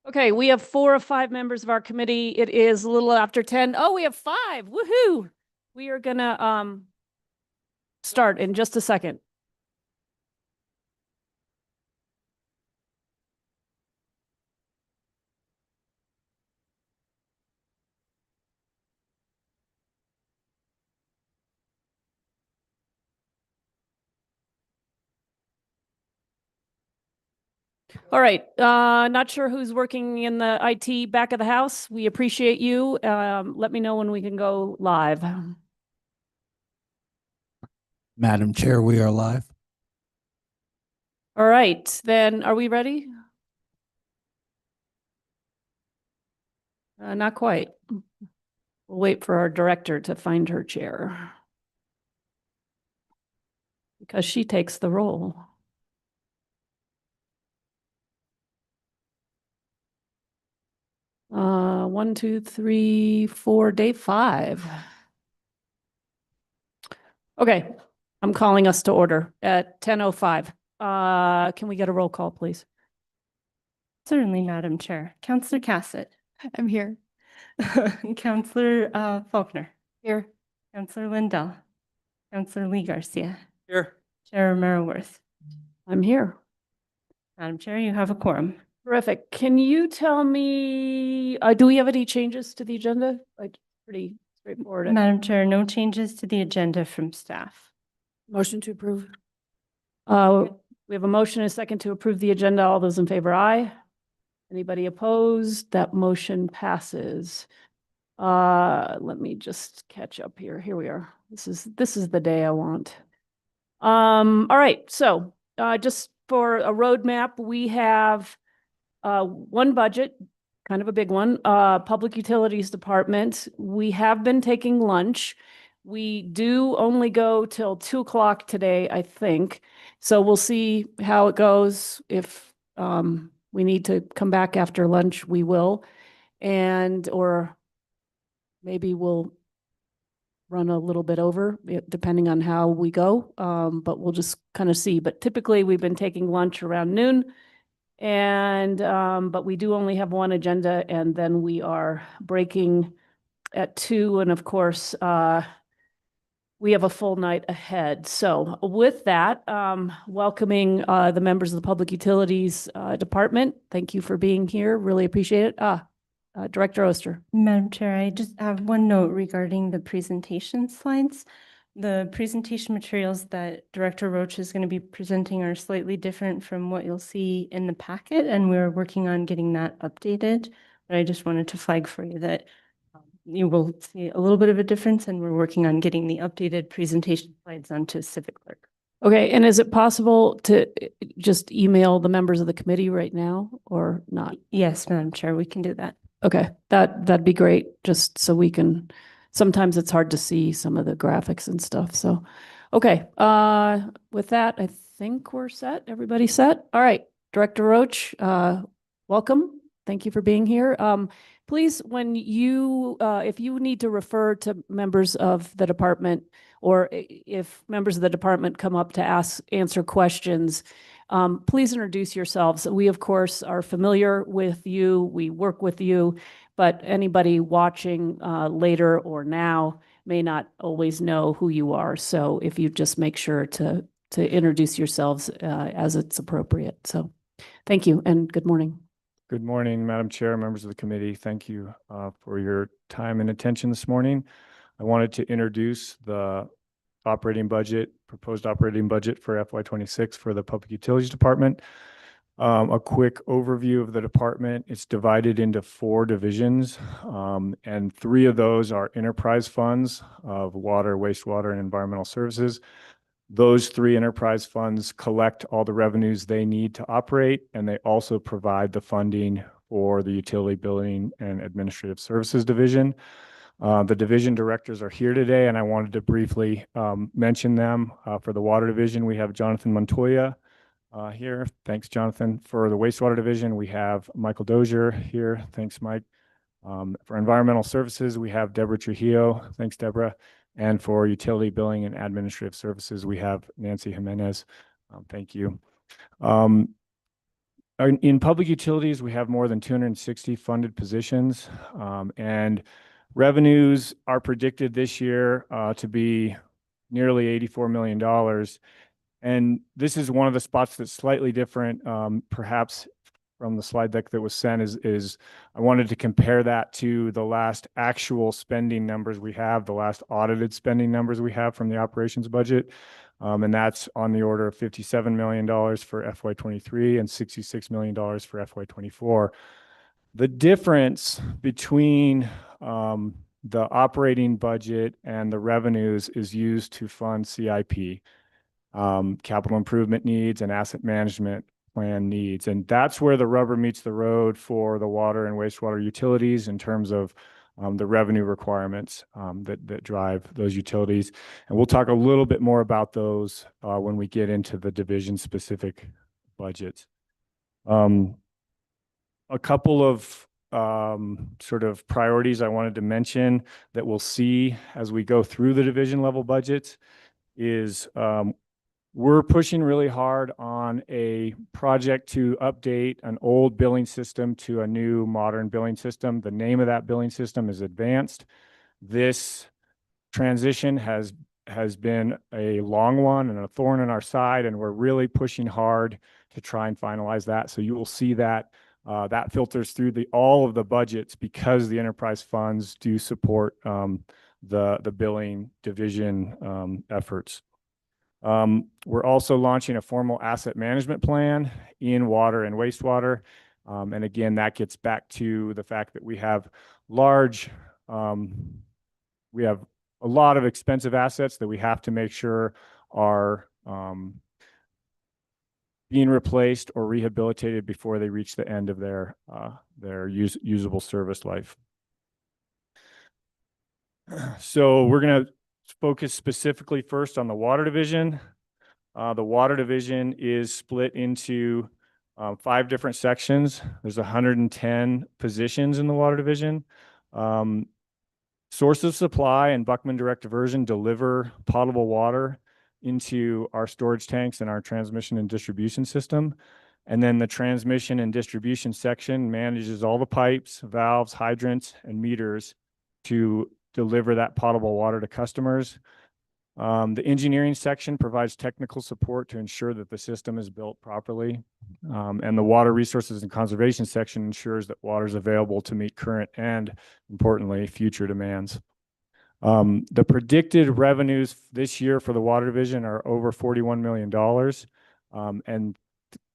Okay, we have 4 of 5 members of our committee. It is a little after 10. Oh, we have 5. Woohoo! We are gonna start in just a second. All right, not sure who's working in the IT back of the house. We appreciate you. Let me know when we can go live. Madam Chair, we are live. All right, then are we ready? Not quite. We'll wait for our director to find her chair because she takes the role. One, two, three, four, day 5. Okay, I'm calling us to order at 10:05. Can we get a roll call, please? Certainly, Madam Chair. Councillor Cassett. I'm here. Councillor Faulkner. Here. Councillor Lindell. Councillor Lee Garcia. Here. Chair Maraworth. I'm here. Madam Chair, you have a quorum. Terrific. Can you tell me, do we have any changes to the agenda? Pretty straightforward. Madam Chair, no changes to the agenda from staff. Motion to approve. We have a motion and a second to approve the agenda. All those in favor, aye. Anybody opposed? That motion passes. Let me just catch up here. Here we are. This is the day I want. All right. So, just for a roadmap, we have one budget, kind of a big one, Public Utilities Department. We have been taking lunch. We do only go till 2 o'clock today, I think. So we'll see how it goes. If we need to come back after lunch, we will. Or maybe we'll run a little bit over, depending on how we go. But we'll just kind of see. But typically, we've been taking lunch around noon. But we do only have one agenda, and then we are breaking at 2. And of course, we have a full night ahead. So with that, welcoming the members of the Public Utilities Department. Thank you for being here. Really appreciate it. Director Oster. Madam Chair, I just have one note regarding the presentation slides. The presentation materials that Director Roach is going to be presenting are slightly different from what you'll see in the packet, and we're working on getting that updated. But I just wanted to flag for you that you will see a little bit of a difference, and we're working on getting the updated presentation slides onto Civic Clerk. Okay, and is it possible to just email the members of the committee right now or not? Yes, Madam Chair, we can do that. Okay, that'd be great, just so we can, sometimes it's hard to see some of the graphics and stuff, so. Okay, with that, I think we're set. Everybody set? All right, Director Roach, welcome. Thank you for being here. Please, when you, if you need to refer to members of the department, or if members of the department come up to answer questions, please introduce yourselves. We, of course, are familiar with you. We work with you, but anybody watching later or now may not always know who you are. So if you just make sure to introduce yourselves as it's appropriate. So thank you and good morning. Good morning, Madam Chair, members of the committee. Thank you for your time and attention this morning. I wanted to introduce the proposed operating budget for FY26 for the Public Utilities Department. A quick overview of the department. It's divided into 4 divisions, and 3 of those are enterprise funds of water, wastewater, and environmental services. Those 3 enterprise funds collect all the revenues they need to operate, and they also provide the funding for the Utility Billing and Administrative Services Division. The division directors are here today, and I wanted to briefly mention them. For the Water Division, we have Jonathan Montoya here. Thanks, Jonathan. For the Wastewater Division, we have Michael Dozier here. Thanks, Mike. For Environmental Services, we have Deborah Trujillo. Thanks, Deborah. And for Utility Billing and Administrative Services, we have Nancy Jimenez. Thank you. in public utilities, we have more than 260 funded positions, and revenues are predicted this year to be nearly $84 million. And this is one of the spots that's slightly different, perhaps from the slide deck that was sent is I wanted to compare that to the last actual spending numbers we have, the last audited spending numbers we have from the operations budget. And that's on the order of $57 million for FY23 and $66 million for FY24. The difference between the operating budget and the revenues is used to fund CIP, capital improvement needs and asset management plan needs. And that's where the rubber meets the road for the water and wastewater utilities in terms of the revenue requirements that drive those utilities. And we'll talk a little bit more about those when we get into the division-specific budgets. A couple of sort of priorities I wanted to mention that we'll see as we go through the division level budgets is we're pushing really hard on a project to update an old billing system to a new modern billing system. The name of that billing system is Advanced. This transition has been a long one and a thorn in our side, and we're really pushing hard to try and finalize that. So you will see that that filters through all of the budgets because the enterprise funds do support the billing division efforts. We're also launching a formal asset management plan in water and wastewater. And again, that gets back to the fact that we have a lot of expensive assets that we have to make sure are being replaced or rehabilitated before they reach the end of their usable service life. So we're going to focus specifically first on the water division. The water division is split into 5 different sections. There's 110 positions in the water division. Source of supply and Buckman direct diversion deliver potable water into our storage tanks and our transmission and distribution system. And then the transmission and distribution section manages all the pipes, valves, hydrants, and meters to deliver that potable water to customers. The engineering section provides technical support to ensure that the system is built properly. And the water resources and conservation section ensures that water is available to meet current and, importantly, future demands. The predicted revenues this year for the water division are over $41 million. And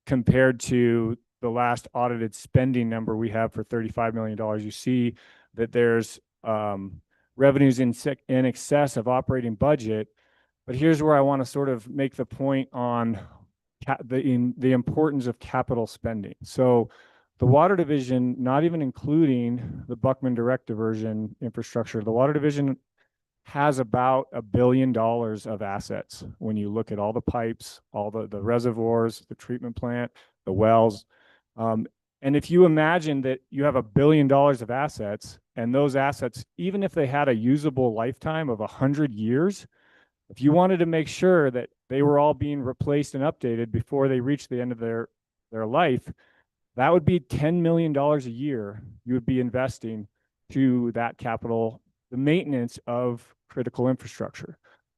compared to the last audited spending number we have for $35 million, you see that there's revenues in excess of operating budget. But here's where I want to sort of make the point on the importance of capital spending. So the water division, not even including the Buckman direct diversion infrastructure, the water division has about $1 billion of assets when you look at all the pipes, all the reservoirs, the treatment plant, the wells. And if you imagine that you have $1 billion of assets, and those assets, even if they had a usable lifetime of 100 years, if you wanted to make sure that they were all being replaced and updated before they reach the end of their life, that would be $10 million a year you would be investing to that capital, the maintenance of critical infrastructure.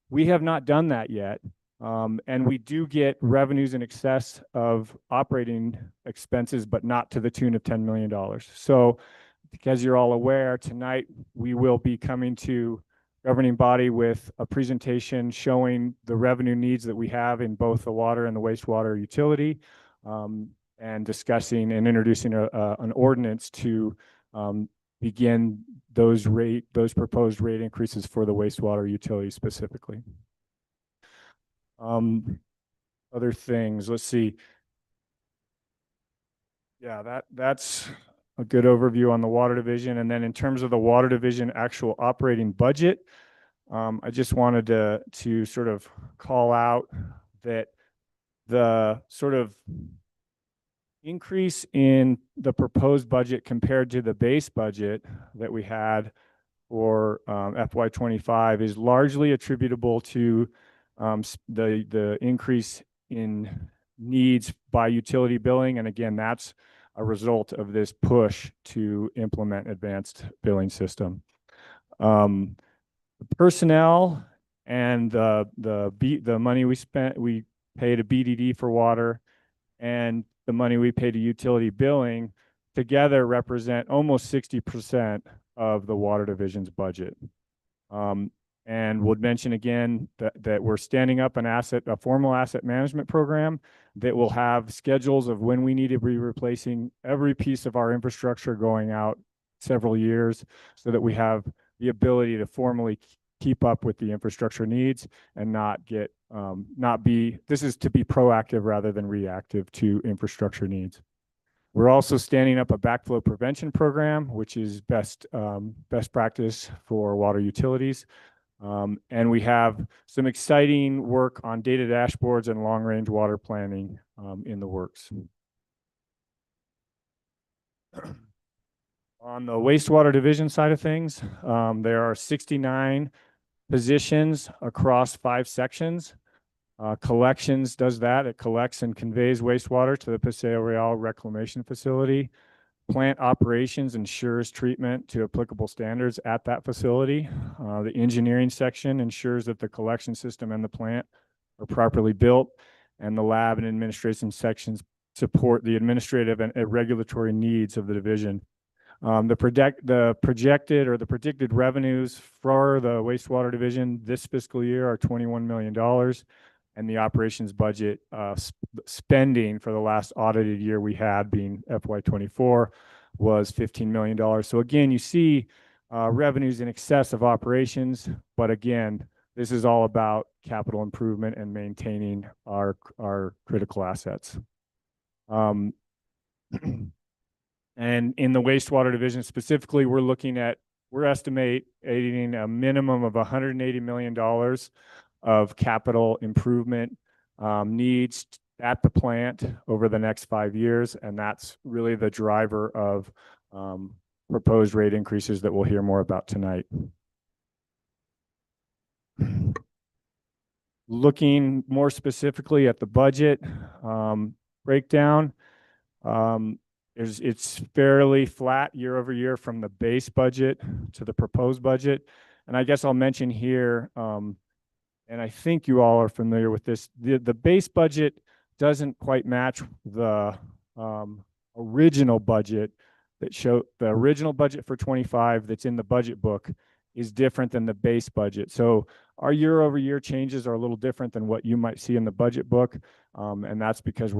We have not done that yet. And we do get revenues in excess of operating expenses, but not to the tune of $10 million. So, because you're all aware, tonight we will be coming to governing body with a presentation showing the revenue needs that we have in both the water and the wastewater utility, and discussing and introducing an ordinance to begin those proposed rate increases for the wastewater utility specifically. Other things, let's see. Yeah, that's a good overview on the water division. And then in terms of the water division actual operating budget, I just wanted to sort of call out that the sort of increase in the proposed budget compared to the base budget that we had for FY25 is largely attributable to the increase in needs by utility billing. And again, that's a result of this push to implement advanced billing system. Personnel and the money we pay to BDD for water and the money we pay to utility billing together represent almost 60% of the water division's budget. And would mention again that we're standing up a formal asset management program that will have schedules of when we need to be replacing every piece of our infrastructure going out several years so that we have the ability to formally keep up with the infrastructure needs and this is to be proactive rather than reactive to infrastructure needs. We're also standing up a backflow prevention program, which is best practice for water utilities. And we have some exciting work on data dashboards and long-range water planning in the works. On the wastewater division side of things, there are 69 positions across 5 sections. Collections does that. It collects and conveys wastewater to the Paseo Real Reclamation Facility. Plant operations ensures treatment to applicable standards at that facility. The engineering section ensures that the collection system and the plant are properly built, and the lab and administration sections support the administrative and regulatory needs of the division. The predicted revenues for the wastewater division this fiscal year are $21 million, and the operations budget spending for the last audited year we had, being FY24, was $15 million. So again, you see revenues in excess of operations, but again, this is all about capital improvement and maintaining our critical assets. And in the wastewater division specifically, we're estimating a minimum of $180 million of capital improvement needs at the plant over the next 5 years. And that's really the driver of proposed rate increases that we'll hear more about tonight. Looking more specifically at the budget breakdown, it's fairly flat year over year from the base budget to the proposed budget. And I guess I'll mention here, and I think you all are familiar with this, the base budget doesn't quite match the original budget the original budget for 25 that's in the budget book is different than the base budget. So our year over year changes are a little different than what you might see in the budget book. And that's because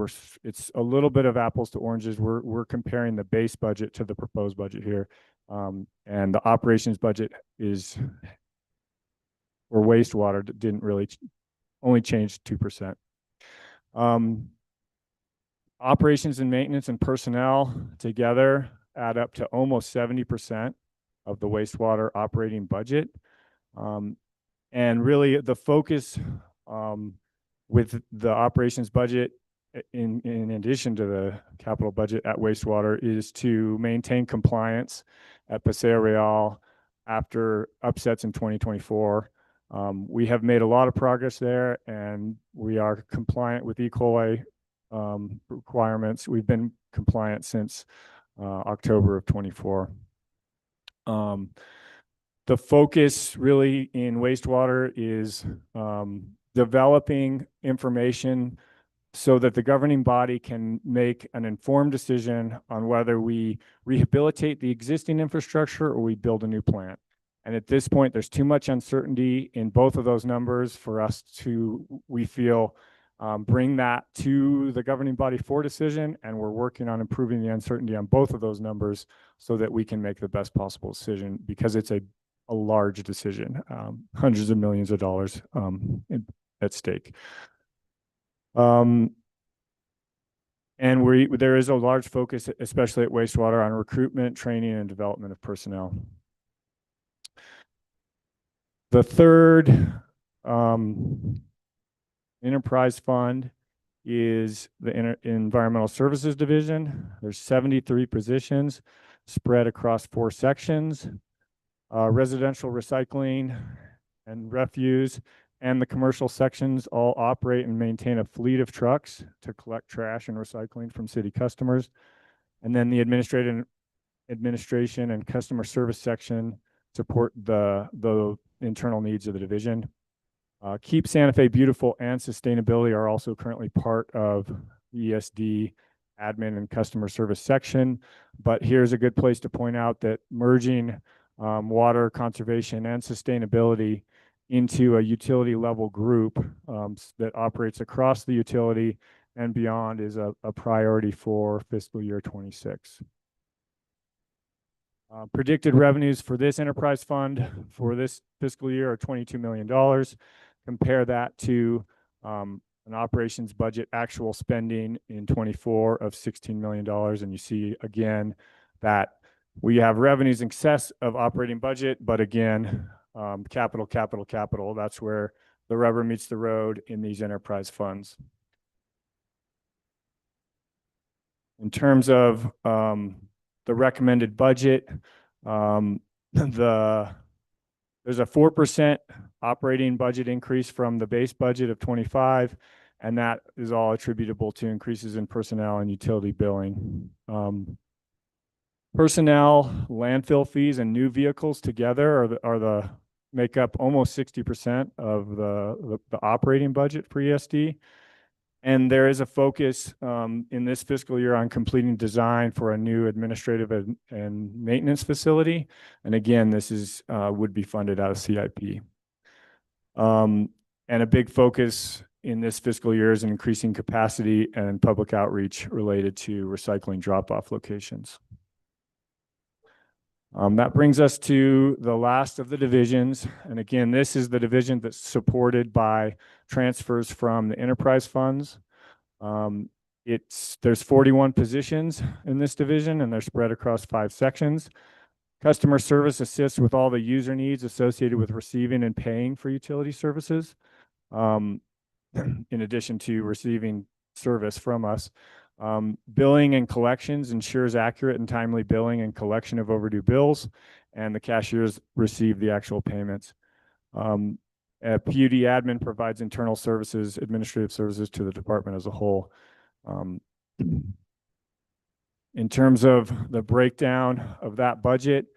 it's a little bit of apples to oranges. We're comparing the base budget to the proposed budget here. And the operations budget is for wastewater didn't really only change 2%. Operations and maintenance and personnel together add up to almost 70% of the wastewater operating budget. And really the focus with the operations budget in addition to the capital budget at wastewater is to maintain compliance at Paseo Real after upsets in 2024. We have made a lot of progress there, and we are compliant with E. coli requirements. We've been compliant since October of 24. The focus really in wastewater is developing information so that the governing body can make an informed decision on whether we rehabilitate the existing infrastructure or we build a new plant. And at this point, there's too much uncertainty in both of those numbers for us to, we feel, bring that to the governing body for decision. And we're working on improving the uncertainty on both of those numbers so that we can make the best possible decision, because it's a large decision, hundreds of millions of dollars at stake. And there is a large focus, especially at wastewater, on recruitment, training, and development of personnel. The third enterprise fund is the Environmental Services Division. There's 73 positions spread across 4 sections. Residential recycling and refuse and the commercial sections all operate and maintain a fleet of trucks to collect trash and recycling from city customers. And then the administration and customer service section support the internal needs of the division. Keep Santa Fe Beautiful and sustainability are also currently part of the ESD admin and customer service section. But here's a good place to point out that merging water conservation and sustainability into a utility level group that operates across the utility and beyond is a priority for fiscal year 26. Predicted revenues for this enterprise fund for this fiscal year are $22 million. Compare that to an operations budget actual spending in 24 of $16 million. And you see again that we have revenues in excess of operating budget, but again, capital, that's where the rubber meets the road in these enterprise funds. In terms of the recommended budget, there's a 4% operating budget increase from the base budget of 25, and that is all attributable to increases in personnel and utility billing. Personnel, landfill fees, and new vehicles together make up almost 60% of the operating budget for ESD. And there is a focus in this fiscal year on completing design for a new administrative and maintenance facility. And again, this would be funded out of CIP. And a big focus in this fiscal year is increasing capacity and public outreach related to recycling drop-off locations. That brings us to the last of the divisions. And again, this is the division that's supported by transfers from the enterprise funds. There's 41 positions in this division, and they're spread across 5 sections. Customer service assists with all the user needs associated with receiving and paying for utility services, in addition to receiving service from us. Billing and collections ensures accurate and timely billing and collection of overdue bills, and the cashiers receive the actual payments. PUD admin provides internal services, administrative services to the department as a whole. In terms of the breakdown of that budget,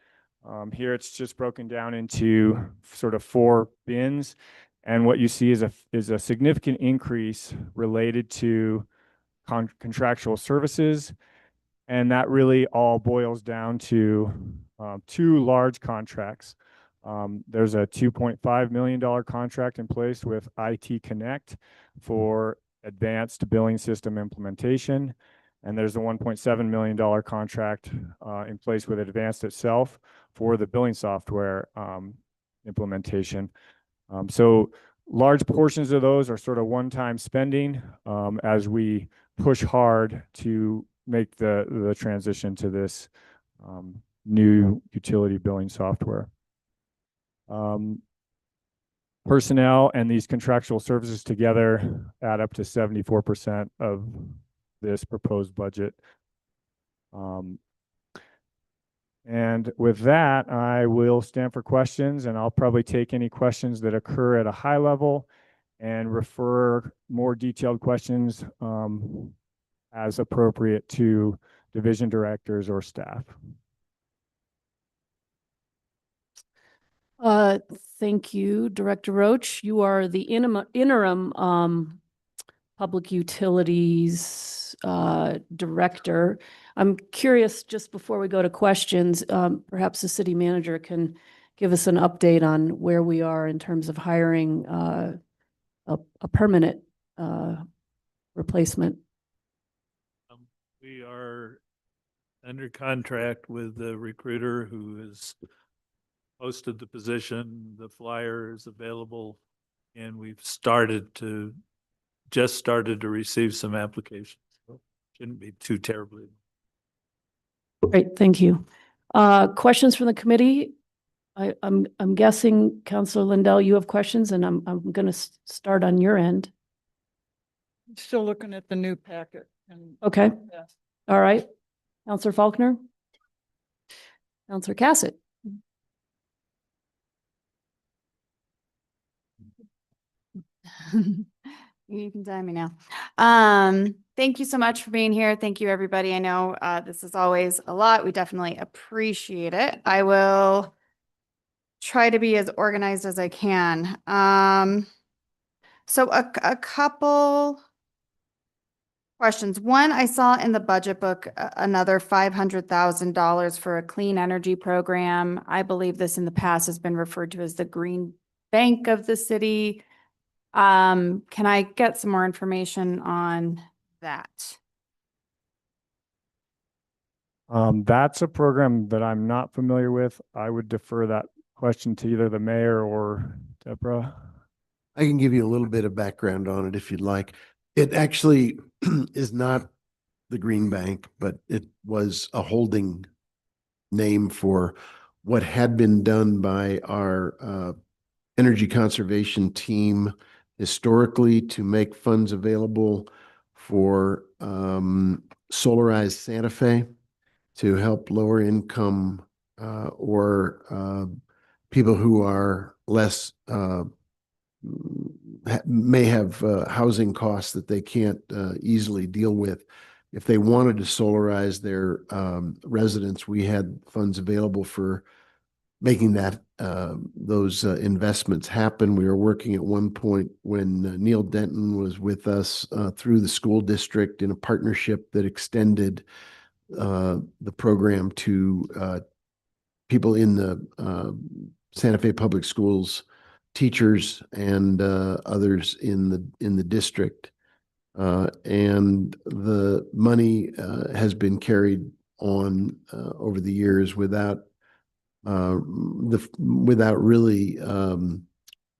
here it's just broken down into sort of 4 bins, and what you see is a significant increase related to contractual services, and that really all boils down to 2 large contracts. There's a $2.5 million contract in place with IT Connect for advanced billing system implementation, and there's a $1.7 million contract in place with Advanced itself for the billing software implementation. So large portions of those are sort of one-time spending as we push hard to make the transition to this new utility billing software. Personnel and these contractual services together add up to 74% of this proposed budget. And with that, I will stand for questions, and I'll probably take any questions that occur at a high level and refer more detailed questions as appropriate to division directors or staff. Thank you, Director Roach. You are the interim public utilities director. I'm curious, just before we go to questions, perhaps the city manager can give us an update on where we are in terms of hiring a permanent replacement. We are under contract with the recruiter who has posted the position. The flyer is available, and we've just started to receive some applications. So shouldn't be too terribly. Great, thank you. Questions from the committee? I'm guessing, Councilor Lindell, you have questions, and I'm going to start on your end. Still looking at the new packet. Okay. Yeah. All right. Councilor Faulkner? Councilor Cassett? You can time me now. Thank you so much for being here. Thank you, everybody. I know this is always a lot. We definitely appreciate it. I will try to be as organized as I can. So a couple questions. One, I saw in the budget book another $500,000 for a clean energy program. I believe this in the past has been referred to as the Green Bank of the city. Can I get some more information on that? That's a program that I'm not familiar with. I would defer that question to either the mayor or Deborah. I can give you a little bit of background on it if you'd like. It actually is not the Green Bank, but it was a holding name for what had been done by our energy conservation team historically to make funds available for Solarized Santa Fe to help lower income or people who are less may have housing costs that they can't easily deal with. If they wanted to solarize their residence, we had funds available for making that those investments happen. We were working at one point when Neil Denton was with us through the school district in a partnership that extended the program to people in the Santa Fe Public Schools, teachers and others in the district. And the money has been carried on over the years without really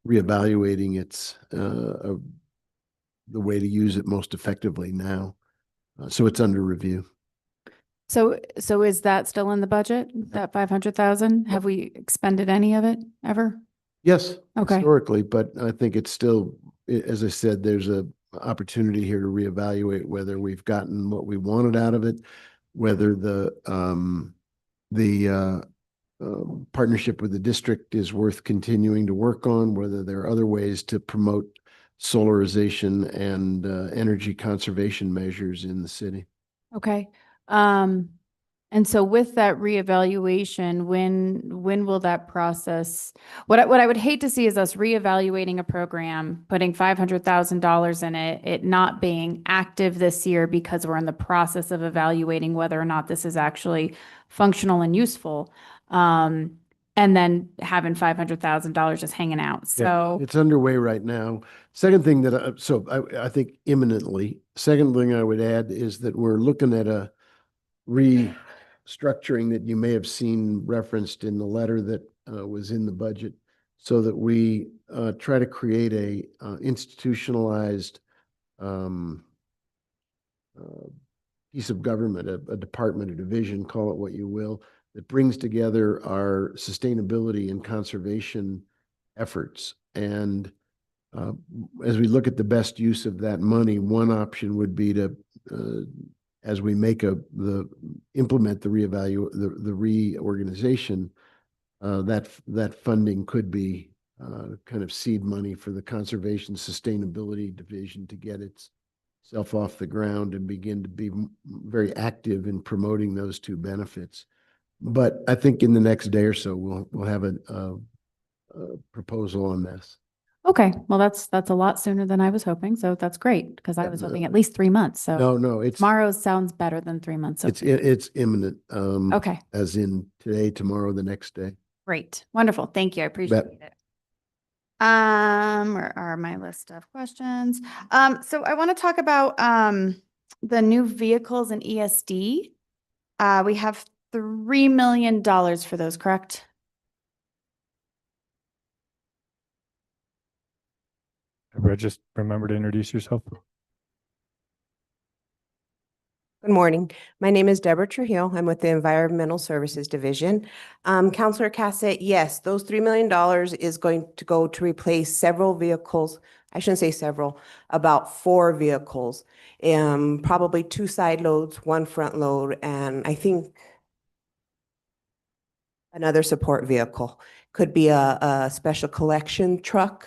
reevaluating its the way to use it most effectively now. So it's under review. So is that still in the budget, that 500,000? Have we expended any of it ever? Yes, Okay. historically, but I think it's still, as I said, there's a opportunity here to reevaluate whether we've gotten what we wanted out of it, whether the partnership with the district is worth continuing to work on, whether there are other ways to promote solarization and energy conservation measures in the city. Okay. And so with that reevaluation, when will that process, what I would hate to see is us reevaluating a program, putting $500,000 in it, it not being active this year because we're in the process of evaluating whether or not this is actually functional and useful. And then having $500,000 just hanging out. So It's underway right now. Second thing that, I think imminently, second thing I would add is that we're looking at a restructuring that you may have seen referenced in the letter that was in the budget, so that we try to create a institutionalized piece of government, a department, a division, call it what you will, that brings together our sustainability and conservation efforts. And as we look at the best use of that money, one option would be to, as we make implement the reorganization, that funding could be kind of seed money for the conservation sustainability division to get itself off the ground and begin to be very active in promoting those two benefits. But I think in the next day or so, we'll have a proposal on this. okay, well, that's a lot sooner than I was hoping. So that's great because I was hoping at least 3 months. So No, it's tomorrow sounds better than 3 months. it's imminent. Okay, As in today, tomorrow, the next day. great. Wonderful. Thank you. I appreciate it. Where are my list of questions? So I want to talk about the new vehicles in ESD. We have $3 million for those, correct? Deborah, just remember to introduce yourself. Good morning. My name is Deborah Trujillo. I'm with the Environmental Services Division. Councilor Cassett, yes, those $3 million is going to go to replace several vehicles. I shouldn't say several, about 4 vehicles, probably 2 side loads, 1 front load, and I think another support vehicle. Could be a special collection truck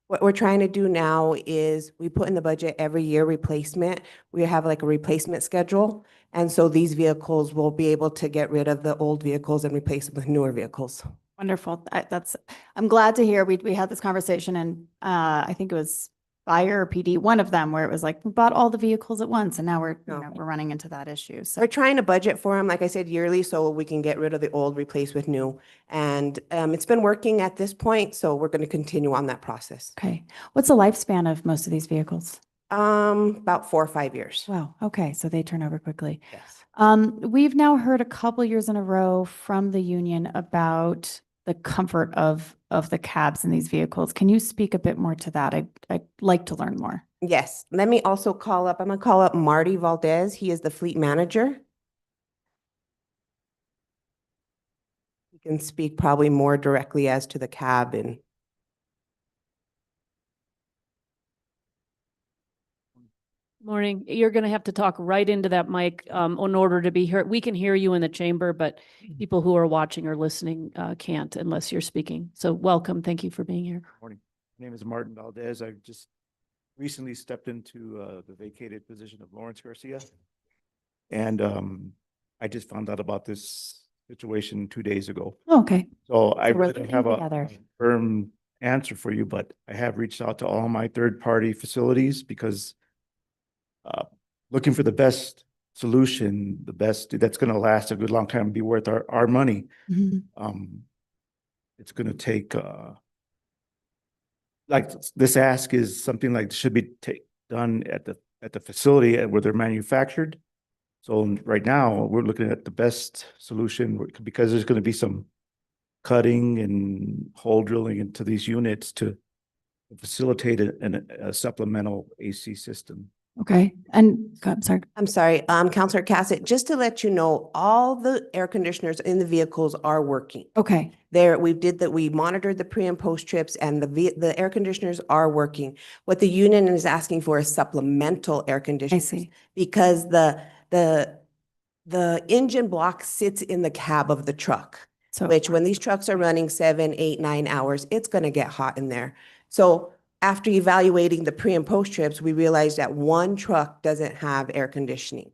What we're trying to do now is we put in the budget every year replacement. We have like a replacement schedule. And so these vehicles will be able to get rid of the old vehicles and replace them with newer vehicles. Wonderful. I'm glad to hear we had this conversation and I think it was Fire or PD, one of them, where it was like, we bought all the vehicles at once and now No. we're running into that issue. So, We're trying to budget for them, like I said, yearly, so we can get rid of the old, replace with new. And it's been working at this point, so we're going to continue on that process. okay. What's the lifespan of most of these vehicles? About 4 or 5 years. Wow. Okay. So they turn over quickly. Yes. We've now heard a couple years in a row from the union about the comfort of the cabs in these vehicles. Can you speak a bit more to that? I'd like to learn more. Yes. Let me also I'm going to call up Marty Valdez. He is the fleet manager. He can speak probably more directly as to the cab and Morning. You're going to have to talk right into that mic in order to be heard. We can hear you in the chamber, but people who are watching or listening can't unless you're speaking. So welcome. Thank you for being here. Morning. My name is Martin Valdez. I just recently stepped into the vacated position of Lawrence Garcia. And I just found out about this situation 2 days ago. Oh, okay. So I we're really don't working have together. a firm answer for you, but I have reached out to all my third-party facilities because looking for the best solution, the best that's going to last a good long time and be worth our money. Mhm. It's going to take like this ask is something like should be done at the facility where they're manufactured. So right now we're looking at the best solution because there's going to be some cutting and hole drilling into these units to facilitate a supplemental AC system. Okay. And I'm sorry. I'm sorry, Counselor Cassett, just to let you know, all the air conditioners in the vehicles are working. Okay. We monitored the pre and post trips and the air conditioners are working. What the union is asking for is supplemental air I conditioners. see. Because the engine block sits in the cab of the truck, So which when these trucks are running 7, 8, 9 hours, it's gonna get hot in there. So after evaluating the pre and post trips, we realized that one truck doesn't have air conditioning.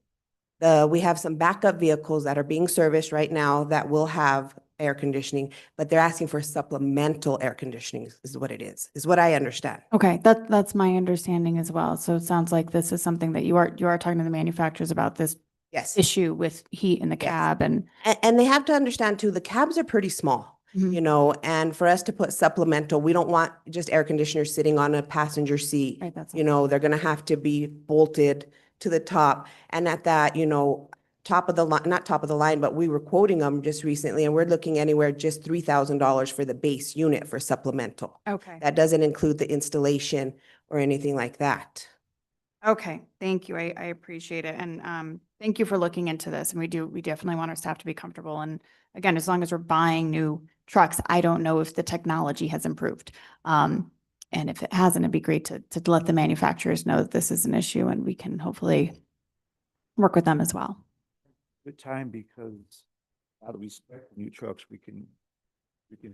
We have some backup vehicles that are being serviced right now that will have air conditioning, but they're asking for supplemental air conditioning is what it is what I understand. okay, that's my understanding as well. So it sounds like this is something that you are talking to the manufacturers about this Yes. issue with heat in the Yes. cab and And they have to understand too, the cabs are pretty small, Mhm. you know, and for us to put supplemental, we don't want just air conditioners sitting on a passenger seat. right, that's You know, they're gonna have to be bolted to the top. And at that, you know, top of the line, not top of the line, but we were quoting them just recently and we're looking anywhere just $3,000 for the base unit for supplemental. okay. That doesn't include the installation or anything like that. Okay, thank you. I appreciate it. And thank you for looking into this. And we definitely want our staff to be comfortable. And again, as long as we're buying new trucks, I don't know if the technology has improved. And if it hasn't, it'd be great to let the manufacturers know that this is an issue and we can hopefully work with them as well. Good time because now that we spec new trucks, we can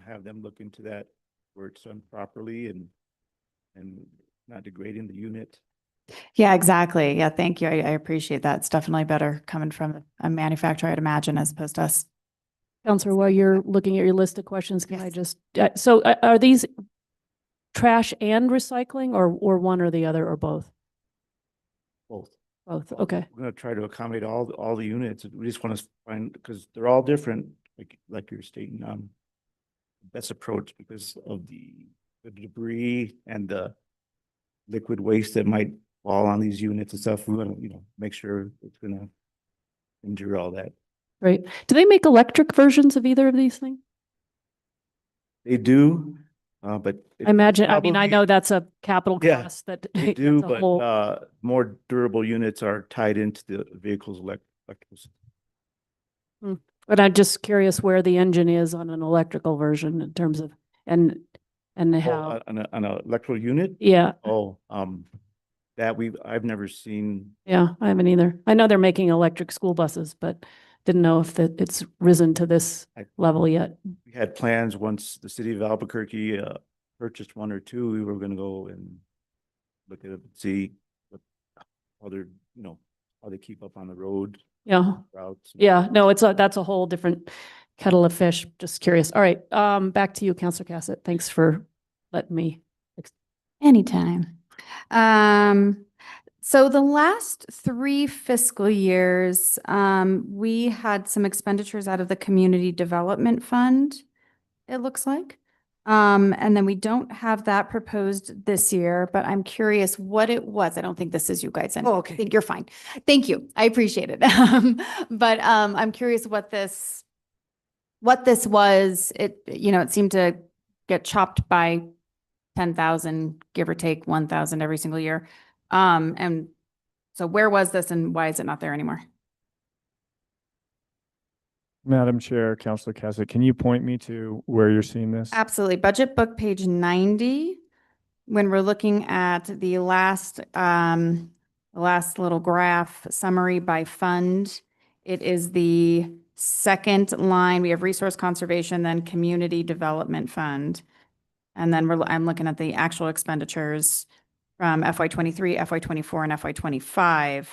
have them look into that where it's done properly and not degrading the unit. Yeah, exactly. Yeah, thank you. I appreciate that. It's definitely better coming from a manufacturer, I'd imagine, as opposed to us. Counselor, while you're looking at your list of questions, can I Yes. just, so are these trash and recycling or one or the other or both? Both. Both, okay. We're gonna try to accommodate all the units. We just want to find, because they're all different, like you're stating, best approach because of the debris and the liquid waste that might fall on these units and stuff. We want to, make sure it's gonna endure all that. Right. Do they make electric versions of either of these things? They do, but. I imagine, I probably- know that's a capital Yeah, cost that. They do, that's a whole- but more durable units are tied into the vehicle's electrical system. But I'm just curious where the engine is on an electrical version in terms of, and how, On an electrical unit? yeah, I've never seen. yeah, I haven't either. I know they're making electric school buses, but didn't know if it's risen to this level yet. We had plans once the city of Albuquerque purchased one or two, we were gonna go and look at it, see what, how they're, how they keep up on the road Yeah. routes. Yeah, no, that's a whole different kettle of fish. Just curious. All right, back to you, Counselor Cassett. Thanks for letting me. Anytime. So the last 3 fiscal years, we had some expenditures out of the Community Development Fund, it looks like. And then we don't have that proposed this year, but I'm curious what it was. I don't think this is you guys. Oh, okay. I think you're fine. Thank you. I appreciate it. But I'm curious what this was. It seemed to get chopped by 10,000, give or take 1,000 every single year. And so where was this and why is it not there anymore? Madam Chair, Counselor Cassett, can you point me to where you're seeing this? Absolutely. Budget book page 90. When we're looking at the last little graph summary by fund, it is the second line. We have resource conservation, then community development fund. And then I'm looking at the actual expenditures from FY23, FY24, and FY25.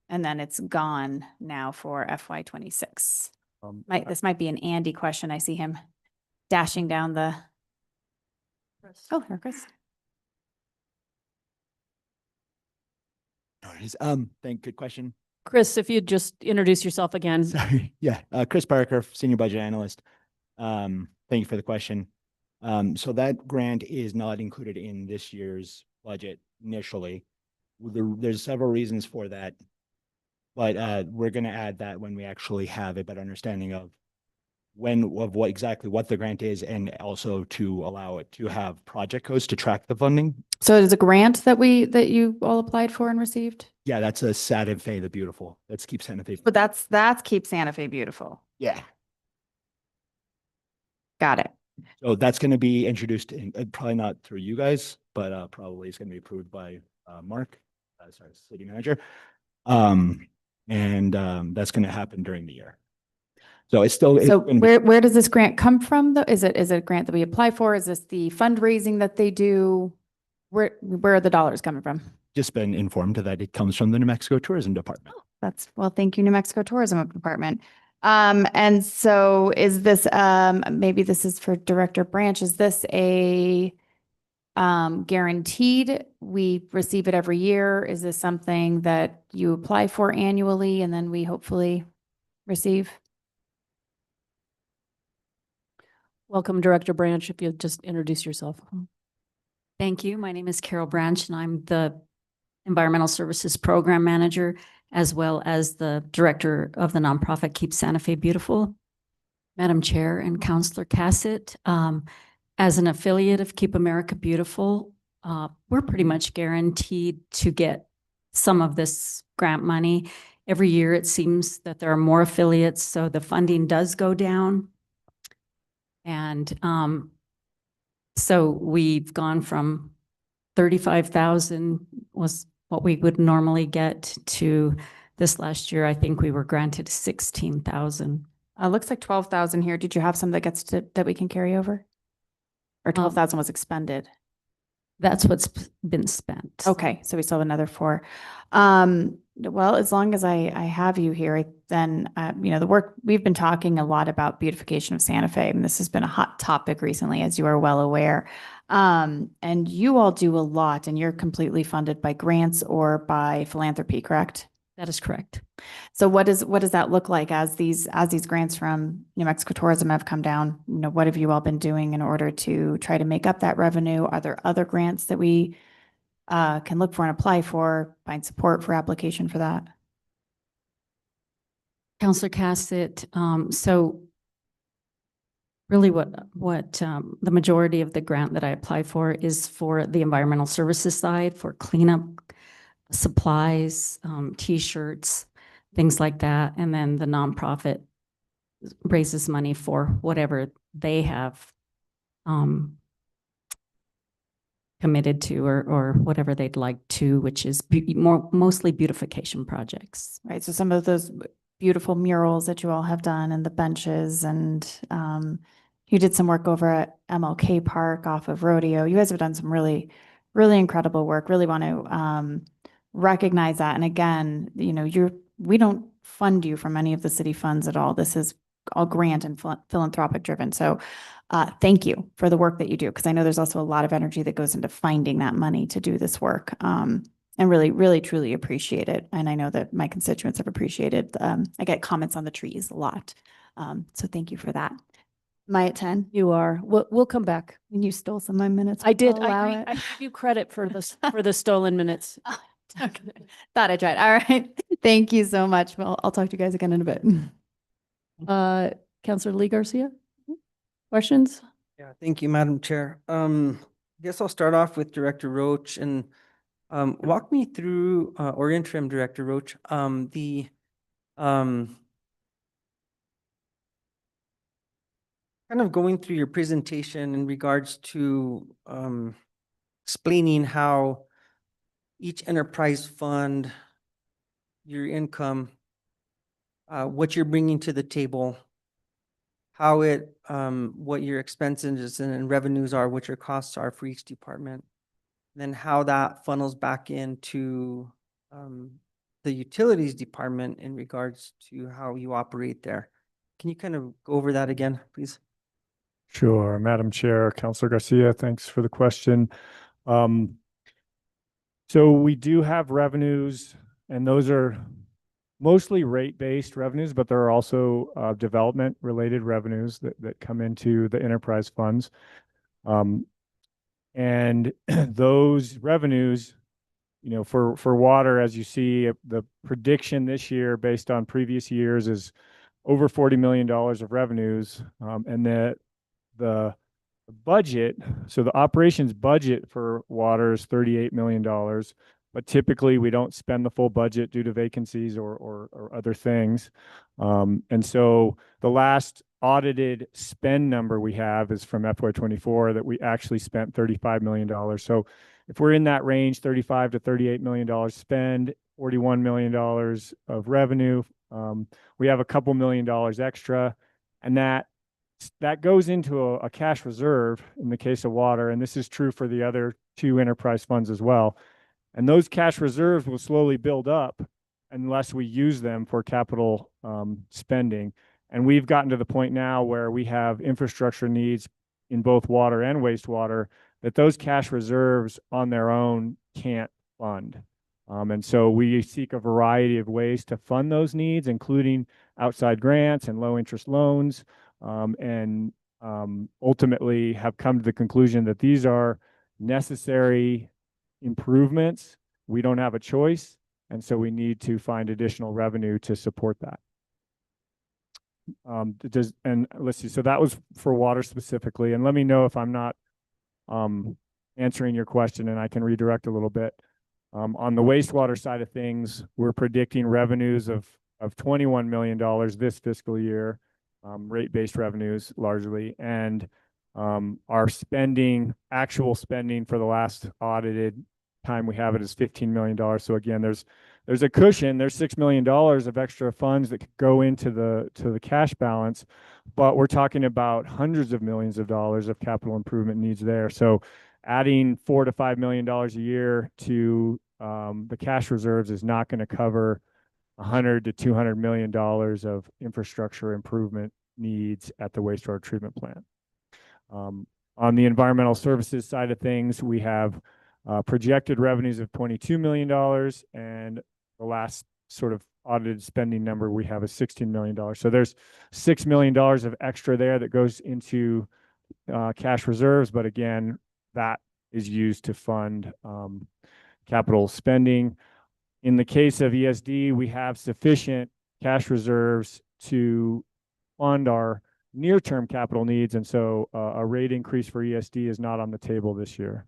And then it's gone now for FY26. This might be an Andy question. I see him dashing down the. Oh, here, Chris. No worries. Good question. Chris, if you'd just introduce yourself again. Sorry. Yeah, Chris Parker, Senior Budget Analyst. Thank you for the question. So that grant is not included in this year's budget initially. There's several reasons for that, but we're going to add that when we actually have a better understanding of what the grant is, and also to allow it to have project codes to track the funding. So it is a grant that you all applied for and received? Yeah, that's a Santa Fe the Beautiful. That's Keep Santa Fe. But that's Keep Santa Fe Beautiful. Yeah. Got it. So that's going to be introduced in, probably not through you guys, but probably it's going to be approved by Mark, city manager. That's going to happen during the year. So it's still. So where does this grant come from though? Is it a grant that we apply for? Is this the fundraising that they do? Where are the dollars coming from? Just been informed that it comes from the New Mexico Tourism Department. Well, thank you, New Mexico Tourism Department. And so is this, maybe this is for Director Branch, is this a guaranteed? We receive it every year. Is this something that you apply for annually and then we hopefully receive? Welcome, Director Branch, if you'd just introduce yourself. Thank you. My name is Carol Branch, and I'm the Environmental Services Program Manager, as well as the Director of the nonprofit Keep Santa Fe Beautiful. Madam Chair and Counselor Cassett, as an affiliate of Keep America Beautiful, we're pretty much guaranteed to get some of this grant money. Every year, it seems that there are more affiliates, so the funding does go down. And so we've gone from 35,000 was what we would normally get to this last year. I think we were granted 16,000. Looks like 12,000 here. Did you have some that that we can carry over? Or 12,000 was expended? That's what's been spent. Okay, so we still have another 4. Well, as long as I have you here, then, the work, we've been talking a lot about beautification of Santa Fe, and this has been a hot topic recently, as you are well aware. And you all do a lot, and you're completely funded by grants or by philanthropy, correct? That is correct. So what does that look like as these grants from New Mexico Tourism have come down? What have you all been doing in order to try to make up that revenue? Are there other grants that we can look for and apply for, find support for application for that? Counselor Cassett, so really what the majority of the grant that I apply for is for the environmental services side, for cleanup supplies, T-shirts, things like that. And then the nonprofit raises money for whatever they have committed to or whatever they'd like to, which is mostly beautification projects. Right. So some of those beautiful murals that you all have done and the benches and You did some work over at MLK Park off of Rodeo. You guys have done some really, really incredible work. Really want to recognize that. And again, you know, we don't fund you from any of the city funds at all. This is all grant and philanthropic driven. So thank you for the work that you do, because I know there's also a lot of energy that goes into finding that money to do this work. And really, really, truly appreciate it. And I know that my constituents have appreciated. I get comments on the trees a lot. So thank you for that. Am I at 10? You are. We'll come back. And you stole some of my minutes. I did. I'll allow I it. give you credit for this, for the stolen minutes. Okay. Thought I tried. All right. Thank you so much. Well, I'll talk to you guys again in a bit. Counselor Lee Garcia? Questions? Yeah, thank you, Madam Chair. I guess I'll start off with Director Roach and walk me through, or Interim Director Roach, the kind of going through your presentation in regards to explaining how each enterprise fund, your income, what you're bringing to the table, how it, what your expenses and revenues are, what your costs are for each department, and then how that funnels back into the utilities department in regards to how you operate there. Can you kind of go over that again, please? Sure, Madam Chair, Councilor Garcia, thanks for the question. So we do have revenues, and those are mostly rate-based revenues, but there are also development-related revenues that come into the enterprise funds. And those revenues, you know, for water, as you see, the prediction this year based on previous years is over $40 million of revenues. And the budget, so the operations budget for water is $38 million, but typically we don't spend the full budget due to vacancies or other things. And so the last audited spend number we have is from FY24 that we actually spent $35 million. So if we're in that range, $35 to $38 million spend, $41 million of revenue, we have a couple $1 million extra, and that goes into a cash reserve in the case of water, and this is true for the other two enterprise funds as well. And those cash reserves will slowly build up unless we use them for capital spending. And we've gotten to the point now where we have infrastructure needs in both water and wastewater that those cash reserves on their own can't fund. And so we seek a variety of ways to fund those needs, including outside grants and low interest loans. And ultimately have come to the conclusion that these are necessary improvements. We don't have a choice, and so we need to find additional revenue to support that. And let's see, so that was for water specifically, and let me know if I'm not answering your question and I can redirect a little bit. On the wastewater side of things, we're predicting revenues of $21 million this fiscal year. Rate-based revenues largely, and our spending, actual spending for the last audited time we have it is $15 million. So again, there's a cushion. There's $6 million of extra funds that could go into the cash balance, but we're talking about hundreds of millions of dollars of capital improvement needs there. So adding $4 to $5 million a year to the cash reserves is not going to cover $100 to $200 million of infrastructure improvement needs at the wastewater treatment plant. On the environmental services side of things, we have projected revenues of $22 million, and the last sort of audited spending number we have is $16 million. So there's $6 million of extra there that goes into cash reserves, but again, that is used to fund capital spending. In the case of ESD, we have sufficient cash reserves to fund our near-term capital needs, and so a rate increase for ESD is not on the table this year.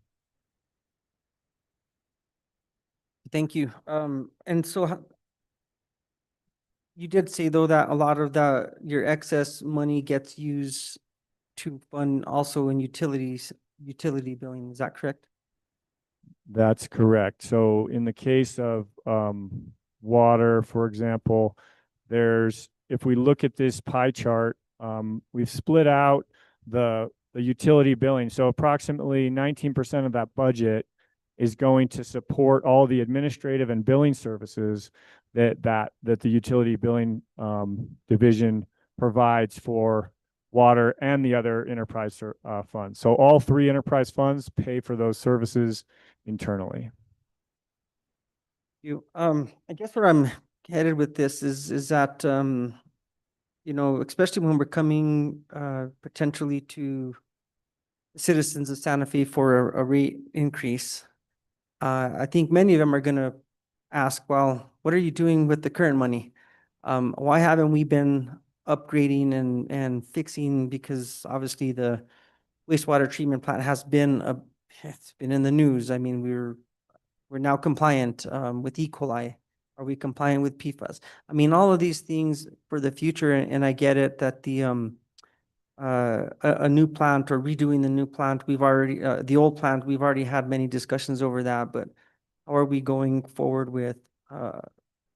Thank you. And so you did say though that a lot of your excess money gets used to fund also in utility billing. Is that correct? That's correct. So in the case of water, for example, if we look at this pie chart, we've split out the utility billing. So approximately 19% of that budget is going to support all the administrative and billing services that the utility billing division provides for water and the other enterprise funds. So all three enterprise funds pay for those services internally. I guess where I'm headed with this is that, you know, especially when we're coming, potentially to citizens of Santa Fe for a rate increase. I think many of them are gonna ask, well, what are you doing with the current money? Why haven't we been upgrading and fixing? Because obviously the wastewater treatment plant has been it's been in the news. I mean, we're now compliant, with E. coli. Are we compliant with PFAS? I mean, all of these things for the future, and I get it that the, a new plant or redoing the new plant, we've already, the old plant, we've already had many discussions over that, but how are we going forward with,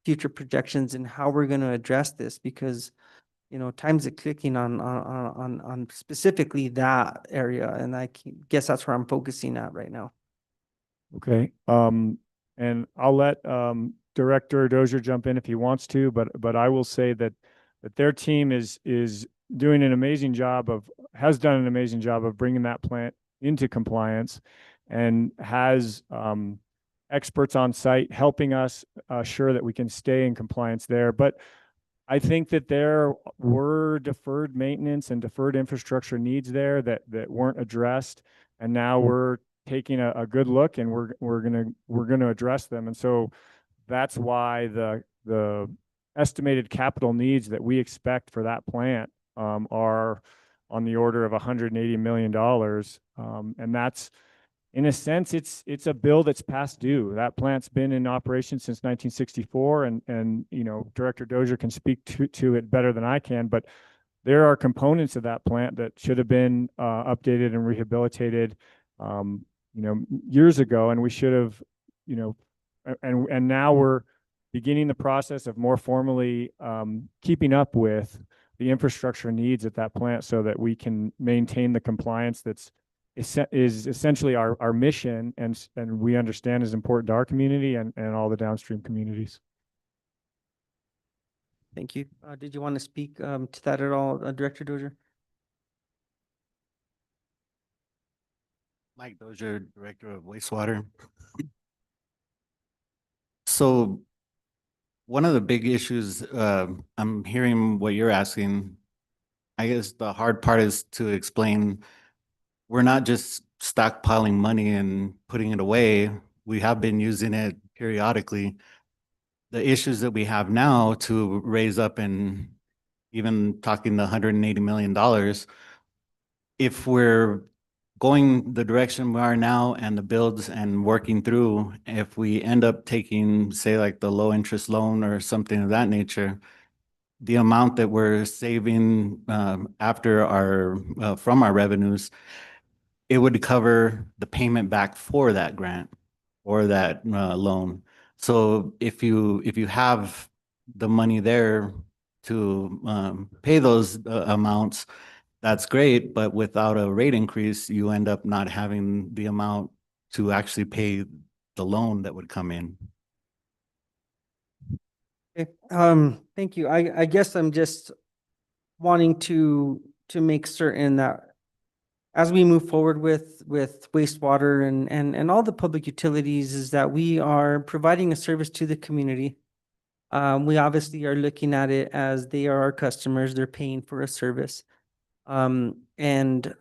future projections and how we're gonna address this? Because, you know, time's clicking on specifically that area, and guess that's where I'm focusing at right now. Okay, and I'll let Director Dozier jump in if he wants to, but I will say that their team is doing an amazing job has done an amazing job of bringing that plant into compliance, and has experts on site helping us assure that we can stay in compliance there. But I think that there were deferred maintenance and deferred infrastructure needs there that weren't addressed, and now we're taking a good look, and we're gonna address them. And so that's why the estimated capital needs that we expect for that plant are on the order of $180 million. And that's, in a sense, it's a bill that's past due. That plant's been in operation since 1964, and you know, Director Dozier can speak to it better than I can, but there are components of that plant that should have been updated and rehabilitated, you know, years ago, and we should have, you know, and now we're beginning the process of more formally keeping up with the infrastructure needs at that plant so that we can maintain the compliance that's is essentially our mission, and we understand is important to our community and all the downstream communities. Thank you. Did you want to speak to that at all, Director Dozier? Mike Dozier, Director of Wastewater. So one of the big issues, I'm hearing what you're asking. I guess the hard part is to explain, we're not just stockpiling money and putting it away. We have been using it periodically. The issues that we have now to raise up, and even talking the $180 million, if we're going the direction we are now and the builds and working through, if we end up taking, say, like the low interest loan or something of that nature, the amount that we're saving after our from our revenues, it would cover the payment back for that grant or that loan. So if you have the money there to pay those amounts, that's great, but without a rate increase, you end up not having the amount to actually pay the loan that would come in. Okay, thank you. I guess I'm just wanting to make certain that as we move forward with wastewater and all the public utilities, is that we are providing a service to the community. We obviously are looking at it as they are our customers, they're paying for a service. And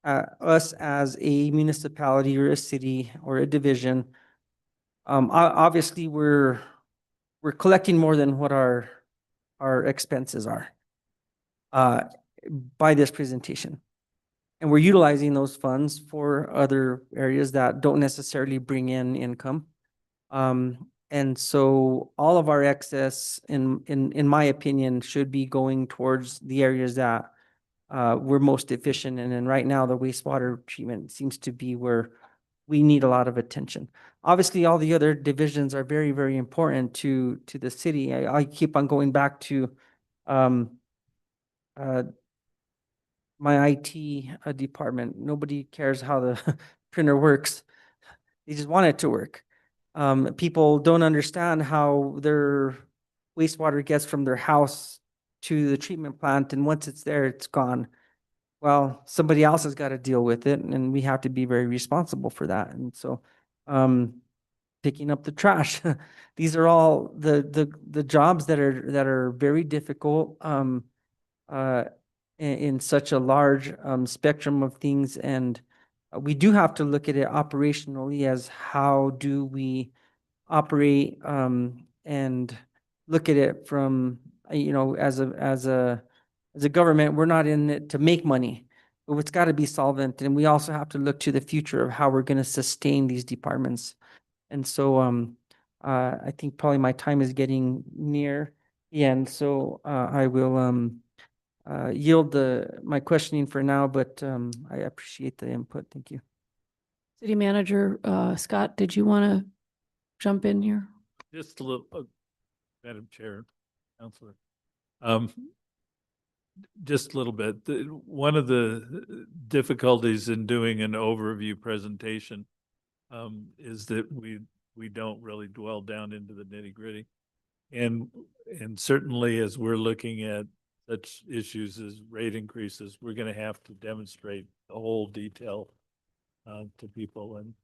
us as a municipality or a city or a division, obviously we're collecting more than what our expenses are by this presentation. And we're utilizing those funds for other areas that don't necessarily bring in income. And so all of our excess, in my opinion, should be going towards the areas that we're most efficient in. And right now, the wastewater treatment seems to be where we need a lot of attention. Obviously, all the other divisions are very, very important to the city. I keep on going back to my IT department. Nobody cares how the printer works. They just want it to work. People don't understand how their wastewater gets from their house to the treatment plant, and once it's there, it's gone. Well, somebody else has got to deal with it, and we have to be very responsible for that. And so, picking up the trash, these are all the jobs that are very difficult. In such a large spectrum of things, and we do have to look at it operationally as how do we operate and look at it from as a government. We're not in it to make money, but it's got to be solvent, and we also have to look to the future of how we're going to sustain these departments. And so I think probably my time is getting near the end, so I will yield my questioning for now, but I appreciate the input. Thank you. City Manager Scott, did you want to jump in here? Just a little, Madam Chair, Counselor. Just a little bit. One of the difficulties in doing an overview presentation is that we don't really dwell down into the nitty gritty. And certainly as we're looking at such issues as rate increases, we're going to have to demonstrate the whole detail to people. And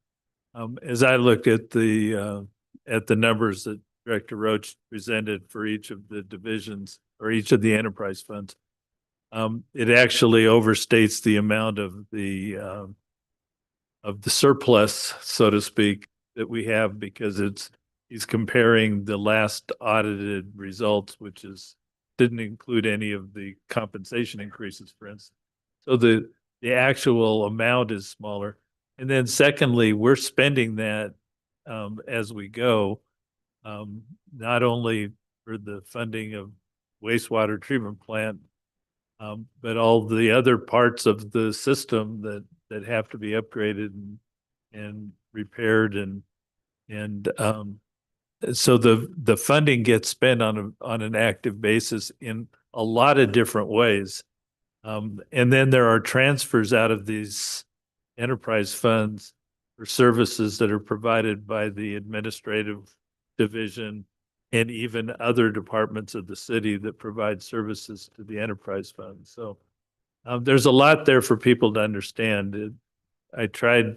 as I looked at the numbers that Director Roach presented for each of the divisions or each of the enterprise funds, it actually overstates the amount of the surplus, so to speak, that we have, because he's comparing the last audited results, which didn't include any of the compensation increases, for instance. So the actual amount is smaller. And then secondly, we're spending that as we go, not only for the funding of wastewater treatment plant, but all the other parts of the system that have to be upgraded and repaired, and so the funding gets spent on an active basis in a lot of different ways. And then there are transfers out of these enterprise funds for services that are provided by the administrative division and even other departments of the city that provide services to the enterprise fund. So there's a lot there for people to understand. I tried,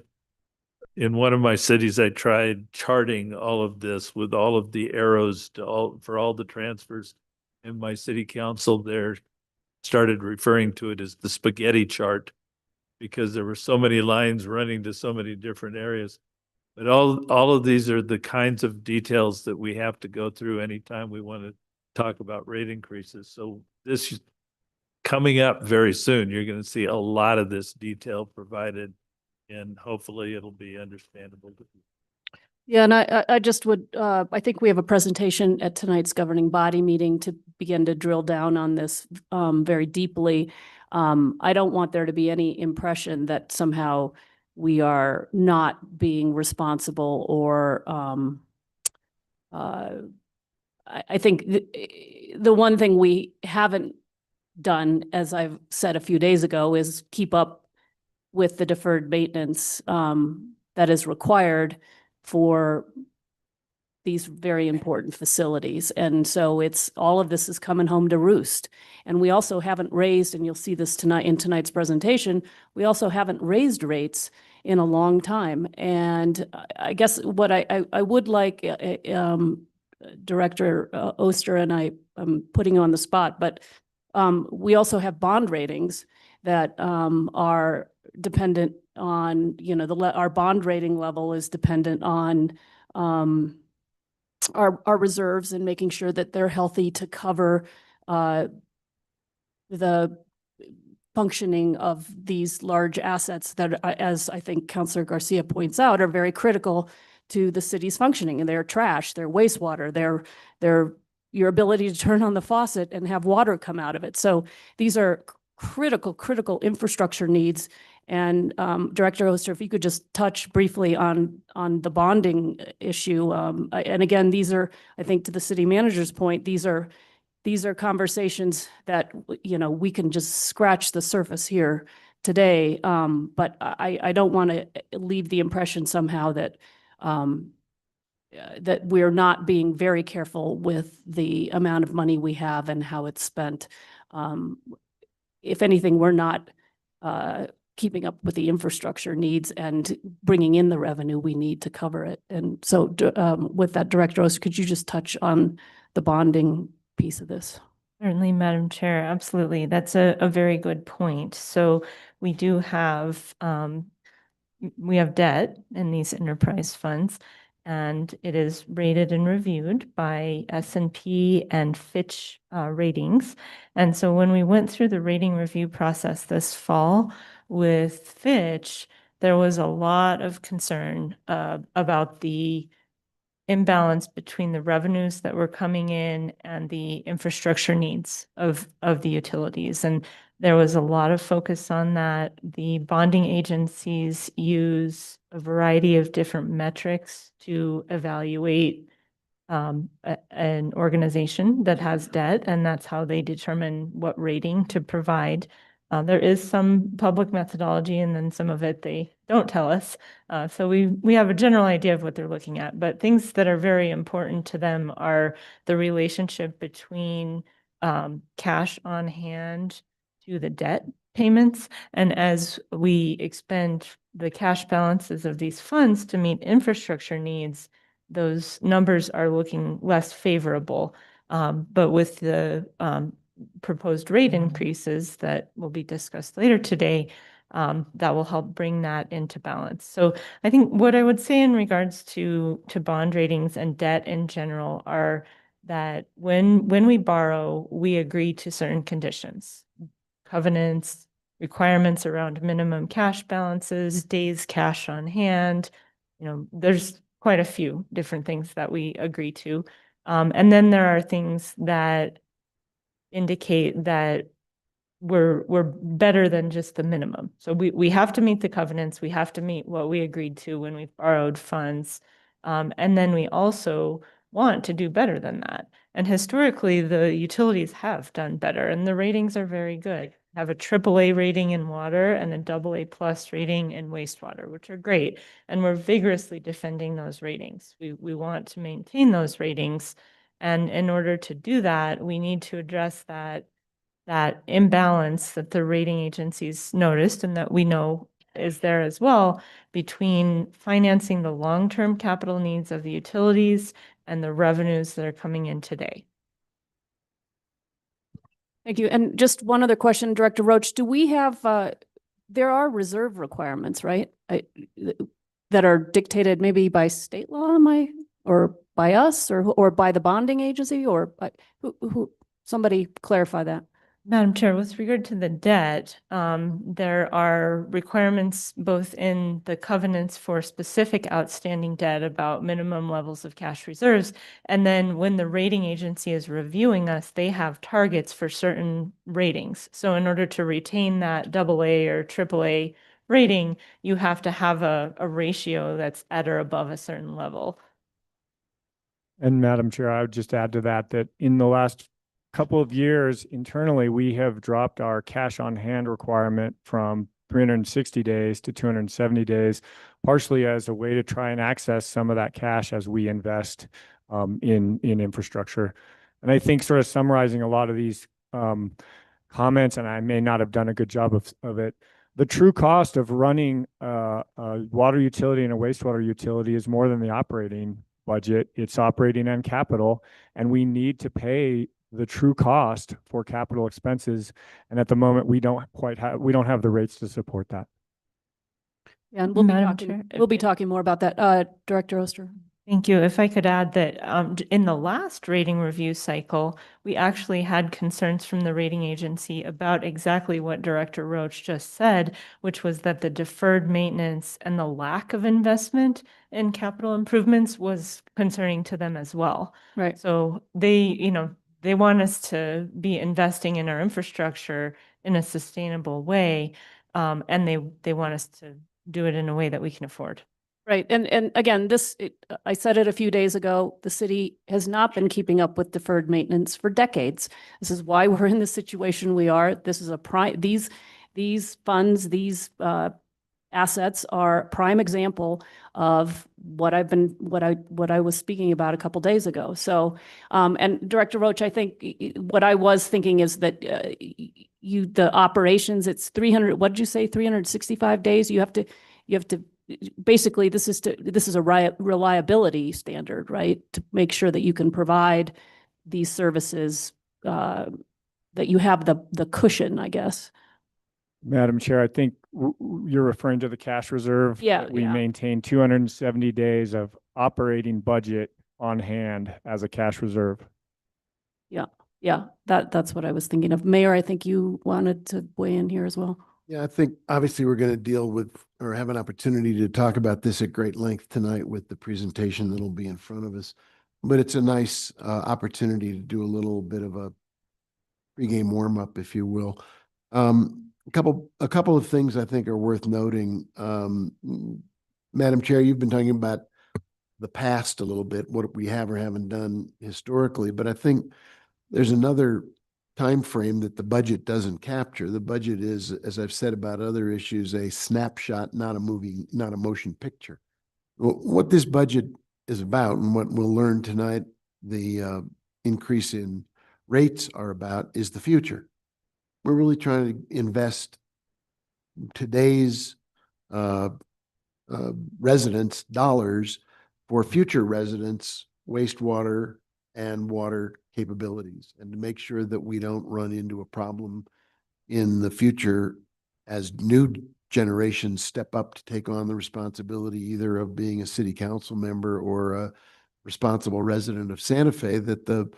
in one of my cities, I tried charting all of this with all of the arrows for all the transfers, and my city council there started referring to it as the spaghetti chart, because there were so many lines running to so many different areas. But all of these are the kinds of details that we have to go through anytime we want to talk about rate increases. So this coming up very soon, you're going to see a lot of this detail provided, and hopefully it'll be understandable to people. Yeah, and I just would, I think we have a presentation at tonight's governing body meeting to begin to drill down on this very deeply. I don't want there to be any impression that somehow we are not being responsible, or I think the one thing we haven't done, as I've said a few days ago, is keep up with the deferred maintenance that is required for these very important facilities. And so all of this is coming home to roost. And we also haven't raised, and you'll see this tonight in tonight's presentation, we also haven't raised rates in a long time. And I guess what I would like, Director Oster, and I'm putting you on the spot, but we also have bond ratings that are dependent on, our bond rating level is dependent on our reserves and making sure that they're healthy to cover the functioning of these large assets that, as I think Councilor Garcia points out, are very critical to the city's functioning. And they're trash, they're wastewater, they're your ability to turn on the faucet and have water come out of it. So these are critical infrastructure needs. And Director Oster, if you could just touch briefly on the bonding issue. And again, these are, I think, to the city manager's point, these are these are conversations that, you know, we can just scratch the surface here today. But I don't want to leave the impression somehow that that we're not being very careful with the amount of money we have and how it's spent. If anything, we're not keeping up with the infrastructure needs and bringing in the revenue we need to cover it. And so with that, Director Oster, could you just touch on the bonding piece of this? Certainly, Madam Chair, absolutely. That's a very good point. So we do have, we have debt in these enterprise funds, and it is rated and reviewed by S&P and Fitch ratings. And so when we went through the rating review process this fall with Fitch, there was a lot of concern about the imbalance between the revenues that were coming in and the infrastructure needs of the utilities. And there was a lot of focus on that. The bonding agencies use a variety of different metrics to evaluate an organization that has debt, and that's how they determine what rating to provide. There is some public methodology, and then some of it they don't tell us. So we have a general idea of what they're looking at, but things that are very important to them are the relationship between cash on hand to the debt payments. And as we expend the cash balances of these funds to meet infrastructure needs, those numbers are looking less favorable. But with the proposed rate increases that will be discussed later today, that will help bring that into balance. So I think what I would say in regards to bond ratings and debt in general are that when we borrow, we agree to certain conditions, covenants, requirements around minimum cash balances, days cash on hand. You know, there's quite a few different things that we agree to. And then there are things that indicate that we're better than just the minimum. So we have to meet the covenants. We have to meet what we agreed to when we borrowed funds. And then we also want to do better than that. And historically, the utilities have done better, and the ratings are very good. Have a AAA rating in water and a AA+ rating in wastewater, which are great. And we're vigorously defending those ratings. We want to maintain those ratings. And in order to do that, we need to address that imbalance that the rating agencies noticed and that we know is there as well between financing the long-term capital needs of the utilities and the revenues that are coming in today. Thank you. And just one other question, Director Roach, do we have, there are reserve requirements, right? That are dictated maybe by state law, or by us, or by the bonding agency, or by, who, somebody clarify that. Madam Chair, with regard to the debt, there are requirements both in the covenants for specific outstanding debt about minimum levels of cash reserves. And then when the rating agency is reviewing us, they have targets for certain ratings. So in order to retain that AA or AAA rating, you have to have a ratio that's at or above a certain level. And Madam Chair, I would just add to that, that in the last couple of years internally, we have dropped our cash on hand requirement from 360 days to 270 days, partially as a way to try and access some of that cash as we invest in infrastructure. And I think sort of summarizing a lot of these comments, and I may not have done a good job of it, the true cost of running a water utility and a wastewater utility is more than the operating budget. It's operating and capital, and we need to pay the true cost for capital expenses. And at the moment, we don't have the rates to support that. Yeah, and Madam we'll be talking more about that. Director Oster. Thank you. If I could add that in the last rating review cycle, we actually had concerns from the rating agency about exactly what Director Roach just said, which was that the deferred maintenance and the lack of investment in capital improvements was concerning to them as well. Right. So they want us to be investing in our infrastructure in a sustainable way, and they want us to do it in a way that we can afford. Right. And again, I said it a few days ago, the city has not been keeping up with deferred maintenance for decades. This is why we're in the situation we are. This is these funds, assets are a prime example of what I was speaking about a couple days ago. So, and Director Roach, I think what I was thinking is that the operations, it's 300, what did you say, 365 days? You have to basically, this is a reliability standard, right? To make sure that you can provide these services, that you have the cushion, I guess. Madam Chair, I think you're referring to the cash reserve. Yeah, that We yeah. maintain 270 days of operating budget on hand as a cash reserve. Yeah, that's what I was thinking of. Mayor, I think you wanted to weigh in here as well. Yeah, I think obviously we're going to deal with or have an opportunity to talk about this at great length tonight with the presentation that'll be in front of us. But it's a nice opportunity to do a little bit of a pregame warm-up, if you will. A couple of things I think are worth noting. Madam Chair, you've been talking about the past a little bit, what we have or haven't done historically, but I think there's another time frame that the budget doesn't capture. The budget is, as I've said about other issues, a snapshot, not a movie, not a motion picture. What this budget is about and what we'll learn tonight, the increase in rates are about, is the future. We're really trying to invest today's residents' dollars for future residents' wastewater and water capabilities, and to make sure that we don't run into a problem in the future as new generations step up to take on the responsibility either of being a city council member or a responsible resident of Santa Fe, that the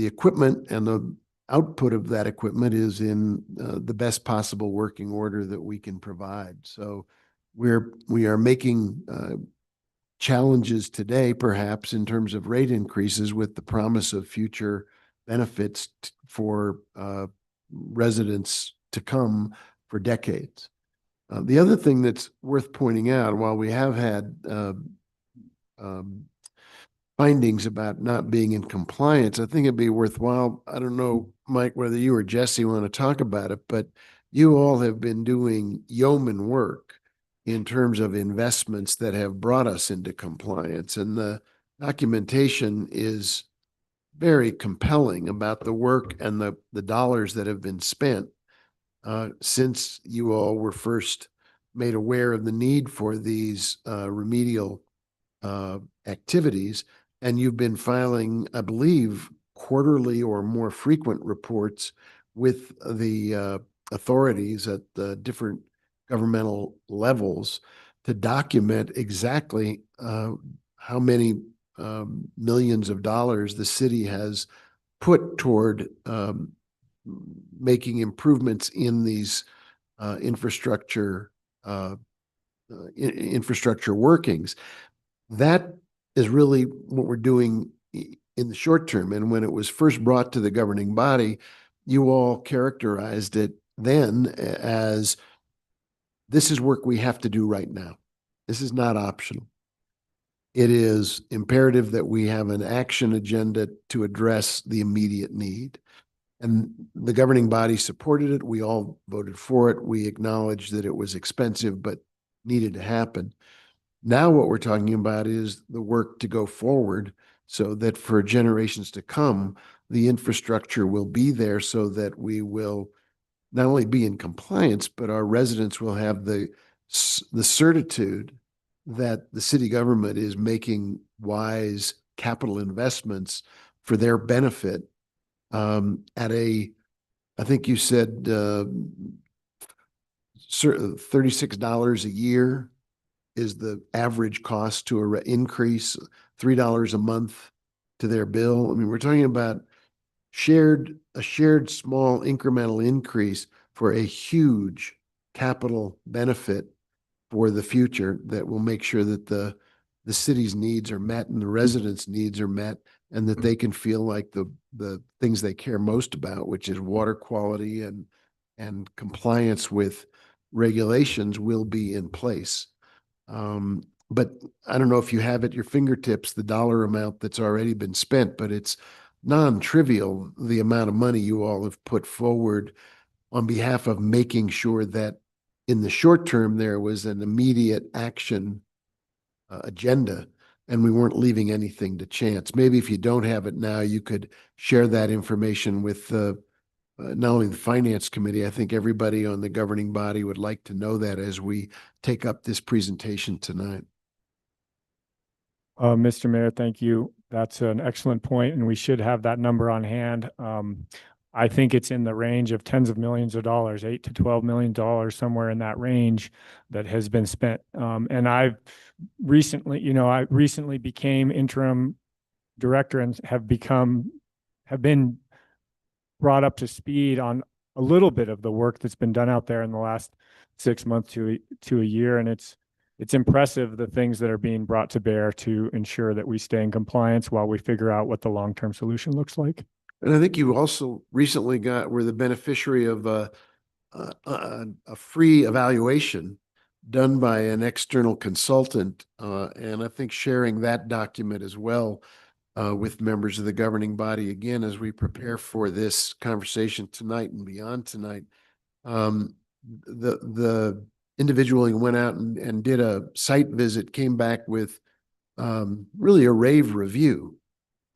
equipment and the output of that equipment is in the best possible working order that we can provide. So we are making challenges today, perhaps in terms of rate increases, with the promise of future benefits for residents to come for decades. The other thing that's worth pointing out, while we have had findings about not being in compliance, I think it'd be worthwhile. I don't know, Mike, whether you or Jesse want to talk about it, but you all have been doing yeoman work in terms of investments that have brought us into compliance. And the documentation is very compelling about the work and the dollars that have been spent since you all were first made aware of the need for these remedial activities. And you've been filing, I believe, quarterly or more frequent reports with the authorities at the different governmental levels to document exactly how many millions of dollars the city has put toward making improvements in these infrastructure workings. That is really what we're doing in the short term. And when it was first brought to the governing body, you all characterized it then as, this is work we have to do right now. This is not optional. It is imperative that we have an action agenda to address the immediate need. And the governing body supported it. We all voted for it. We acknowledged that it was expensive, but needed to happen. Now what we're talking about is the work to go forward so that for generations to come, the infrastructure will be there so that we will not only be in compliance, but our residents will have the certitude that the city government is making wise capital investments for their benefit at I think you said $36 a year is the average cost to increase, $3 a month to their bill. I mean, we're talking about a shared small incremental increase for a huge capital benefit for the future that will make sure that the city's needs are met and the residents' needs are met, and that they can feel like the things they care most about, which is water quality and compliance with regulations, will be in place. But I don't know if you have at your fingertips the dollar amount that's already been spent, but it's non-trivial, the amount of money you all have put forward on behalf of making sure that in the short term, there was an immediate action agenda and we weren't leaving anything to chance. Maybe if you don't have it now, you could share that information with not only the finance committee, I think everybody on the governing body would like to know that as we take up this presentation tonight. Mr. Mayor, thank you. That's an excellent point, and we should have that number on hand. I think it's in the range of tens of millions of dollars, $8 to $12 million, somewhere in that range that has been spent. And I've recently, I recently became interim director and have been brought up to speed on a little bit of the work that's been done out there in the last 6 months to a year. And it's impressive, the things that are being brought to bear to ensure that we stay in compliance while we figure out what the long-term solution looks like. And I think you also recently were the beneficiary of a free evaluation done by an external consultant. And I think sharing that document as well with members of the governing body, again, as we prepare for this conversation tonight and beyond tonight, the individual who went out and did a site visit came back with really a rave review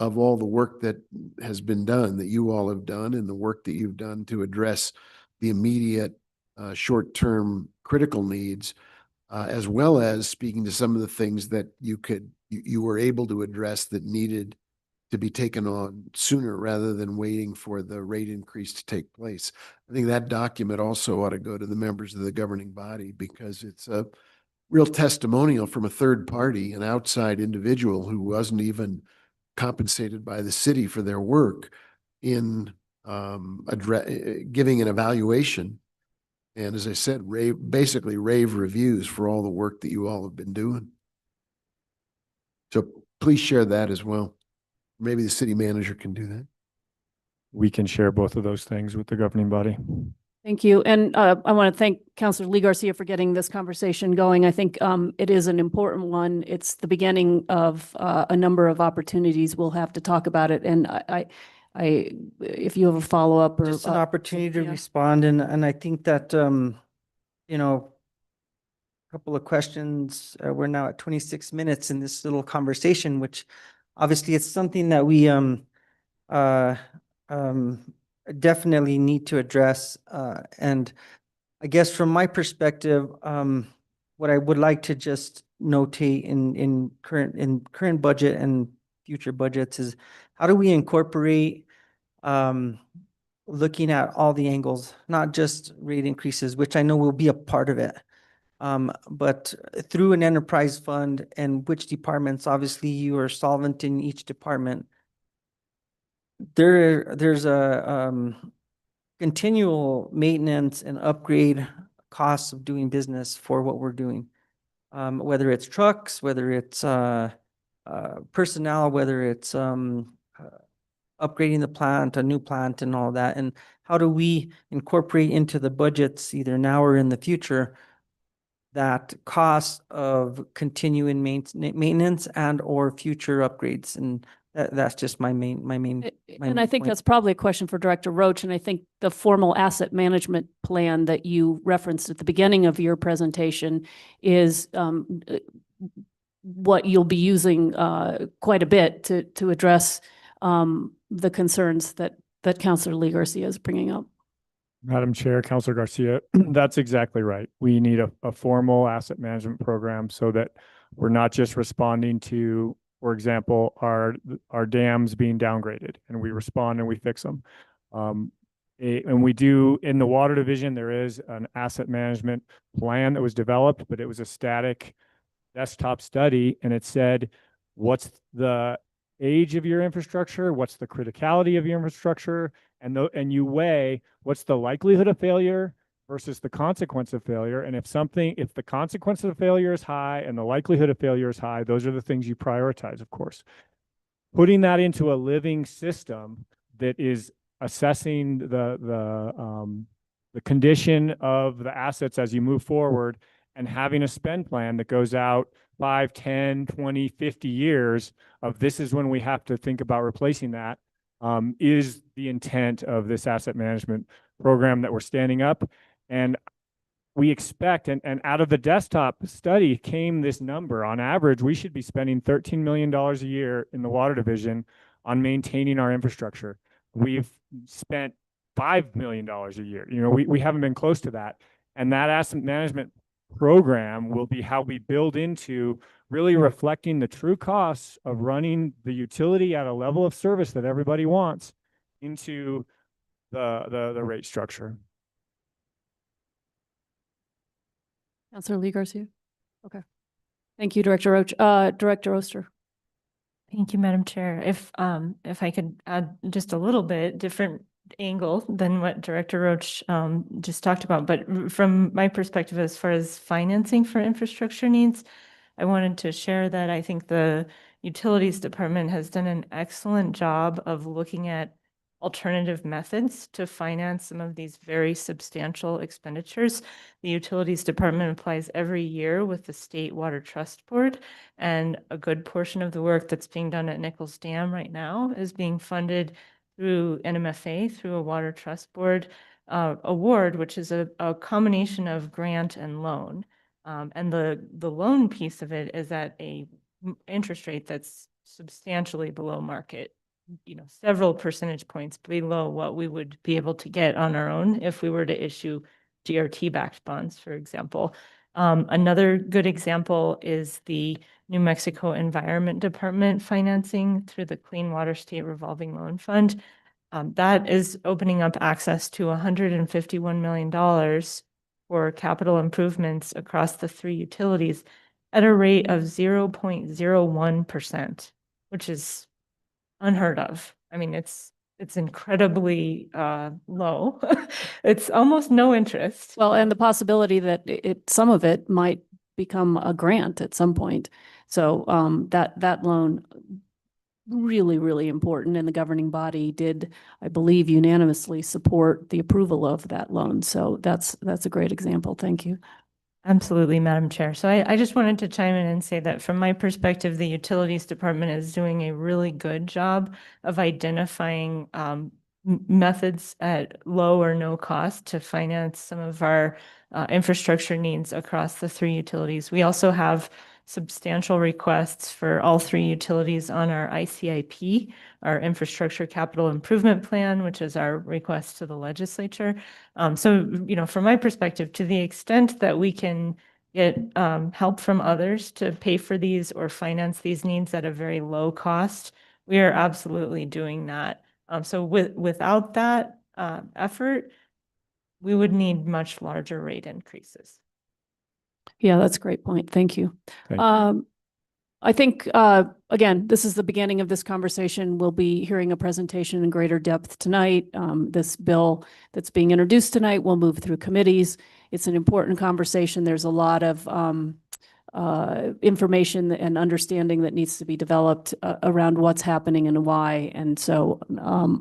of all the work that has been done, that you all have done, and the work that you've done to address the immediate short-term critical needs, as well as speaking to some of the things that you were able to address that needed to be taken on sooner rather than waiting for the rate increase to take place. I think that document also ought to go to the members of the governing body because it's a real testimonial from a third party, an outside individual who wasn't even compensated by the city for their work in giving an evaluation. And as I said, basically rave reviews for all the work that you all have been doing. So please share that as well. Maybe the city manager can do that. We can share both of those things with the governing body. Thank you. And I want to thank Councilor Lee Garcia for getting this conversation going. I think it is an important one. It's the beginning of a number of opportunities. We'll have to talk about it. And if you have a follow-up or Just an opportunity to yeah. respond. And I think that, a couple of questions, we're now at 26 minutes in this little conversation, which obviously it's something that we definitely need to address. And I guess from my perspective, what I would like to just notate in current budget and future budgets is how do we incorporate looking at all the angles, not just rate increases, which I know will be a part of it, but through an enterprise fund and which departments, obviously you are solvent in each department. There's a continual maintenance and upgrade costs of doing business for what we're doing. Whether it's trucks, whether it's personnel, whether it's upgrading the plant, a new plant and all that. And how do we incorporate into the budgets either now or in the future that cost of continuing maintenance and or future upgrades? And that's just my main. And I think point. that's probably a question for Director Roach. And I think the formal asset management plan that you referenced at the beginning of your presentation is what you'll be using quite a bit to address the concerns that Councilor Lee Garcia is bringing up. Madam Chair, Councilor Garcia, that's exactly right. We need a formal asset management program so that we're not just responding to, for example, our dams being downgraded, and we respond and we fix them. And we do, in the water division, there is an asset management plan that was developed, but it was a static desktop study, and it said, what's the age of your infrastructure? What's the criticality of your infrastructure? And you weigh what's the likelihood of failure versus the consequence of failure. And if the consequence of failure is high and the likelihood of failure is high, those are the things you prioritize, of course. Putting that into a living system that is assessing the condition of the assets as you move forward and having a spend plan that goes out 5, 10, 20, 50 years of this is when we have to think about replacing that, is the intent of this asset management program that we're standing up. And we expect, and out of the desktop study came this number. On average, we should be spending $13 million a year in the water division on maintaining our infrastructure. We've spent $5 million a year. You know, we haven't been close to that. And that asset management program will be how we build into really reflecting the true costs of running the utility at a level of service that everybody wants into the rate structure. Councilor Lee Garcia. Okay. Thank you, Director Roach. Director Oster. Thank you, Madam Chair. If I could add just a little bit different angle than what Director Roach just talked about, but from my perspective, as far as financing for infrastructure needs, I wanted to share that I think the Utilities Department has done an excellent job of looking at alternative methods to finance some of these very substantial expenditures. The Utilities Department applies every year with the State Water Trust Board, and a good portion of the work that's being done at Nichols Dam right now is being funded through NMFA, through a Water Trust Board award, which is a combination of grant and loan. And the loan piece of it is at a interest rate that's substantially below market, you know, several percentage points below what we would be able to get on our own if we were to issue GRT-backed bonds, for example. Another good example is the New Mexico Environment Department financing through the Clean Water State Revolving Loan Fund. That is opening up access to $151 million for capital improvements across the 3 utilities at a rate of 0.01%, which is unheard of. I mean, it's incredibly low. It's almost no interest. Well, and the possibility that some of it might become a grant at some point. So that loan, really, really important. And the governing body did, I believe, unanimously support the approval of that loan. So that's a great example. Thank you. Absolutely, Madam Chair. So I just wanted to chime in and say that from my perspective, the Utilities Department is doing a really good job of identifying methods at low or no cost to finance some of our infrastructure needs across the 3 utilities. We also have substantial requests for all 3 utilities on our ICIP, our Infrastructure Capital Improvement Plan, which is our request to the legislature. So, you know, from my perspective, to the extent that we can get help from others to pay for these or finance these needs at a very low cost, we are absolutely doing that. So without that effort, we would need much larger rate increases. Yeah, that's a great point. Thank you. Thank you. I think, again, this is the beginning of this conversation. We'll be hearing a presentation in greater depth tonight. This bill that's being introduced tonight will move through committees. It's an important conversation. There's a lot of information and understanding that needs to be developed around what's happening and why. And so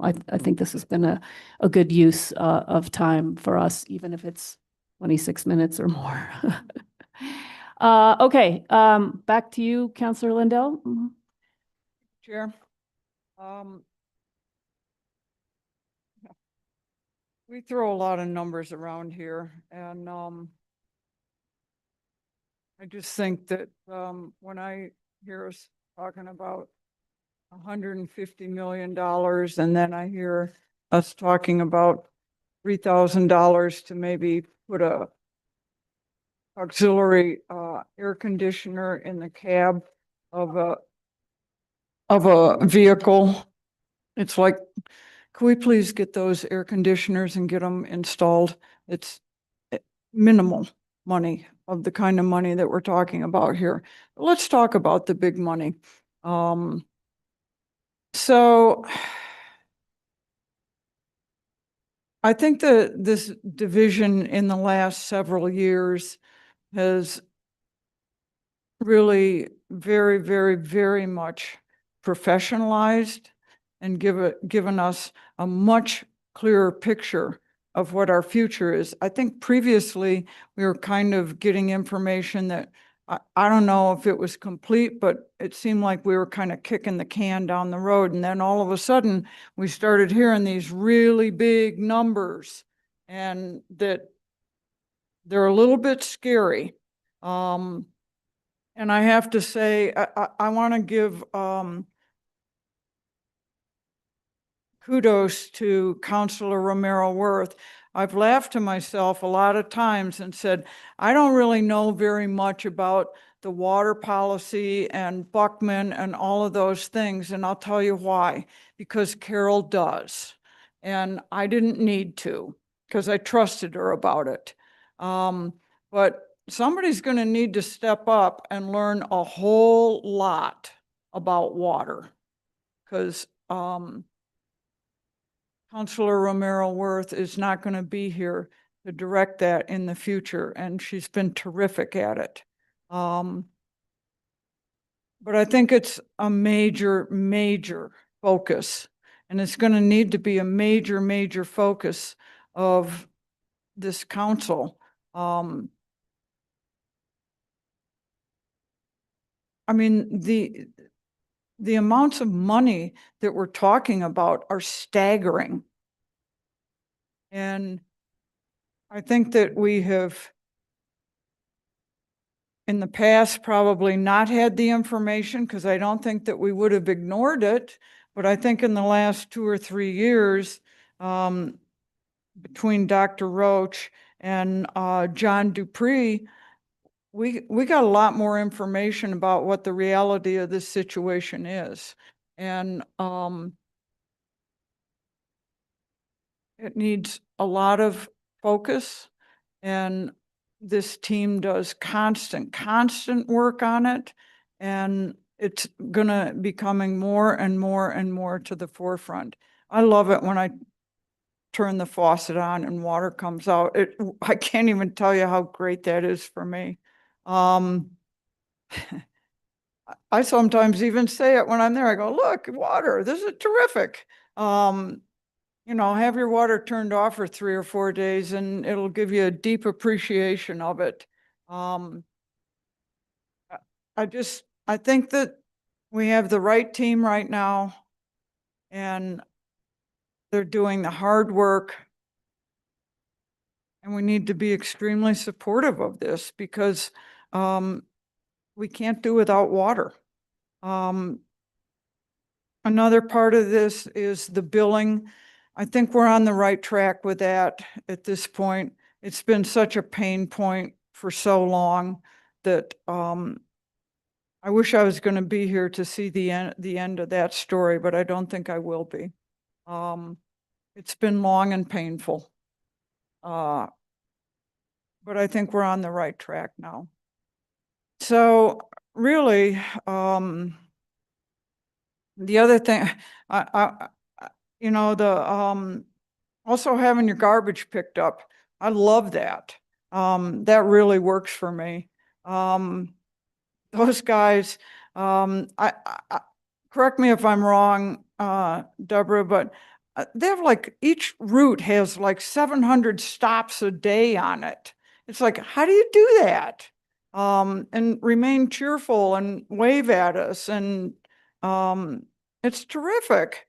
I think this has been a good use of time for us, even if it's 26 minutes or more. Okay, back to you, Councilor Lindell. Mhm. Chair. We throw a lot of numbers around here, and I just think that when I hear us talking about $150 million, and then I hear us talking about $3,000 to maybe put a auxiliary air conditioner in the cab of a vehicle. It's like, can we please get those air conditioners and get them installed? It's minimal money of the kind of money that we're talking about here. Let's talk about the big money. So I think that this division in the last several years has really very, very, very much professionalized and given us a much clearer picture of what our future is. I think previously we were kind of getting information that I don't know if it was complete, but it seemed like we were kind of kicking the can down the road. And then all of a sudden we started hearing these really big numbers and that they're a little bit scary. And I have to say, I want to give kudos to Councilor Romero Worth. I've laughed to myself a lot of times and said, I don't really know very much about the water policy and Buckman and all of those things. And I'll tell you why, because Carol does. And I didn't need to, because I trusted her about it. But somebody's going to need to step up and learn a whole lot about water, because Councilor Romero Worth is not going to be here to direct that in the future, and she's been terrific at it. But I think it's a major, major focus, and it's going to need to be a major, major focus of this council. I mean, the amounts of money that we're talking about are staggering. And I think that we have in the past probably not had the information, because I don't think that we would have ignored it. But I think in the last 2 or 3 years, between Dr. Roach and John Dupree, we got a lot more information about what the reality of this situation is. And it needs a lot of focus, and this team does constant work on it. And it's gonna be coming more and more and more to the forefront. I love it when I turn the faucet on and water comes out. I can't even tell you how great that is for me. I sometimes even say it when I'm there. I go, look, water, this is terrific. You know, have your water turned off for 3 or 4 days and it'll give you a deep appreciation of it. I think that we have the right team right now, and they're doing the hard work. And we need to be extremely supportive of this, because we can't do without water. Another part of this is the billing. I think we're on the right track with that at this point. It's been such a pain point for so long that I wish I was going to be here to see the end of that story, but I don't think I will be. It's been long and painful. But I think we're on the right track now. So really, the other thing, you know, also having your garbage picked up, I love that. That really works for me. Those guys, correct me if I'm wrong, Deborah, but they have like, each route has like 700 stops a day on it. It's like, how do you do that? And remain cheerful and wave at us. And it's terrific.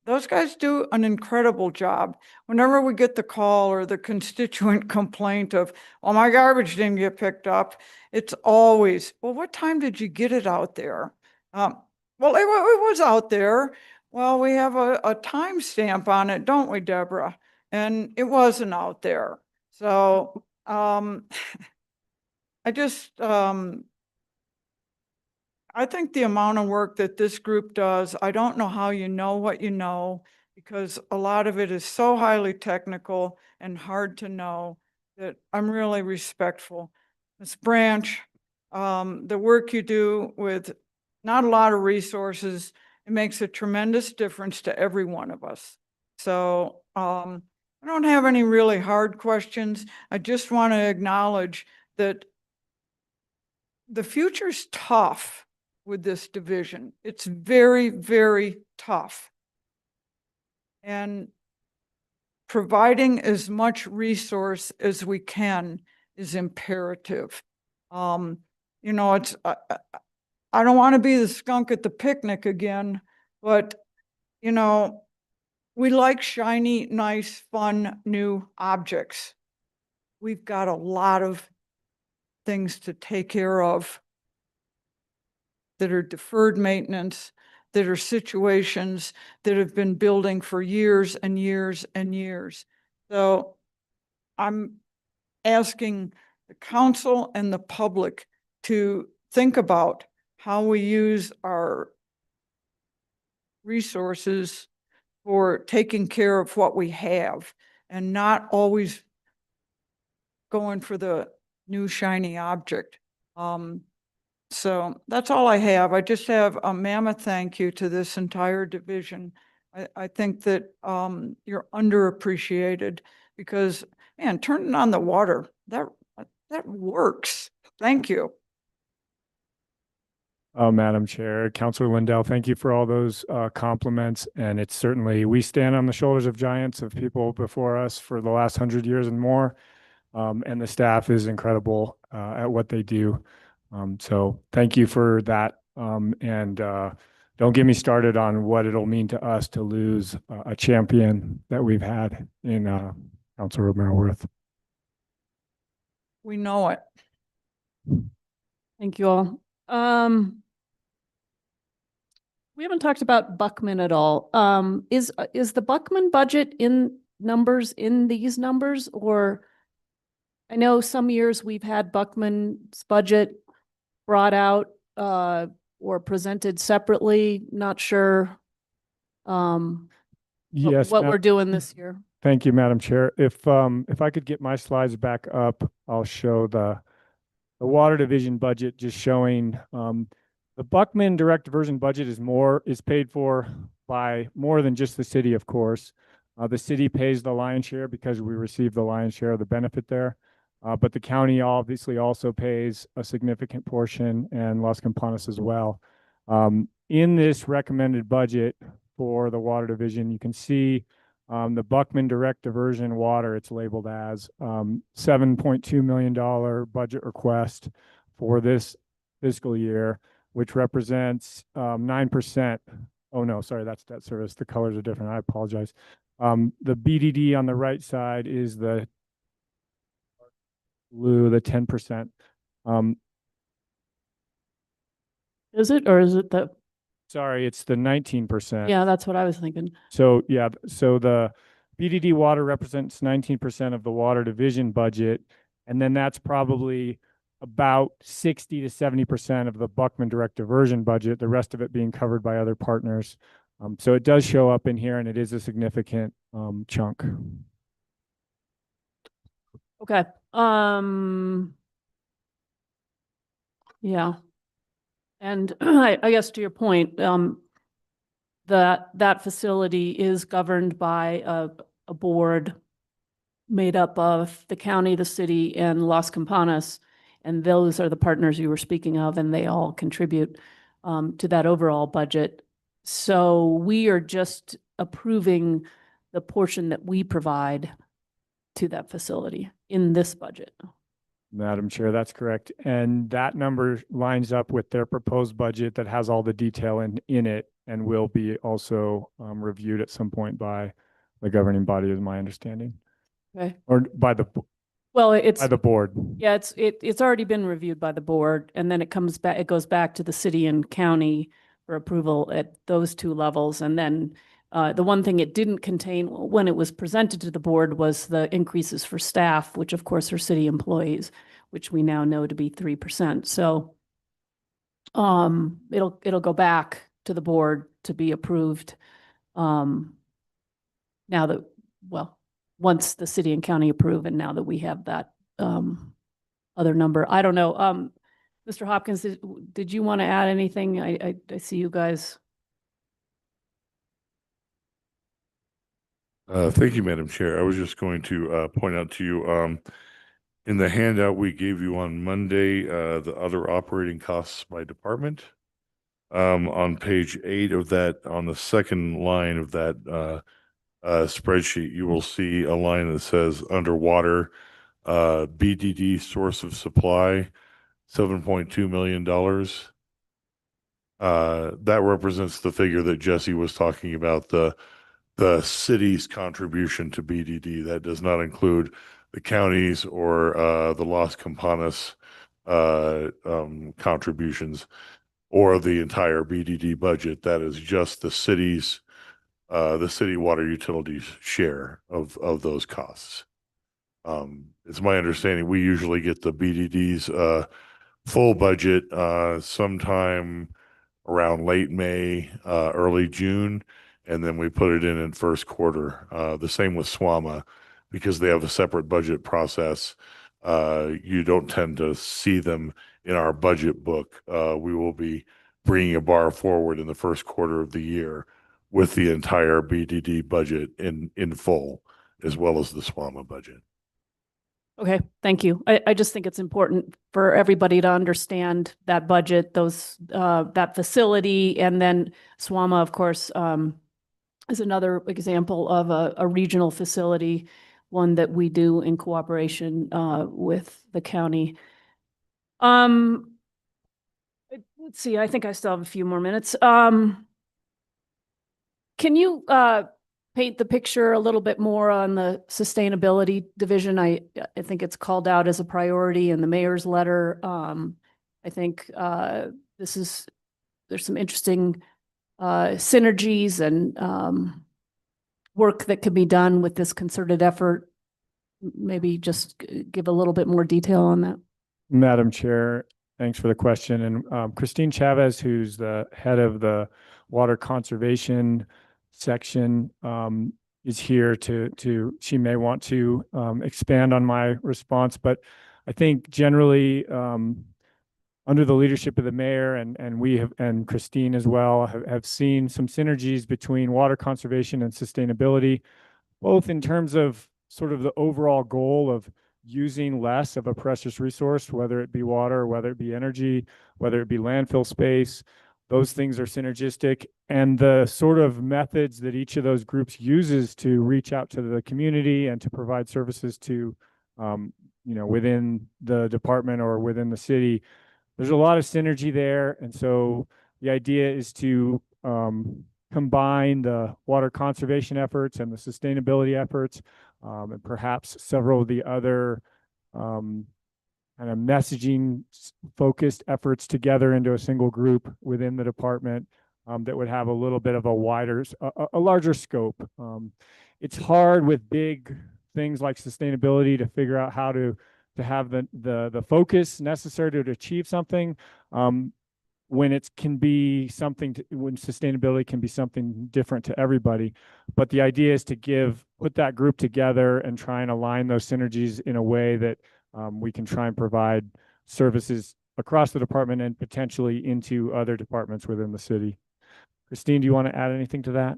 Those guys do an incredible job. Whenever we get the call or the constituent complaint of, well, my garbage didn't get picked up, it's always, well, what time did you get it out there? Well, it was out there. Well, we have a timestamp on it, don't we, Deborah? And it wasn't out there. So I just, I think the amount of work that this group does, I don't know how you know what you know, because a lot of it is so highly technical and hard to know, that I'm really respectful. Ms. Branch, the work you do with not a lot of resources, it makes a tremendous difference to every one of us. So I don't have any really hard questions. I just want to acknowledge that the future's tough with this division. It's very, very tough. And providing as much resource as we can is imperative. You know, I don't want to be the skunk at the picnic again, but, you know, we like shiny, nice, fun, new objects. We've got a lot of things to take care of that are deferred maintenance, that are situations that have been building for years and years and years. So I'm asking the council and the public to think about how we use our resources for taking care of what we have and not always going for the new shiny object. So that's all I have. I just have a mammoth thank you to this entire division. I think that you're underappreciated because, man, turning on the water, that works. Thank you. Madam Chair, Councilor Lindell, thank you for all those compliments. And it's certainly, we stand on the shoulders of giants, of people before us for the last 100 years and more. And the staff is incredible at what they do. So thank you for that. And don't get me started on what it'll mean to us to lose a champion that we've had in Councilor Romero Worth. We know it. Thank you all. We haven't talked about Buckman at all. Is the Buckman budget in numbers in these numbers, or I know some years we've had Buckman's budget brought out or presented separately. Not sure Yes, what we're doing this year. Thank you, Madam Chair. If I could get my slides back up, I'll show the Water Division budget, just showing the Buckman direct diversion budget is paid for by more than just the city, of course. The city pays the lion's share because we receive the lion's share of the benefit there. But the county obviously also pays a significant portion, and Las Campanas as well. In this recommended budget for the Water Division, you can see the Buckman direct diversion water, it's labeled as $7.2 million budget request for this fiscal year, which represents 9%. Oh no, sorry, that's debt service. The colors are different. I apologize. The BDD on the right side is the blue, the 10%. Is it, or is it the? Sorry, it's the 19%. Yeah, that's what I was thinking. So yeah, so the BDD water represents 19% of the Water Division budget, and then that's probably about 60 to 70% of the Buckman direct diversion budget, the rest of it being covered by other partners. So it does show up in here, and it is a significant chunk. Okay. Yeah. And I guess to your point, that facility is governed by a board made up of the county, the city, and Las Campanas. And those are the partners you were speaking of, and they all contribute to that overall budget. So we are just approving the portion that we provide to that facility in this budget. Madam Chair, that's correct. And that number lines up with their proposed budget that has all the detail in it and will be also reviewed at some point by the governing body, is my understanding. Okay. Or by the board. Yeah, it's already been reviewed by the board, and then it goes back to the city and county for approval at those two levels. And then the one thing it didn't contain when it was presented to the board was the increases for staff, which of course are city employees, which we now know to be 3%. So it'll go back to the board to be approved now that, well, once the city and county approve, and now that we have that other number. I don't know. Mr. Hopkins, did you want to add anything? I see you guys. Thank you, Madam Chair. I was just going to point out to you, in the handout we gave you on Monday, the other operating costs by department. On page 8 of that, on the second line of that spreadsheet, you will see a line that says underwater, BDD source of supply, $7.2 million. That represents the figure that Jesse was talking about, the city's contribution to BDD. That does not include the counties or the Las Campanas contributions or the entire BDD budget. That is just the city water utilities share of those costs. It's my understanding we usually get the BDD's full budget sometime around late May, early June, and then we put it in first quarter. The same with SWAMA, because they have a separate budget process. You don't tend to see them in our budget book. We will be bringing a bar forward in the first quarter of the year with the entire BDD budget in full, as well as the SWAMA budget. Okay, thank you. I just think it's important for everybody to understand that budget, that facility, and then SWAMA, of course, is another example of a regional facility, one that we do in cooperation with the county. Let's see, I think I still have a few more minutes. Can you paint the picture a little bit more on the sustainability division? I think it's called out as a priority in the mayor's letter. I think there's some interesting synergies and work that could be done with this concerted effort. Maybe just give a little bit more detail on that. Madam Chair, thanks for the question. And Christine Chavez, who's the head of the water conservation section, is here she may want to expand on my response, but I think generally under the leadership of the mayor and we have, and Christine as well, have seen some synergies between water conservation and sustainability, both in terms of sort of the overall goal of using less of a precious resource, whether it be water, whether it be energy, whether it be landfill space. Those things are synergistic, and the sort of methods that each of those groups uses to reach out to the community and to provide services to, within the department or within the city, there's a lot of synergy there. And so the idea is to combine the water conservation efforts and the sustainability efforts, and perhaps several of the other kind of messaging focused efforts together into a single group within the department that would have a little bit of a larger scope. It's hard with big things like sustainability to figure out how to have the focus necessary to achieve something when it can be something when sustainability can be something different to everybody. But the idea is to put that group together and try and align those synergies in a way that we can try and provide services across the department and potentially into other departments within the city. Christine, do you want to add anything to that?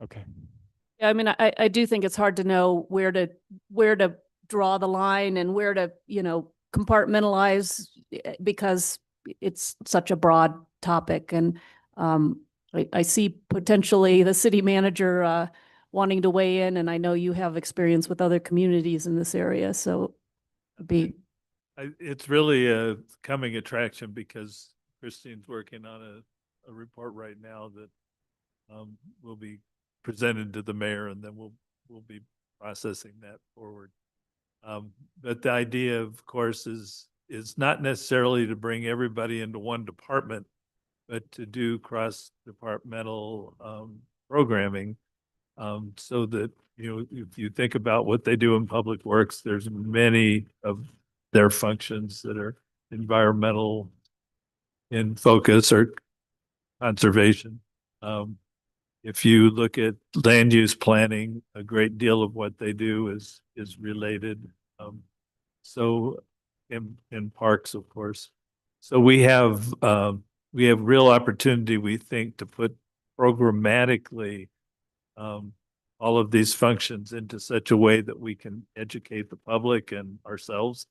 Okay. Yeah, I mean, I do think it's hard to know where to draw the line and where to, compartmentalize, because it's such a broad topic. And I see potentially the city manager wanting to weigh in, and I know you have experience with other communities in this area, so it's really a coming attraction because Christine's working on a report right now that will be presented to the mayor, and then we'll be processing that forward. But the idea, of course, is not necessarily to bring everybody into one department, but to do cross-departmental programming, so that, if you think about what they do in public works, there's many of their functions that are environmental in focus or conservation. If you look at land use planning, a great deal of what they do is related. So in parks, of course. So we have real opportunity, we think, to put programmatically all of these functions into such a way that we can educate the public and ourselves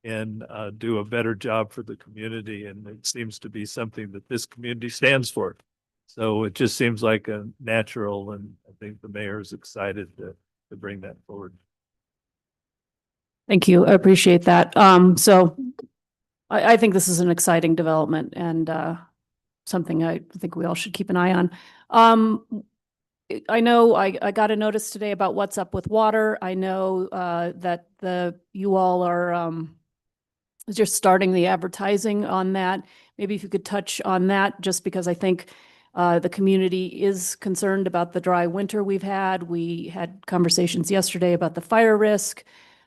and do a better job for the community. And it seems to be something that this community stands for. So it just seems like a natural, and I think the mayor is excited to bring that forward. Thank you. I appreciate that. So I think this is an exciting development and something I think we all should keep an eye on. I know I got a notice today about what's up with water. I know that you all are just starting the advertising on that. Maybe if you could touch on that, just because I think the community is concerned about the dry winter we've had. We had conversations yesterday about the fire risk.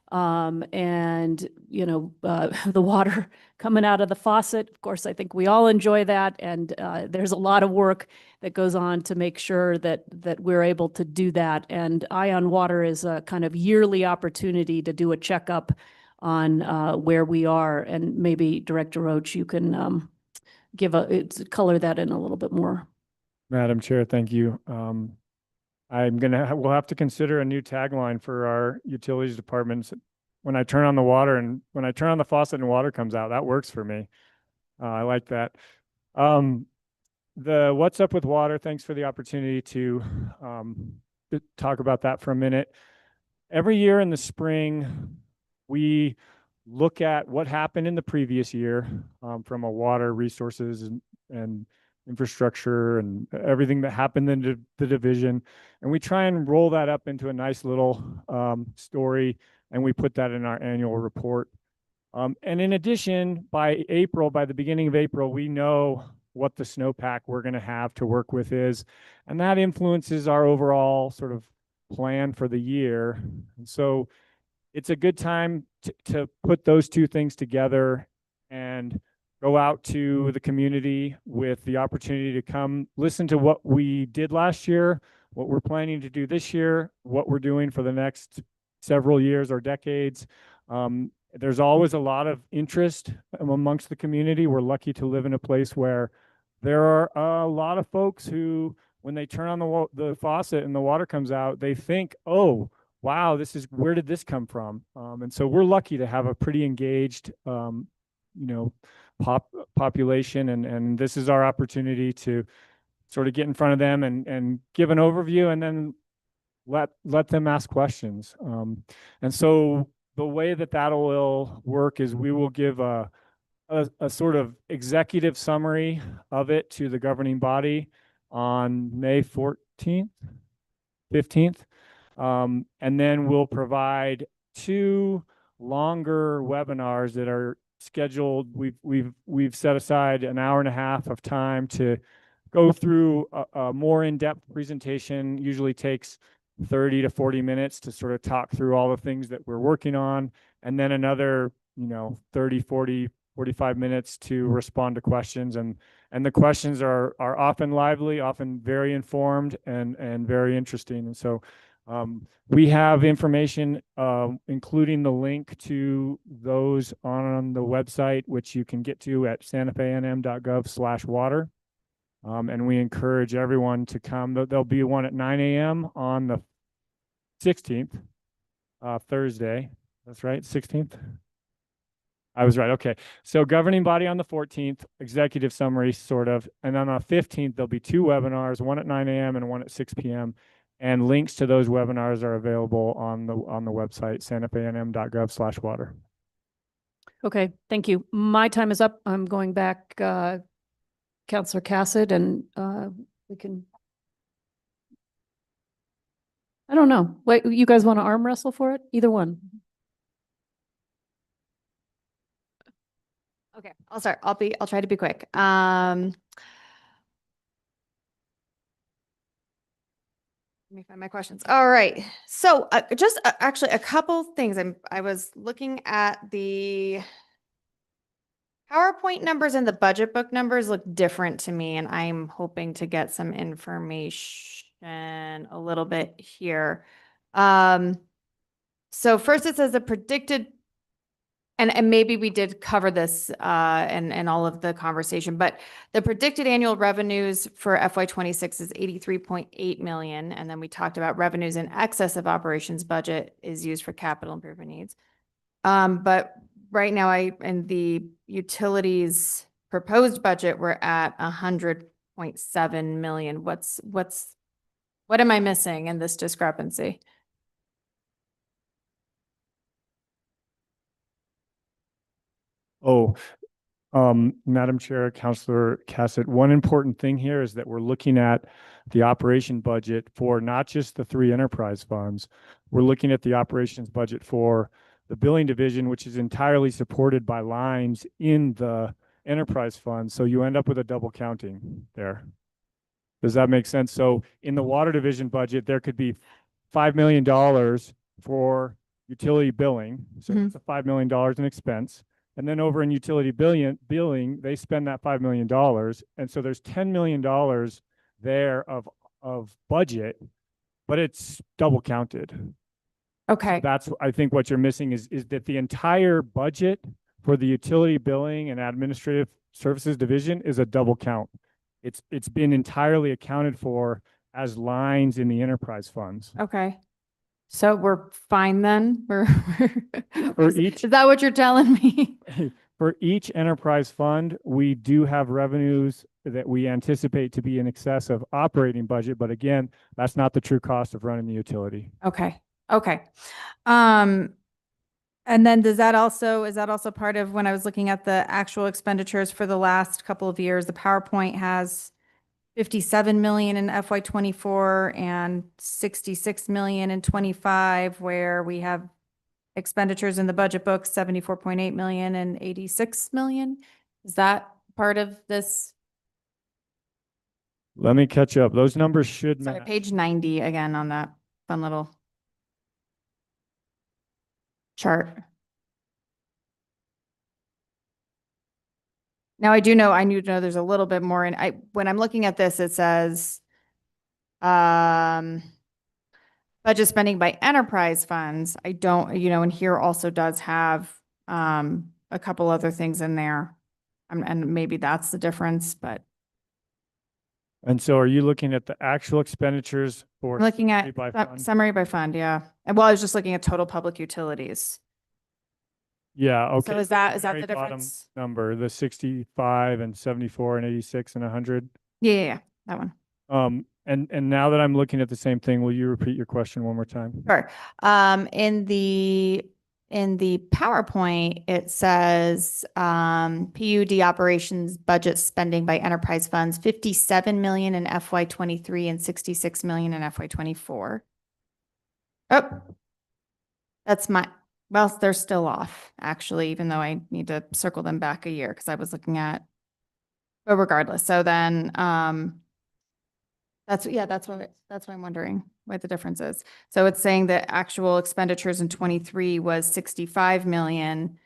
And, the water coming out of the faucet. Of course, I think we all enjoy that. And there's a lot of work that goes on to make sure that we're able to do that. And Eye on Water is a kind of yearly opportunity to do a checkup on where we are. And maybe Director Roach, you can color that in a little bit more. Madam Chair, thank you. We'll have to consider a new tagline for our utilities departments. When I turn on the water and when I turn on the faucet and water comes out, that works for me. I like that. What's up with water? Thanks for the opportunity to talk about that for a minute. Every year in the spring, we look at what happened in the previous year from a water resources and infrastructure and everything that happened in the division. And we try and roll that up into a nice little story, and we put that in our annual report. And in addition, by the beginning of April, we know what the snowpack we're going to have to work with is, and that influences our overall sort of plan for the year. And so it's a good time to put those two things together and go out to the community with the opportunity to come listen to what we did last year, what we're planning to do this year, what we're doing for the next several years or decades. There's always a lot of interest amongst the community. We're lucky to live in a place where there are a lot of folks who, when they turn on the faucet and the water comes out, they think, oh, wow, where did this come from? And so we're lucky to have a pretty engaged, population, and this is our opportunity to sort of get in front of them and give an overview, and then let them ask questions. And so the way that will work is we will give a sort of executive summary of it to the governing body on May 14th, 15th. And then we'll provide 2 longer webinars that are scheduled. We've set aside an hour and a half of time to go through a more in-depth presentation. Usually takes 30 to 40 minutes to sort of talk through all the things that we're working on, and then another 30, 40, 45 minutes to respond to questions. And the questions are often lively, often very informed, and very interesting. And so we have information, including the link to those on the website, which you can get to at santafenm.gov/water. And we encourage everyone to come. There'll be one at 9 a.m. on the 16th, Thursday. That's right, 16th. I was right. Okay. So governing body on the 14th, executive summary, sort of. And then on the 15th, there'll be 2 webinars, one at 9 a.m. and one at 6 p.m. And links to those webinars are available on the website, santafenm.gov/water. Okay, thank you. My time is up. I'm going back, Councilor Cassett, and we can. I don't know. Wait, you guys want to arm wrestle for it? Either one. Okay, I'll start. I'll try to be quick. Let me find my questions. All right. So just actually a couple things. I was looking at the PowerPoint numbers, and the budget book numbers look different to me, and I'm hoping to get some information a little bit here. So first it says the predicted, and maybe we did cover this in all of the conversation, but the predicted annual revenues for FY26 is 83.8 million. And then we talked about revenues in excess of operations budget is used for capital improvement needs. But right now in the utilities proposed budget, we're at 100 5.7 million. What am I missing in this discrepancy? Oh, Madam Chair, Counselor Cassett, one important thing here is that we're looking at the operation budget for not just the three enterprise funds. We're looking at the operations budget for the billing division, which is entirely supported by lines in the enterprise fund. So you end up with a double counting there. Does that make sense? So in the water division budget, there could be $5 million for utility billing. So Mhm. it's a $5 million in expense. And then over in utility billing, they spend that $5 million. And so there's $10 million there of budget, but it's double counted. Okay. That's, I think what you're missing is that the entire budget for the utility billing and administrative services division is a double count. It's been entirely accounted for as lines in the enterprise funds. Okay. So we're fine then? For Is each- that what you're telling me? For each enterprise fund, we do have revenues that we anticipate to be in excess of operating budget, but again, that's not the true cost of running the utility. Okay, okay. And then is that also part of when I was looking at the actual expenditures for the last couple of years, the PowerPoint has 57 million in FY '24 and 66 million in '25, where we have expenditures in the budget book, 74.8 million and 86 million. Is that part of this? Let me catch up. Those numbers should Sorry, match. page 90 again on that fun little chart. Now I need to know there's a little bit more, and when I'm looking at this, it says budget spending by enterprise funds. I don't, and here also does have a couple other things in there. And maybe that's the difference, but And so are you looking at the actual expenditures for I'm looking at summary by fund? summary by fund, yeah. And well, I was just looking at total public utilities. Yeah, okay. So is that Very the bottom difference? Number, the 65 and 74 and 86 and 100. Yeah, that one. And now that I'm looking at the same thing, will you repeat your question one more time? Sure. In the PowerPoint, it says PUD operations budget spending by enterprise funds, 57 million in FY '23 and 66 million in FY '24. Oh, well, they're still off, actually, even though I need to circle them back a year because I was looking at, but regardless. So then, that's what I'm wondering what the difference is. So it's saying that actual expenditures in '23 was 65 million.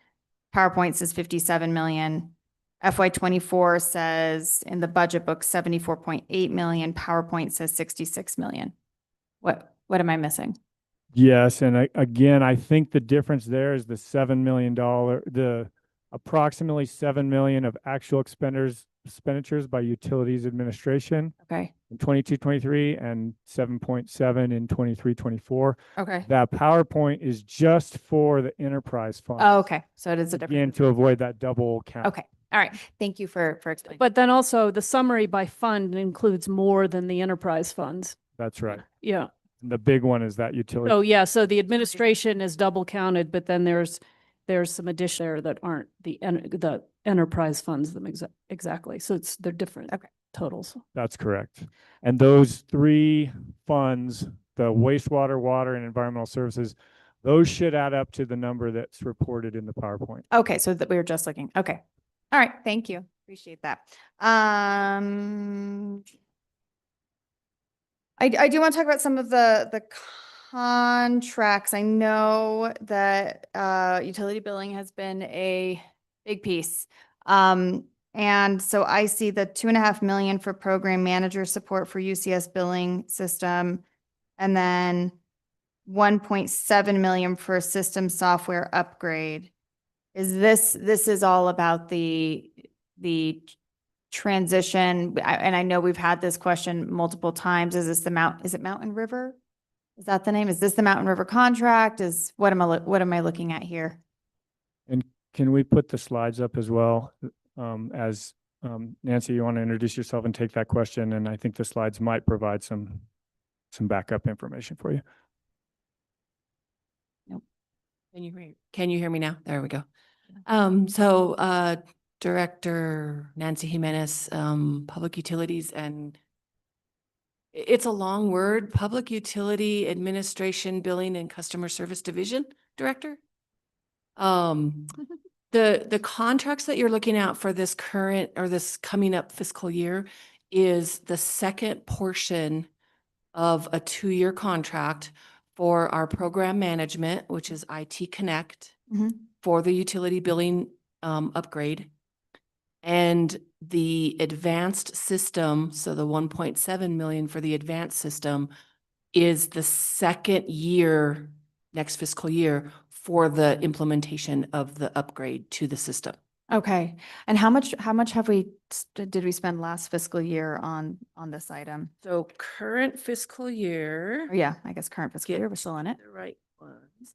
PowerPoint says 57 million. FY '24 says in the budget book 74.8 million. PowerPoint says 66 million. What am I missing? Yes, and again, I think the difference there is the $7 million, the approximately 7 million of actual expenditures by utilities administration Okay. in 22-23 and 7.7 in 23-24. Okay. That PowerPoint is just for the enterprise fund. Oh, okay. So it is a Again, difference. to avoid that double count. Okay. All right. Thank you for explaining. But then also the summary by fund includes more than the enterprise funds. That's right. Yeah. And the big one is that utility. So yeah, so the administration is double counted, but then there's some addition there that aren't the enterprise funds them exactly. So they're different totals. That's correct. And those three funds, the wastewater, water, and environmental services, those should add up to the number that's reported in the PowerPoint. Okay. So that we were just looking. Okay. All right. Thank you. Appreciate that. I do want to talk about some of the contracts. I know that utility billing has been a big piece. And so I see the 2.5 million for program manager support for UCS billing system, and then 1.7 million for a system software upgrade. This is all about the transition, and I know we've had this question multiple times. Is it Mountain River? Is that the name? Is this the Mountain River contract? What am I looking at here? And can we put the slides up as well, as Nancy, you want to introduce yourself and take that question? And I think the slides might provide some backup information for you. Can you hear me now? There we go. Director Nancy Jimenez, Public Utilities and it's a long word, Public Utility Administration, Billing and Customer Service Division Director. The contracts that you're looking at for this current or this coming up fiscal year is the second portion of a 2-year contract for our program management, which is IT Connect for the utility billing upgrade. And the advanced system, so the 1.7 million for the advanced system is the second year, next fiscal year, for the implementation of the upgrade to the system. Okay. And how much did we spend last fiscal year on this item? So current fiscal year. Or yeah, I guess current fiscal year, we're still in it. The right ones.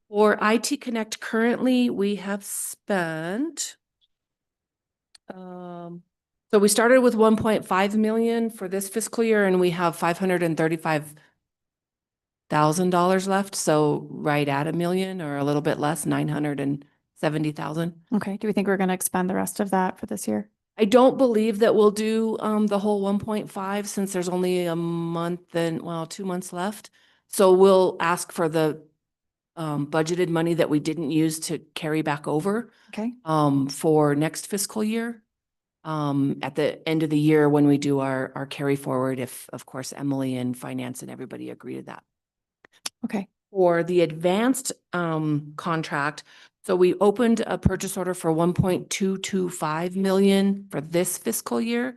For IT Connect currently, we have spent, so we started with 1.5 million for this fiscal year and we have $535,000 left. So right at $1 million or a little bit less, 970,000. Okay. Do we think we're going to expend the rest of that for this year? I don't believe that we'll do the whole 1.5 since there's only a month and 2 months left. So we'll ask for the budgeted money that we didn't use to carry back over for next fiscal year. At the end of the year when we do our carry forward, if of course Emily and finance and everybody agree to that. Okay. For the advanced contract, so we opened a purchase order for 1.225 million for this fiscal year.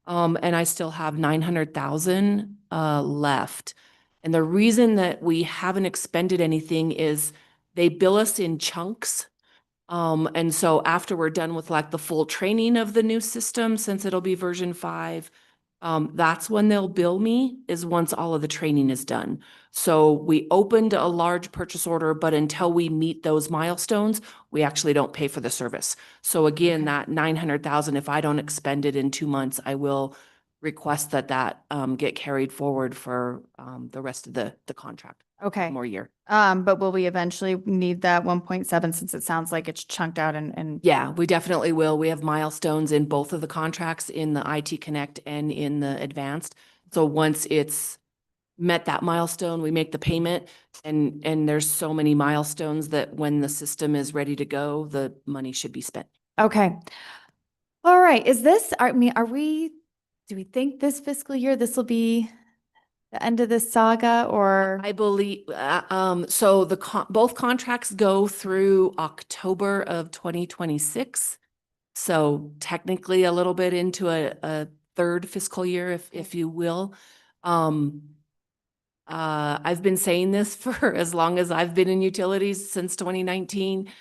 And I still have 900,000 left. And the reason that we haven't expended anything is they bill us in chunks. And so after we're done with like the full training of the new system, since it'll be version 5, that's when they'll bill me, is once all of the training is done. So we opened a large purchase order, but until we meet those milestones, we actually don't pay for the service. So again, that 900,000, if I don't expend it in 2 months, I will request that get carried forward for the rest of the contract. Okay. More year. But will we eventually need that 1.7 since it sounds like it's chunked out and Yeah, we definitely will. We have milestones in both of the contracts, in the IT Connect and in the advanced. So once it's met that milestone, we make the payment and there's so many milestones that when the system is ready to go, the money should be spent. Okay. All right. Do we think this fiscal year, this will be the end of this saga or? I believe, so both contracts go through October of 2026. So technically a little bit into a third fiscal year, if you will. I've been saying this for as long as I've been in utilities, since 2019.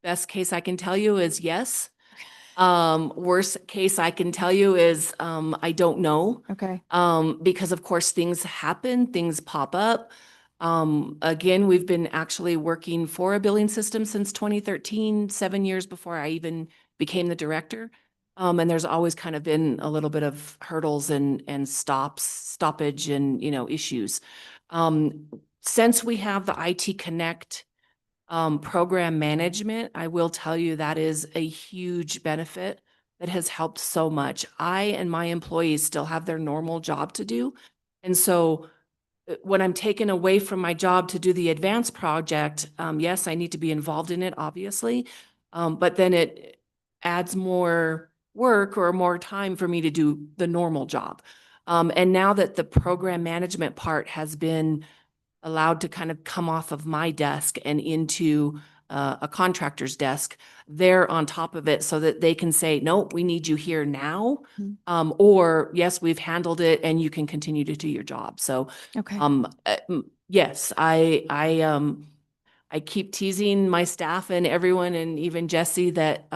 Best case I can tell you is yes. Worst case I can tell you is I don't know. Okay. Because of course things happen, things pop up. Again, we've been actually working for a billing system since 2013, 7 years before I even became the director. And there's always kind of been a little bit of hurdles and stoppage and, issues. Since we have the IT Connect program management, I will tell you that is a huge benefit that has helped so much. I and my employees still have their normal job to do. And so when I'm taken away from my job to do the advanced project, yes, I need to be involved in it, obviously. But then it adds more work or more time for me to do the normal job. And now that the program management part has been allowed to kind of come off of my desk and into a contractor's desk, they're on top of it so that they can say, no, we need you here now. Or yes, we've handled it and you can continue to do your job. So, okay. Yes, I keep teasing my staff and everyone and even Jesse that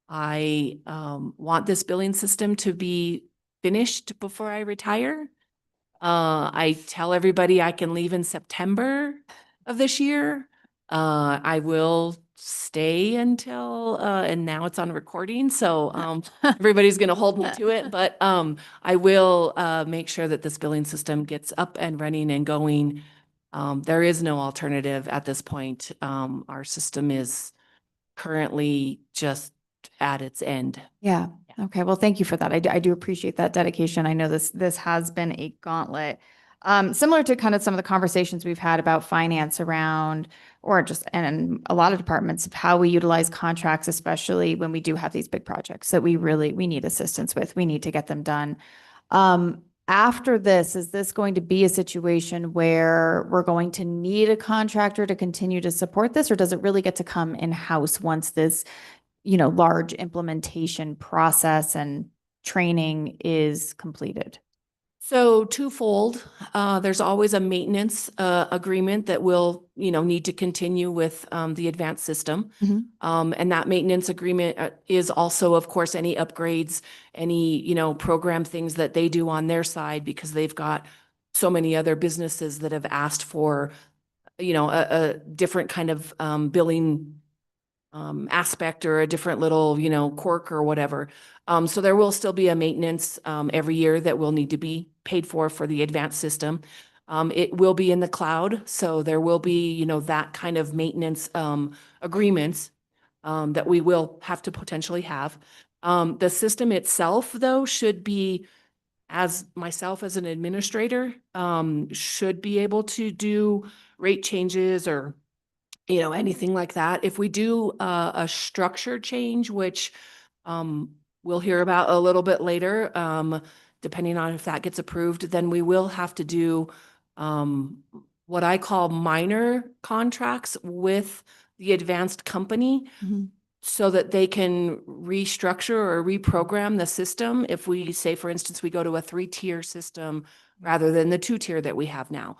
I want this billing system to be finished before I retire. I tell everybody I can leave in September of this year. I will stay until, and now it's on recording, so, everybody's gonna hold me to it, but, I will, make sure that this billing system gets up and running and going. There is no alternative at this point. Our system is currently just at its end. Yeah. Okay. Well, thank you for that. I do appreciate that dedication. I know this has been a gauntlet. Similar to kind of some of the conversations we've had about finance around, or just, and a lot of departments of how we utilize contracts, especially when we do have these big projects that we need assistance with. We need to get them done. After this, is this going to be a situation where we're going to need a contractor to continue to support this, or does it really get to come in-house once this, large implementation process and training is completed? So twofold, there's always a maintenance agreement that will, need to continue with the advanced system. And that maintenance agreement is also, of course, any upgrades, any, program things that they do on their side, because they've got so many other businesses that have asked for, a different kind of billing aspect, or a different little, quirk or whatever. So there will still be a maintenance every year that will need to be paid for the advanced system. It will be in the cloud, so there will be, that kind of maintenance agreements that we will have to potentially have. The system itself, though, should be, as myself as an administrator, should be able to do rate changes or anything like that. If we do a structure change, which we'll hear about a little bit later, depending on if that gets approved, then we will have to do what I call minor contracts with the advanced company, so that they can restructure or reprogram the system. If we say, for instance, we go to a 3-tier system rather than the 2-tier that we have now.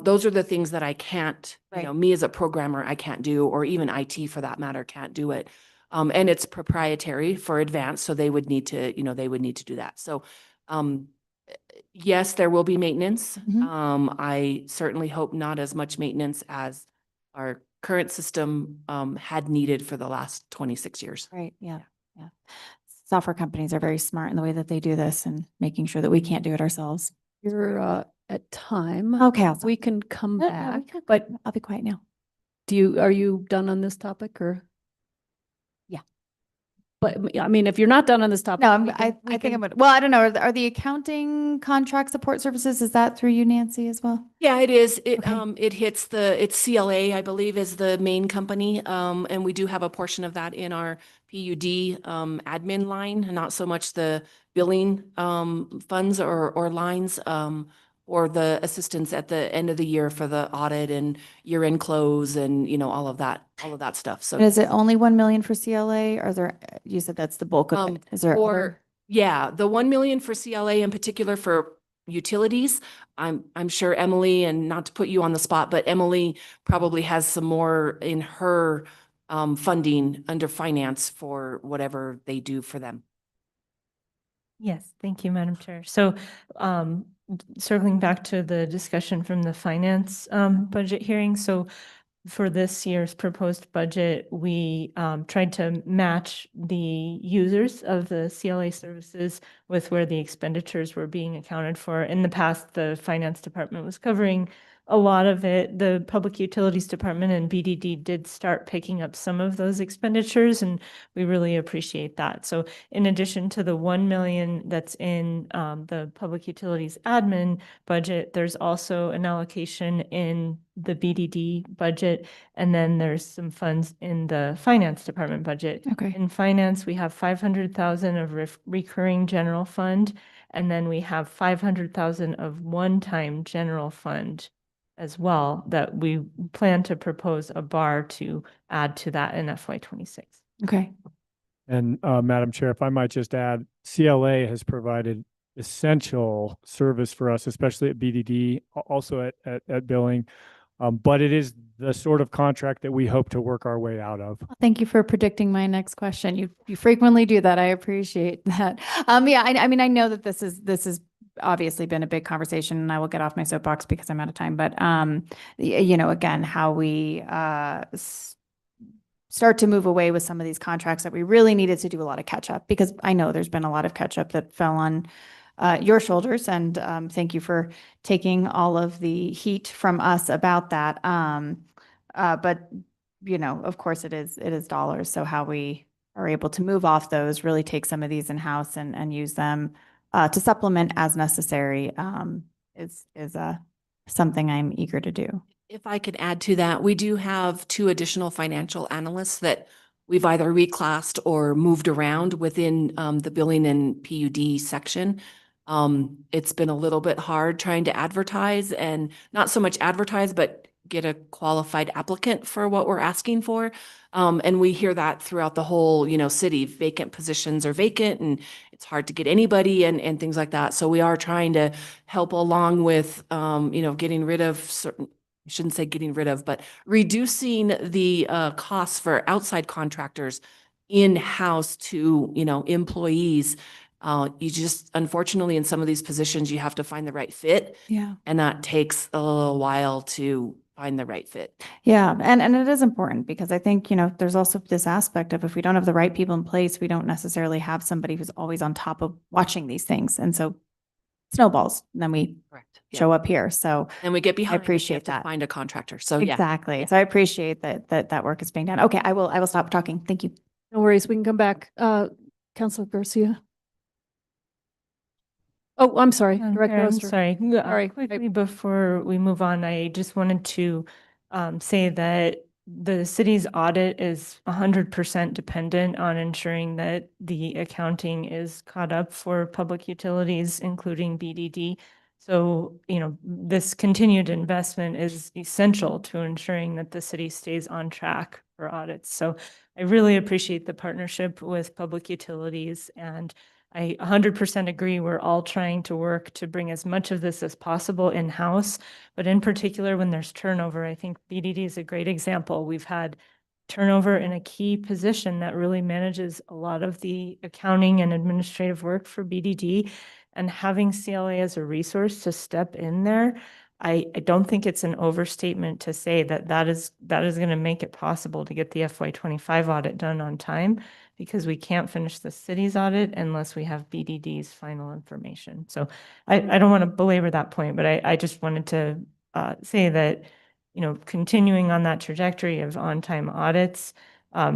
Those are the things that I can't, me as a programmer, I can't do, or even IT for that matter, can't do it. And it's proprietary for advanced, so they would need to, do that. So, yes, there will be maintenance. I certainly hope not as much maintenance as our current system had needed for the last 26 years. Right. Yeah. Yeah. Software companies are very smart in the way that they do this and making sure that we can't do it ourselves. You're at time. Okay. We can come No, no, back, we can- but I'll be quiet now. are you done on this topic, or? Yeah. But I mean, if you're not done on this topic. No, we I can- think I'm, well, I don't know. Are the accounting contract support services, is that through you, Nancy, as well? Yeah, it is. It Okay. it hits it's CLA, I believe, is the main company. And we do have a portion of that in our PUD admin line, not so much the billing funds or lines, or the assistance at the end of the year for the audit and year-end close and, all of that stuff. So And is it only 1 million for CLA, or is there, you said that's the bulk of it? Is there other? Yeah, the 1 million for CLA in particular for utilities. I'm sure Emily, and not to put you on the spot, but Emily probably has some more in her funding under finance for whatever they do for them. Yes, thank you, Madam Chair. So circling back to the discussion from the finance budget hearing. So for this year's proposed budget, we tried to match the users of the CLA services with where the expenditures were being accounted for. In the past, the finance department was covering a lot of it. The Public Utilities Department and BDD did start picking up some of those expenditures, and we really appreciate that. So in addition to the 1 million that's in the Public Utilities admin budget, there's also an allocation in the BDD budget, and then there's some funds in the Finance Department budget. Okay. In finance, we have 500,000 of recurring general fund, and then we have 500,000 of one-time general fund as well, that we plan to propose a bar to add to that in FY26. Okay. And Madam Chair, if I might just add, CLA has provided essential service for us, especially at BDD, also at billing. But it is the sort of contract that we hope to work our way out of. Thank you for predicting my next question. You frequently do that. I appreciate that. Yeah, I mean, I know that this is obviously been a big conversation, and I will get off my soapbox because I'm out of time. But again, how we start to move away with some of these contracts that we really needed to do a lot of catch up, because I know there's been a lot of catch up that fell on your shoulders, and thank you for taking all of the heat from us about that. But you know, of course, it is dollars. So how we are able to move off those, really take some of these in-house and use them to supplement as necessary is something I'm eager to do. If I could add to that, we do have 2 additional financial analysts that we've either reclassed or moved around within the billing and PUD section. It's been a little bit hard trying to advertise, and not so much advertise, but get a qualified applicant for what we're asking for. And we hear that throughout the whole, city. Vacant positions are vacant, and it's hard to get anybody and things like that. So we are trying to help along with, getting rid of certain, I shouldn't say getting rid of, but reducing the costs for outside contractors in-house to, employees. You just, unfortunately, in some of these positions, you have to find the right fit. Yeah. And that takes a little while to find the right fit. Yeah, and it is important, because I think, there's also this aspect of, if we don't have the right people in place, we don't necessarily have somebody who's always on top of watching these things. And so snowballs, and then we Correct. show up here. So And we get I behind. if we have appreciate to that. Find a contractor. So yeah. Exactly. So I appreciate that work is being done. Okay, I will stop talking. Thank you. No worries, we can come back. Councilor Garcia. Oh, I'm sorry, Director I'm Oster. sorry. Sorry. Quickly before we move on, I just wanted to say that the city's audit is 100% dependent on ensuring that the accounting is caught up for public utilities, including BDD. So, this continued investment is essential to ensuring that the city stays on track for audits. So I really appreciate the partnership with public utilities, and I 100% agree. We're all trying to work to bring as much of this as possible in-house, but in particular, when there's turnover, I think BDD is a great example. We've had turnover in a key position that really manages a lot of the accounting and administrative work for BDD, and having CLA as a resource to step in there. I don't think it's an overstatement to say that is going to make it possible to get the FY25 audit done on time, because we can't finish the city's audit unless we have BDD's final information. So I don't want to belabor that point, but I just wanted to say that, continuing on that trajectory of on-time audits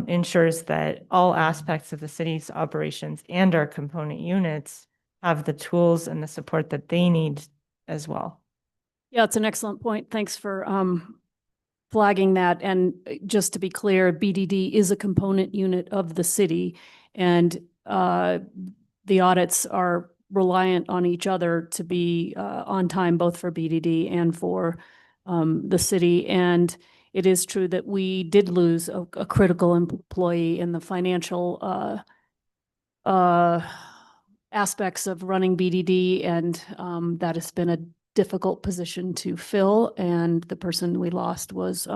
ensures that all aspects of the city's operations and our component units have the tools and the support that they need as well. Yeah, it's an excellent point. Thanks for flagging that. And just to be clear, BDD is a component unit of the city, and the audits are reliant on each other to be on time, both for BDD and for the city. And it is true that we did lose a critical employee in the financial aspects of running BDD, and that has been a difficult position to fill, and the person we lost was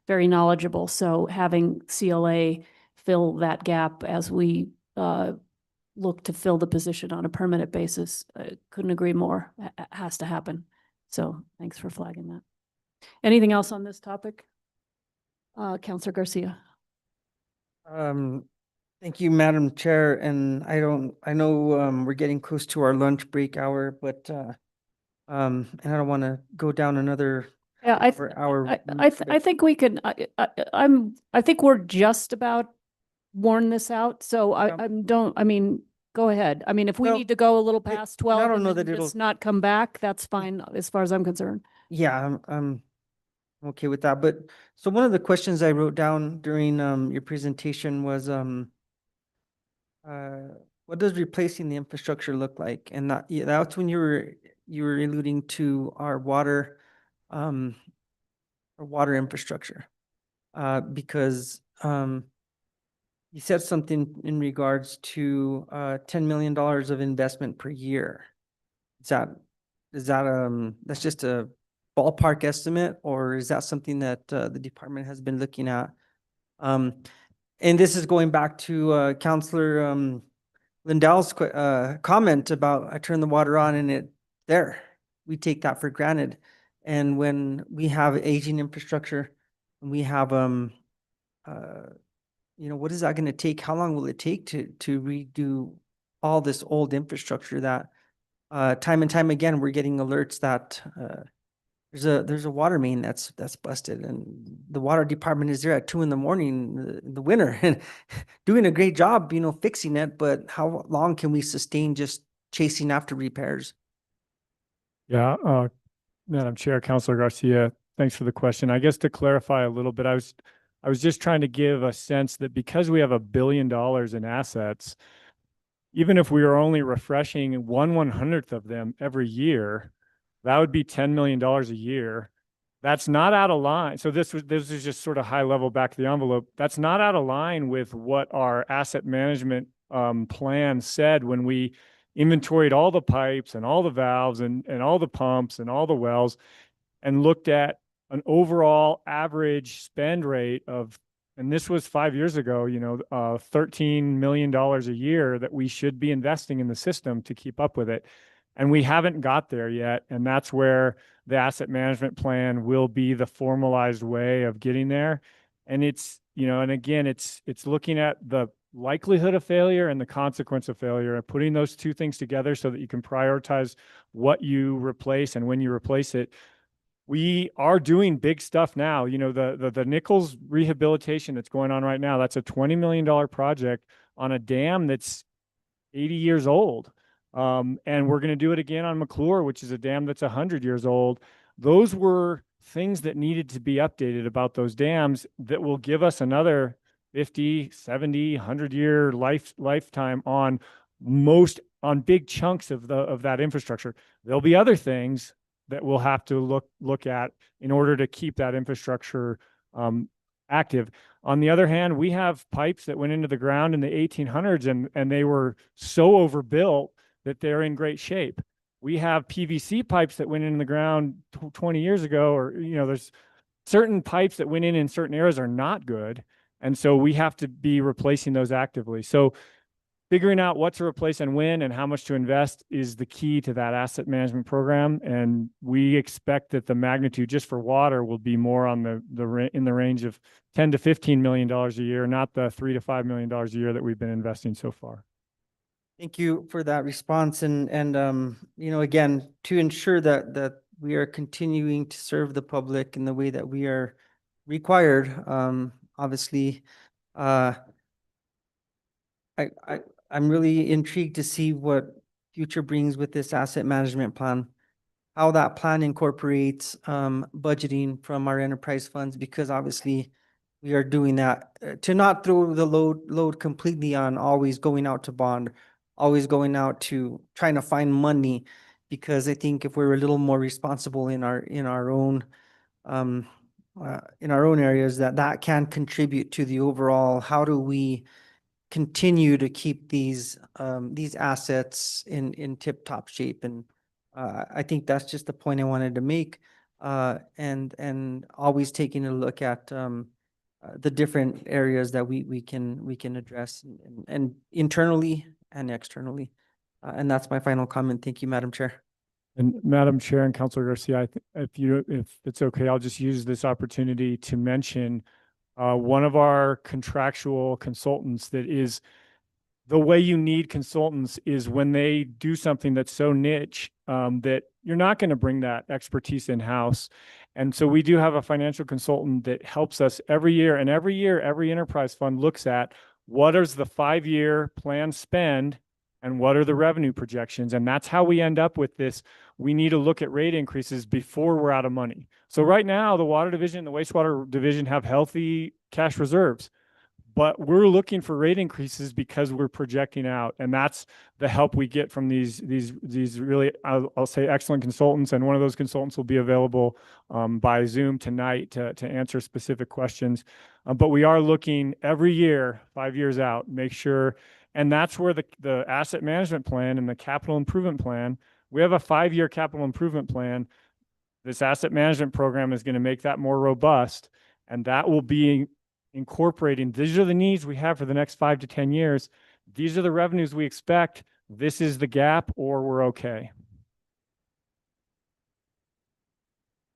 very knowledgeable. So having CLA fill that gap as we look to fill the position on a permanent basis, couldn't agree more, has to happen. So thanks for flagging that. Anything else on this topic? Councilor Garcia. Thank you, Madam Chair. And I know we're getting close to our lunch break hour, but and I don't want to go down another hour. I think we can. I think we're just about worn this out. So go ahead. I mean, if we need to go a little past 12, I don't know and that then it'll just not come back, that's fine as far as I'm concerned. Yeah, I'm okay with that. But so one of the questions I wrote down during your presentation was what does replacing the infrastructure look like? And that's when you were alluding to our water infrastructure, because you said something in regards to $10 million of investment per year. Is that that's just a ballpark estimate, or is that something that the department has been looking at? And this is going back to Councilor Lindell's comment about I turn the water on and we take that for granted. And when we have aging infrastructure, and we have what is that going to take? How long will it take to redo all this old infrastructure that time and time again, we're getting alerts that there's a water main that's busted, and the water department is there at 2 a.m. in the winter and doing a great job, fixing it. But how long can we sustain just chasing after repairs? Yeah, Madam Chair, Councilor Garcia, thanks for the question. I guess to clarify a little bit, I was just trying to give a sense that because we have $1 billion in assets, even if we are only refreshing 1/100th of them every year, that would be $10 million a year. That's not out of line. So this is just sort of high level back of the envelope. That's not out of line with what our asset management plan said when we inventoried all the pipes and all the valves and all the pumps and all the wells and looked at an overall average spend rate of, and this was 5 years ago, $13 million a year that we should be investing in the system to keep up with it. And we haven't got there yet. And that's where the asset management plan will be the formalized way of getting there. And it's, and again, it's looking at the likelihood of failure and the consequence of failure and putting those two things together so that you can prioritize what you replace and when you replace it. We are doing big stuff now. The Nichols rehabilitation that's going on right now, that's a $20 million project on a dam that's 80 years old. And we're going to do it again on McClure, which is a dam that's 100 years old. Those were things that needed to be updated about those dams that will give us another 50, 70, 100-year lifetime on big chunks of that infrastructure. There'll be other things that we'll have to look at in order to keep that infrastructure active. On the other hand, we have pipes that went into the ground in the 1800s and they were so overbuilt that they're in great shape. We have PVC pipes that went in the ground 20 years ago, or, there's certain pipes that went in certain areas are not good. And so we have to be replacing those actively. So figuring out what to replace and when and how much to invest is the key to that asset management program. And we expect that the magnitude just for water will be more on in the range of $10 to $15 million a year, not the $3 to $5 million a year that we've been investing so far. Thank you for that response. And again, to ensure that we are continuing to serve the public in the way that we are required, obviously, I'm really intrigued to see what future brings with this asset management plan, how that plan incorporates budgeting from our enterprise funds, because obviously we are doing that to not throw the load completely on always going out to bond, always going out to trying to find money, because I think if we're a little more responsible in our own areas, that can contribute to the overall, how do we continue to keep these assets in tip-top shape. And I think that's just the point I wanted to make, and always taking a look at the different areas that we can address and internally and externally. And that's my final comment. Thank you, Madam Chair. And Madam Chair and Councilor Garcia, if it's okay, I'll just use this opportunity to mention one of our contractual consultants that is the way you need consultants is when they do something that's so niche that you're not going to bring that expertise in-house. And so we do have a financial consultant that helps us every year. And every year, every enterprise fund looks at what is the 5-year plan spend and what are the revenue projections. And that's how we end up with this. We need to look at rate increases before we're out of money. So right now, the water division and the wastewater division have healthy cash reserves, but we're looking for rate increases because we're projecting out. And that's the help we get from these really, I'll say, excellent consultants. And one of those consultants will be available by Zoom tonight to answer specific questions. But we are looking every year, 5 years out, make sure. And that's where the asset management plan and the capital improvement plan, we have a 5-year capital improvement plan. This asset management program is going to make that more robust. And that will be incorporating, these are the needs we have for the next 5 to 10 years. These are the revenues we expect. This is the gap, or we're okay.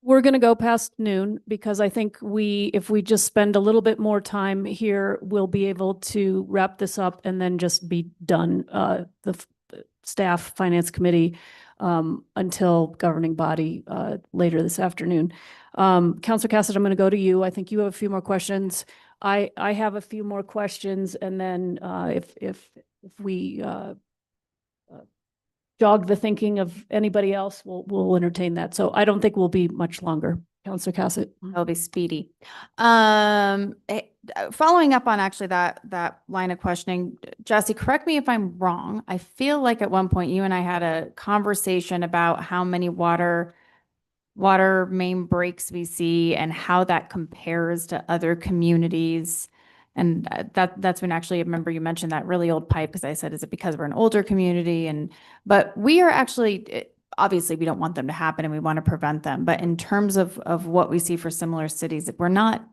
We're going to go past noon because I think if we just spend a little bit more time here, we'll be able to wrap this up and then just be done. The staff, finance committee, until governing body, later this afternoon. Counselor Cassidy, I'm going to go to you. I think you have a few more questions. I have a few more questions, and then, if we, jog the thinking of anybody else, we'll entertain that. So I don't think we'll be much longer. Counselor Cassett. That'll be speedy. Following up on actually that line of questioning, Jesse, correct me if I'm wrong. I feel like at one point you and I had a conversation about how many water main breaks we see and how that compares to other communities. And that's when actually I remember you mentioned that really old pipe, because I said, is it because we're an older community? But we are actually, obviously we don't want them to happen and we want to prevent them. But in terms of what we see for similar cities, we're not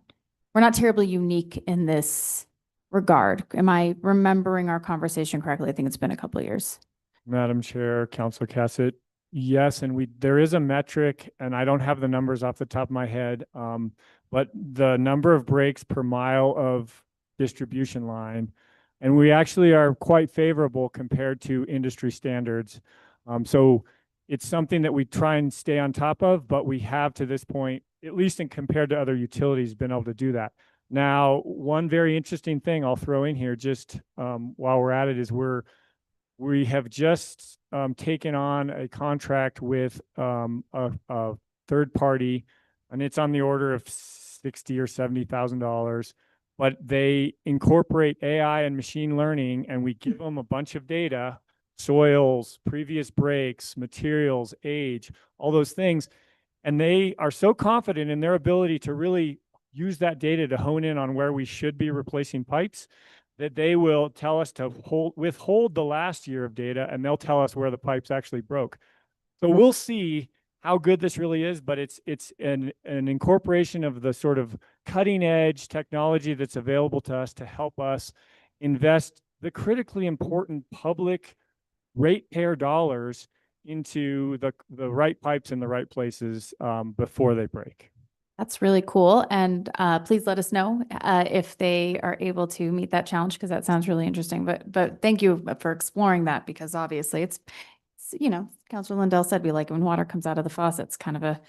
terribly unique in this regard. Am I remembering our conversation correctly? I think it's been a couple of years. Madam Chair, Councilor Cassett, yes, and there is a metric, and I don't have the numbers off the top of my head, but the number of breaks per mile of distribution line, and we actually are quite favorable compared to industry standards. So it's something that we try and stay on top of, but we have to this point, at least in compared to other utilities, been able to do that. Now, one very interesting thing I'll throw in here just while we're at it is we have just taken on a contract with a third party, and it's on the order of $60,000 or $70,000. But they incorporate AI and machine learning, and we give them a bunch of data, soils, previous breaks, materials, age, all those things. And they are so confident in their ability to really use that data to hone in on where we should be replacing pipes, that they will tell us to withhold the last year of data, and they'll tell us where the pipes actually broke. So we'll see how good this really is, but it's an incorporation of the sort of cutting edge technology that's available to us to help us invest the critically important public ratepayer dollars into the right pipes in the right places before they break. That's really cool. And please let us know if they are able to meet that challenge, because that sounds really interesting. But thank you for exploring that, because obviously it's Councilor Lindell said, we like when water comes out of the faucet. It's kind of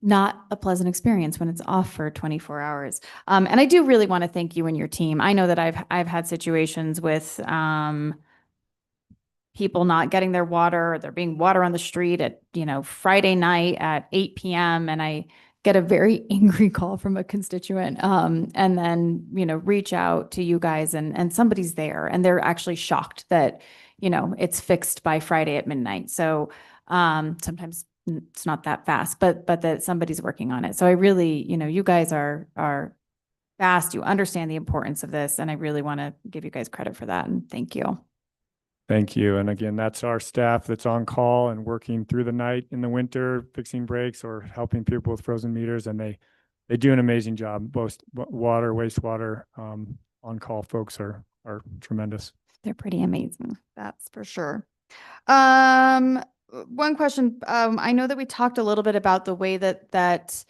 not a pleasant experience when it's off for 24 hours. And I do really want to thank you and your team. I know that I've had situations with people not getting their water, or there being water on the street at, Friday night at 8 p.m. And I get a very angry call from a constituent, and then, reach out to you guys, and somebody's there and they're actually shocked that, it's fixed by Friday at midnight. So sometimes it's not that fast, but that somebody's working on it. So I really, you guys are fast. You understand the importance of this, and I really want to give you guys credit for that. And thank you. Thank you. And again, that's our staff that's on call and working through the night in the winter, fixing breaks or helping people with frozen meters. And they do an amazing job. Both water, wastewater, on-call folks are tremendous. They're pretty amazing. That's for sure. One question. I know that we talked a little bit about the way that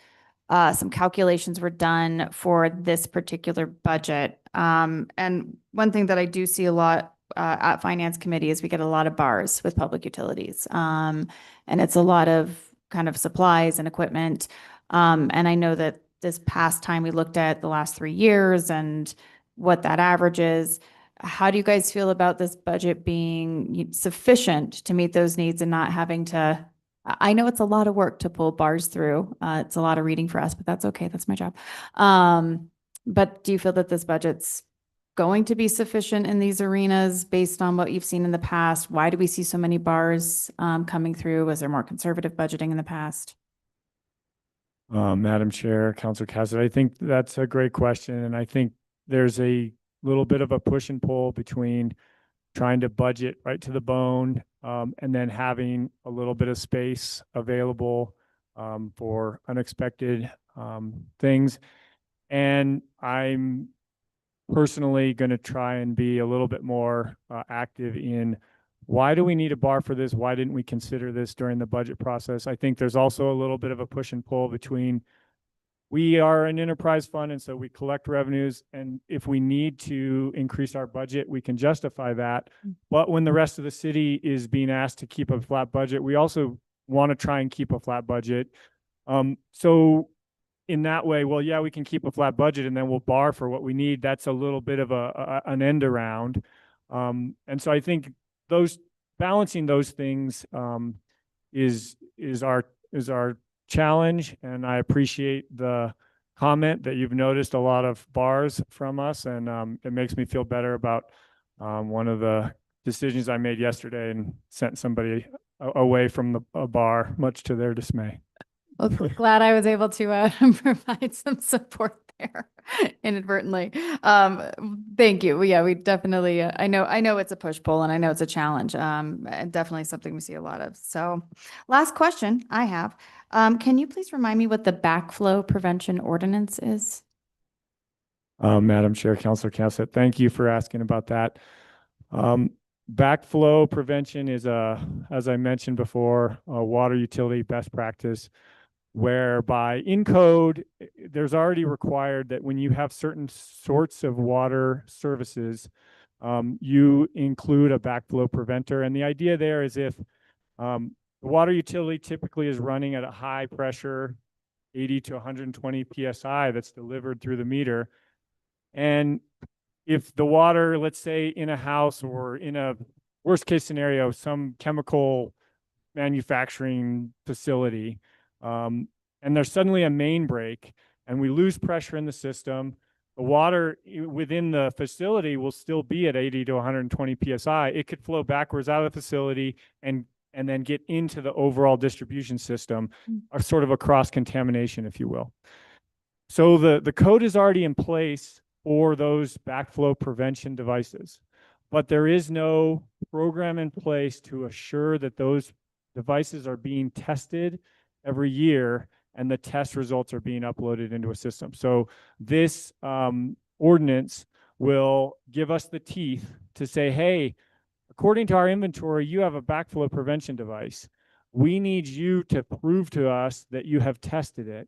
some calculations were done for this particular budget. And one thing that I do see a lot at Finance Committee is we get a lot of bars with public utilities. And it's a lot of kind of supplies and equipment. And I know that this past time we looked at the last 3 years and what that average is. How do you guys feel about this budget being sufficient to meet those needs and not having to, I know it's a lot of work to pull bars through. It's a lot of reading for us, but that's okay. That's my job. But do you feel that this budget's going to be sufficient in these arenas based on what you've seen in the past? Why do we see so many bars coming through? Was there more conservative budgeting in the past? Madam Chair, Councilor Cassidy, I think that's a great question. And I think there's a little bit of a push and pull between trying to budget right to the bone and then having a little bit of space available for unexpected things. And I'm personally going to try and be a little bit more active in why do we need a bar for this? Why didn't we consider this during the budget process? I think there's also a little bit of a push and pull between we are an enterprise fund, and so we collect revenues. And if we need to increase our budget, we can justify that. But when the rest of the city is being asked to keep a flat budget, we also want to try and keep a flat budget. So in that way, well, yeah, we can keep a flat budget and then we'll bar for what we need. That's a little bit of an end around. And so I think balancing those things is our challenge. And I appreciate the comment that you've noticed a lot of bars from us, and it makes me feel better about one of the decisions I made yesterday and sent somebody away from a bar, much to their dismay. Well, glad I was able to provide some support there inadvertently. Thank you. Yeah, we definitely, I know it's a push-pull, and I know it's a challenge. And definitely something we see a lot of. So last question I have, can you please remind me what the backflow prevention ordinance is? Madam Chair, Councilor Cassett, thank you for asking about that. Backflow prevention is as I mentioned before, a water utility best practice, whereby in code, there's already required that when you have certain sorts of water services, you include a backflow preventer. And the idea there is if the water utility typically is running at a high pressure, 80 to 120 PSI that's delivered through the meter. And if the water, let's say in a house or in a worst case scenario, some chemical manufacturing facility, and there's suddenly a main break and we lose pressure in the system, the water within the facility will still be at 80 to 120 PSI. It could flow backwards out of the facility and then get into the overall distribution system, or sort of a cross contamination, if you will. So the code is already in place for those backflow prevention devices, but there is no program in place to assure that those devices are being tested every year and the test results are being uploaded into a system. So this ordinance will give us the teeth to say, hey, according to our inventory, you have a backflow prevention device. We need you to prove to us that you have tested it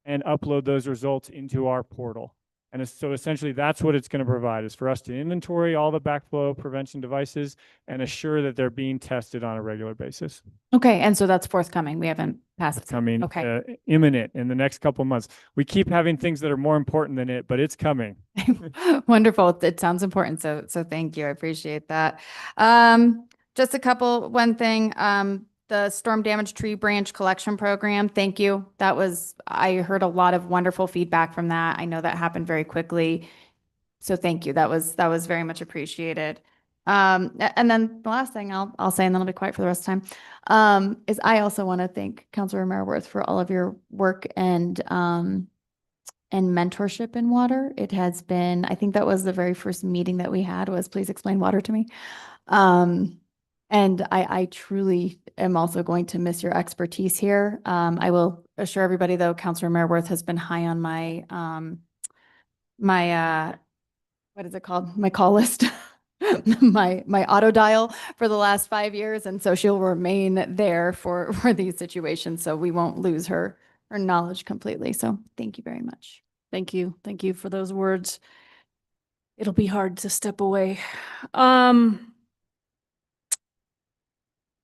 and upload those results into our portal. And so essentially that's what it's going to provide, is for us to inventory all the backflow prevention devices and assure that they're being tested on a regular basis. Okay, and so that's forthcoming. We haven't passed. It's coming Okay. imminent in the next couple of months. We keep having things that are more important than it, but it's coming. Wonderful. It sounds important. So thank you. I appreciate that. Just one thing, the storm damaged tree branch collection program. Thank you. I heard a lot of wonderful feedback from that. I know that happened very quickly. So thank you. That was very much appreciated. And then the last thing I'll say, and then I'll be quiet for the rest of the time, is I also want to thank Councilor Maraworth for all of your work and mentorship in water. It has been, I think that was the very first meeting that we had, was please explain water to me. And I truly am also going to miss your expertise here. I will assure everybody, though, Councilor Maraworth has been high on my what is it called? My call list, my auto dial for the last 5 years, and so she'll remain there for these situations. So we won't lose her knowledge completely. So thank you very much. Thank you. Thank you for those words. It'll be hard to step away.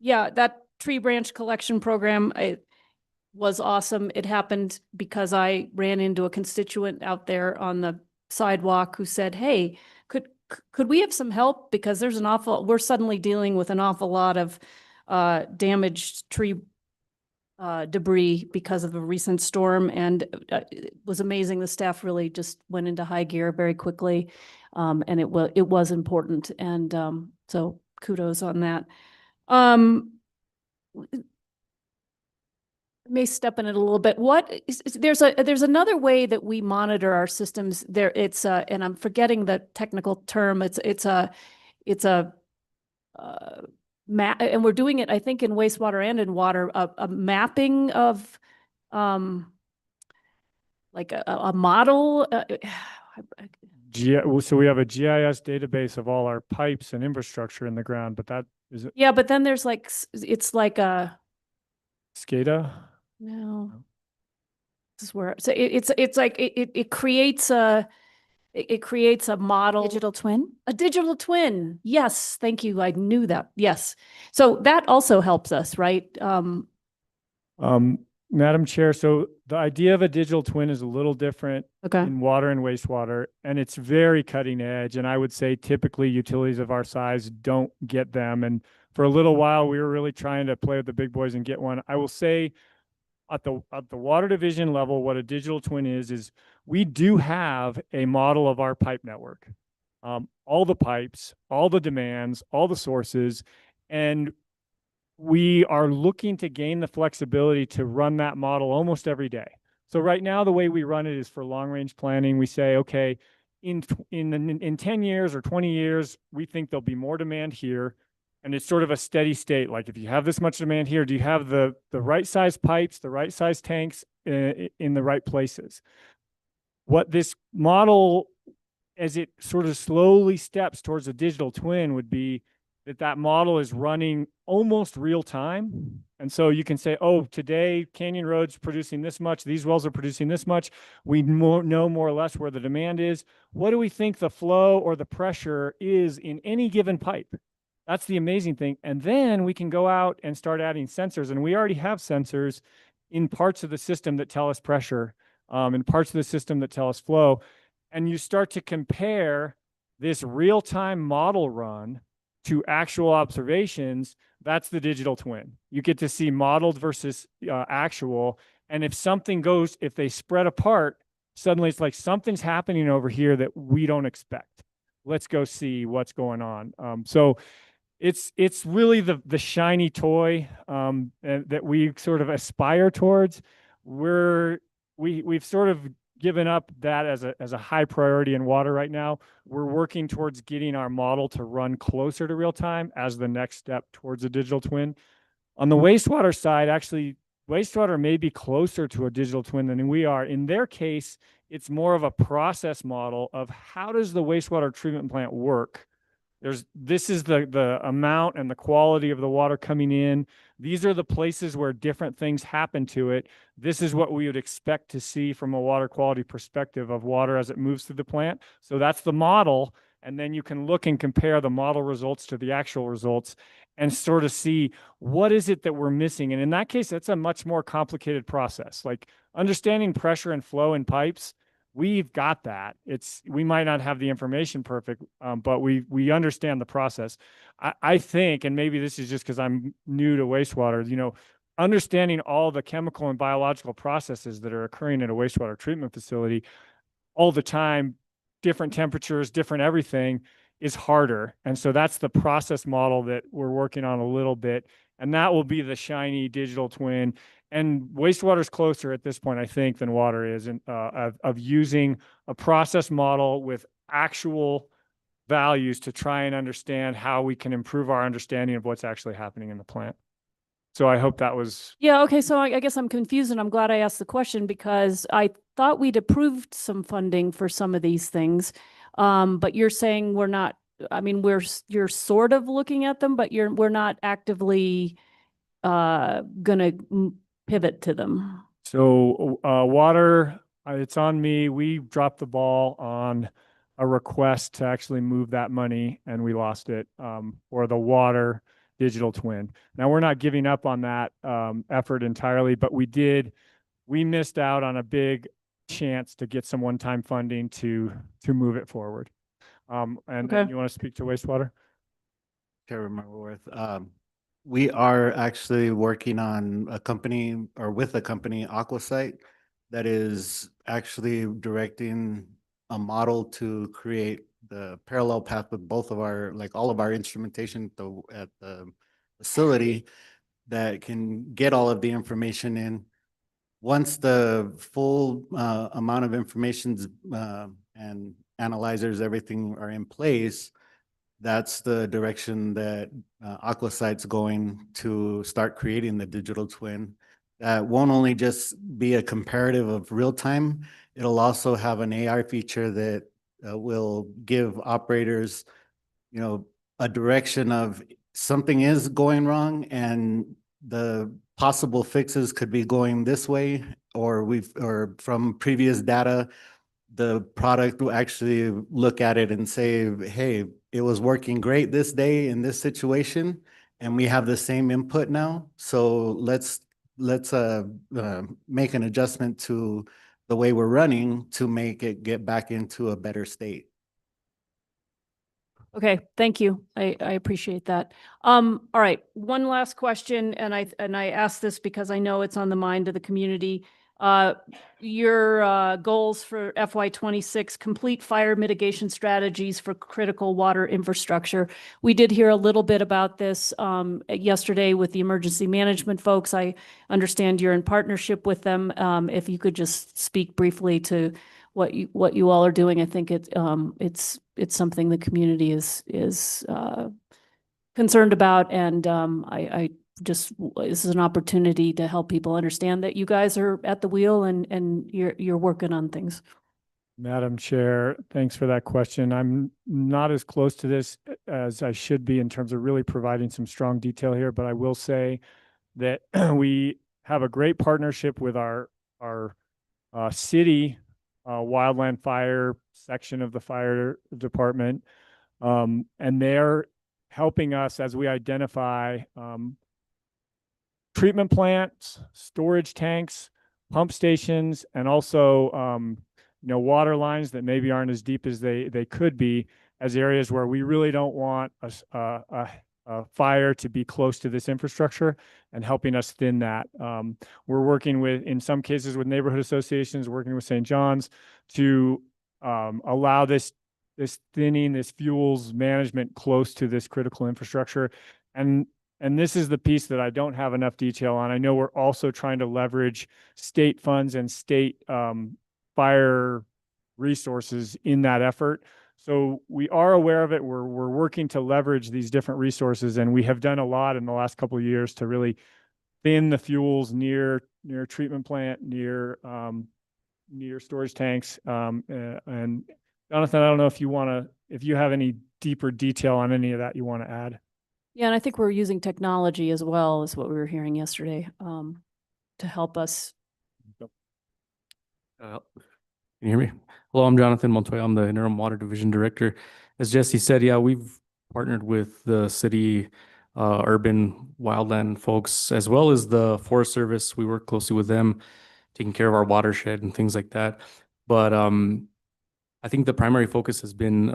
Yeah, that tree branch collection program, it was awesome. It happened because I ran into a constituent out there on the sidewalk who said, hey, could we have some help? Because we're suddenly dealing with an awful lot of damaged tree debris because of a recent storm. And it was amazing. The staff really just went into high gear very quickly. And it was important. And so kudos on that. May step in it a little bit. There's another way that we monitor our systems there. It's and I'm forgetting the technical term. It's a map, and we're doing it, I think, in wastewater and in water, a mapping of like a model. So we have a GIS database of all our pipes and infrastructure in the ground, but that Is it Yeah, but then there's like, it's like a, SCADA? no. This is where, so it's like, it creates it creates a model. Digital twin? A digital twin. Yes, thank you. I knew that. Yes. So that also helps us, right? Madam Chair, so the idea of a digital twin is a little different Okay. in water and wastewater, and it's very cutting edge. And I would say typically utilities of our size don't get them. And for a little while, we were really trying to play with the big boys and get one. I will say at the water division level, what a digital twin is we do have a model of our pipe network, all the pipes, all the demands, all the sources, and we are looking to gain the flexibility to run that model almost every day. So right now, the way we run it is for long range planning. We say, okay, in 10 years or 20 years, we think there'll be more demand here. And it's sort of a steady state. Like if you have this much demand here, do you have the right size pipes, the right size tanks in the right places? What this model, as it sort of slowly steps towards a digital twin, would be that model is running almost real time. And so you can say, oh, today Canyon Road's producing this much, these wells are producing this much. We know more or less where the demand is. What do we think the flow or the pressure is in any given pipe? That's the amazing thing. And then we can go out and start adding sensors. And we already have sensors in parts of the system that tell us pressure, in parts of the system that tell us flow. And you start to compare this real-time model run to actual observations. That's the digital twin. You get to see modeled versus actual. And if they spread apart, suddenly it's like something's happening over here that we don't expect. Let's go see what's going on. So it's really the shiny toy that we sort of aspire towards. We've sort of given up that as a high priority in water right now. We're working towards getting our model to run closer to real time as the next step towards a digital twin. On the wastewater side, actually, wastewater may be closer to a digital twin than we are. In their case, it's more of a process model of how does the wastewater treatment plant work? This is the amount and the quality of the water coming in. These are the places where different things happen to it. This is what we would expect to see from a water quality perspective of water as it moves through the plant. So that's the model. And then you can look and compare the model results to the actual results and sort of see what is it that we're missing. And in that case, that's a much more complicated process. Like understanding pressure and flow in pipes, we've got that. We might not have the information perfect, but we understand the process. I think, and maybe this is just because I'm new to wastewater, understanding all the chemical and biological processes that are occurring at a wastewater treatment facility all the time, different temperatures, different everything, is harder. And so that's the process model that we're working on a little bit. And that will be the shiny digital twin. And wastewater is closer at this point, I think, than water is of using a process model with actual values to try and understand how we can improve our understanding of what's actually happening in the plant. So I hope that was. Yeah, okay, so I guess I'm confused, and I'm glad I asked the question because I thought we'd approved some funding for some of these things. But you're saying we're not, I mean, you're sort of looking at them, but we're not actively gonna pivot to them. So water, it's on me. We dropped the ball on a request to actually move that money, and we lost it for the water digital twin. Now we're not giving up on that effort entirely, but we missed out on a big chance to get some one-time funding to move it forward. And Okay. you want to speak to wastewater? Chairman Marworth, we are actually working on a company or with a company, Aquasite, that is actually directing a model to create the parallel path with both of all of our instrumentation at the facility that can get all of the information in. Once the full amount of information and analyzers, everything are in place, that's the direction that Aquasite's going to start creating the digital twin. That won't only just be a comparative of real time, it'll also have an AI feature that will give operators, a direction of something is going wrong and the possible fixes could be going this way, or from previous data, the product will actually look at it and say, hey, it was working great this day in this situation, and we have the same input now. So let's make an adjustment to the way we're running to make it get back into a better state. Okay, thank you. I appreciate that. All right, one last question, and I ask this because I know it's on the mind of the community. Your goals for FY 26, complete fire mitigation strategies for critical water infrastructure. We did hear a little bit about this yesterday with the emergency management folks. I understand you're in partnership with them. If you could just speak briefly to what you all are doing, I think it's something the community is concerned about, and I just, this is an opportunity to help people understand that you guys are at the wheel and you're working on things. Madam Chair, thanks for that question. I'm not as close to this as I should be in terms of really providing some strong detail here, but I will say that we have a great partnership with our city wildland fire section of the fire department. And they're helping us as we identify treatment plants, storage tanks, pump stations, and also water lines that maybe aren't as deep as they could be, as areas where we really don't want a fire to be close to this infrastructure, and helping us thin that. We're working with, in some cases, with neighborhood associations, working with St. John's to allow this thinning, this fuels management close to this critical infrastructure. And this is the piece that I don't have enough detail on. I know we're also trying to leverage state funds and state fire resources in that effort. So we are aware of it. We're working to leverage these different resources, and we have done a lot in the last couple of years to really thin the fuels near treatment plant, near storage tanks. And Jonathan, I don't know if you have any deeper detail on any of that you want to add. Yeah, and I think we're using technology as well, is what we were hearing yesterday, to help us. Can you hear me? Hello, I'm Jonathan Montoya. I'm the Interim Water Division Director. As Jesse said, yeah, we've partnered with the city, urban wildland folks, as well as the Forest Service. We work closely with them, taking care of our watershed and things like that. But I think the primary focus has been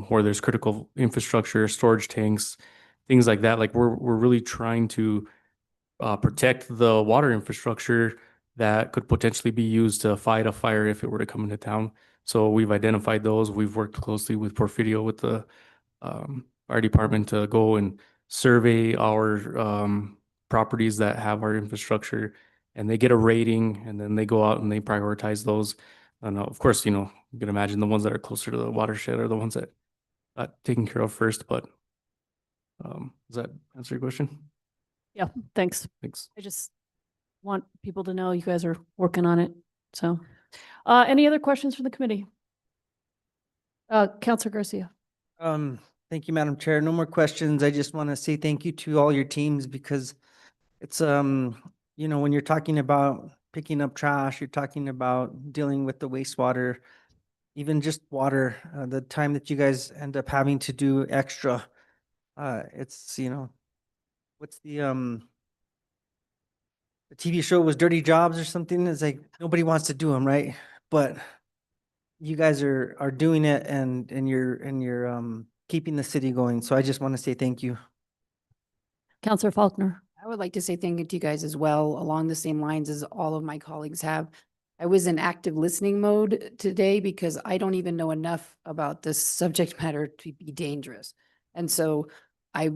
where there's critical infrastructure, storage tanks, things like that. Like we're really trying to protect the water infrastructure that could potentially be used to fight a fire if it were to come into town. So we've identified those. We've worked closely with Porfirio, with the fire department, to go and survey our properties that have our infrastructure, and they get a rating, and then they go out and they prioritize those. And of course, you can imagine the ones that are closer to the watershed are the ones that got taken care of first. But does that answer your question? Yeah, thanks. Thanks. I just want people to know you guys are working on it. So, any other questions from the committee? Councilor Garcia. Thank you, Madam Chair. No more questions. I just want to say thank you to all your teams, because it's, when you're talking about picking up trash, you're talking about dealing with the wastewater, even just water, the time that you guys end up having to do extra. It's, what's the TV show was Dirty Jobs or something. It's like nobody wants to do them, right? But you guys are doing it, and you're keeping the city going. So I just want to say thank you. Councilor Faulkner. I would like to say thank you to you guys as well, along the same lines as all of my colleagues have. I was in active listening mode today because I don't even know enough about this subject matter to be dangerous. And so I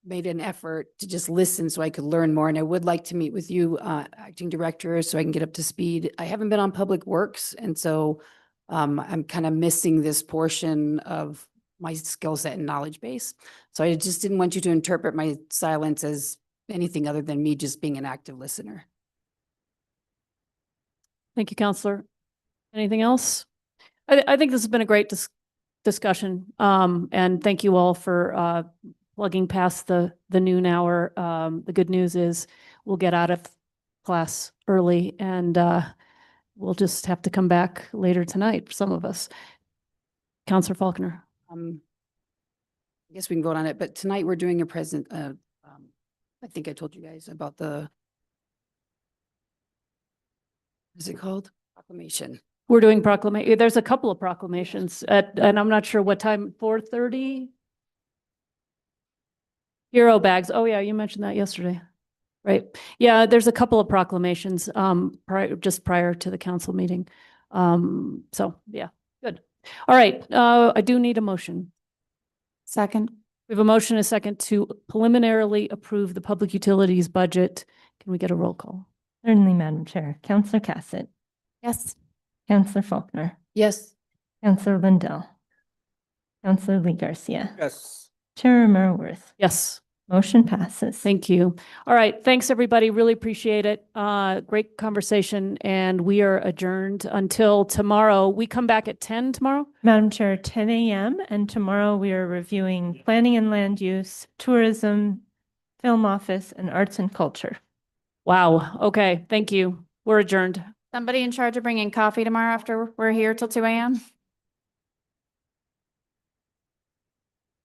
made an effort to just listen so I could learn more. And I would like to meet with you, acting director, so I can get up to speed. I haven't been on Public Works, and so I'm kind of missing this portion of my skill set and knowledge base. So I just didn't want you to interpret my silence as anything other than me just being an active listener. Thank you, Councilor. Anything else? I think this has been a great discussion. And thank you all for plugging past the noon hour. The good news is we'll get out of class early and we'll just have to come back later tonight for some of us. Counselor Faulkner. I guess we can vote on it, but tonight we're doing a I think I told you guys about what is it called? Proclamation. We're doing proclamation. There's a couple of proclamations and I'm not sure what time, 4:30? Hero bags. Oh yeah, you mentioned that yesterday. Right. Yeah, there's a couple of proclamations just prior to the council meeting. So yeah, good. All right, I do need a motion. Second. We have a motion and a second to preliminarily approve the public utilities budget. Can we get a roll call? Certainly, Madam Chair. Counselor Cassett, Yes. Counselor Faulkner, Yes. Counselor Lindell, Counselor Lee Garcia, Yes. Chair Romero Worth. Yes. Motion passes. Thank you. All right. Thanks, everybody. Really appreciate it. Great conversation. And we are adjourned until tomorrow. We come back at 10 tomorrow? Madam Chair, 10 a.m. and tomorrow we are reviewing planning and land use, tourism, film office, and arts and culture. Wow. Okay. Thank you. We're adjourned. Somebody in charge of bringing coffee tomorrow after we're here till 2 a.m.?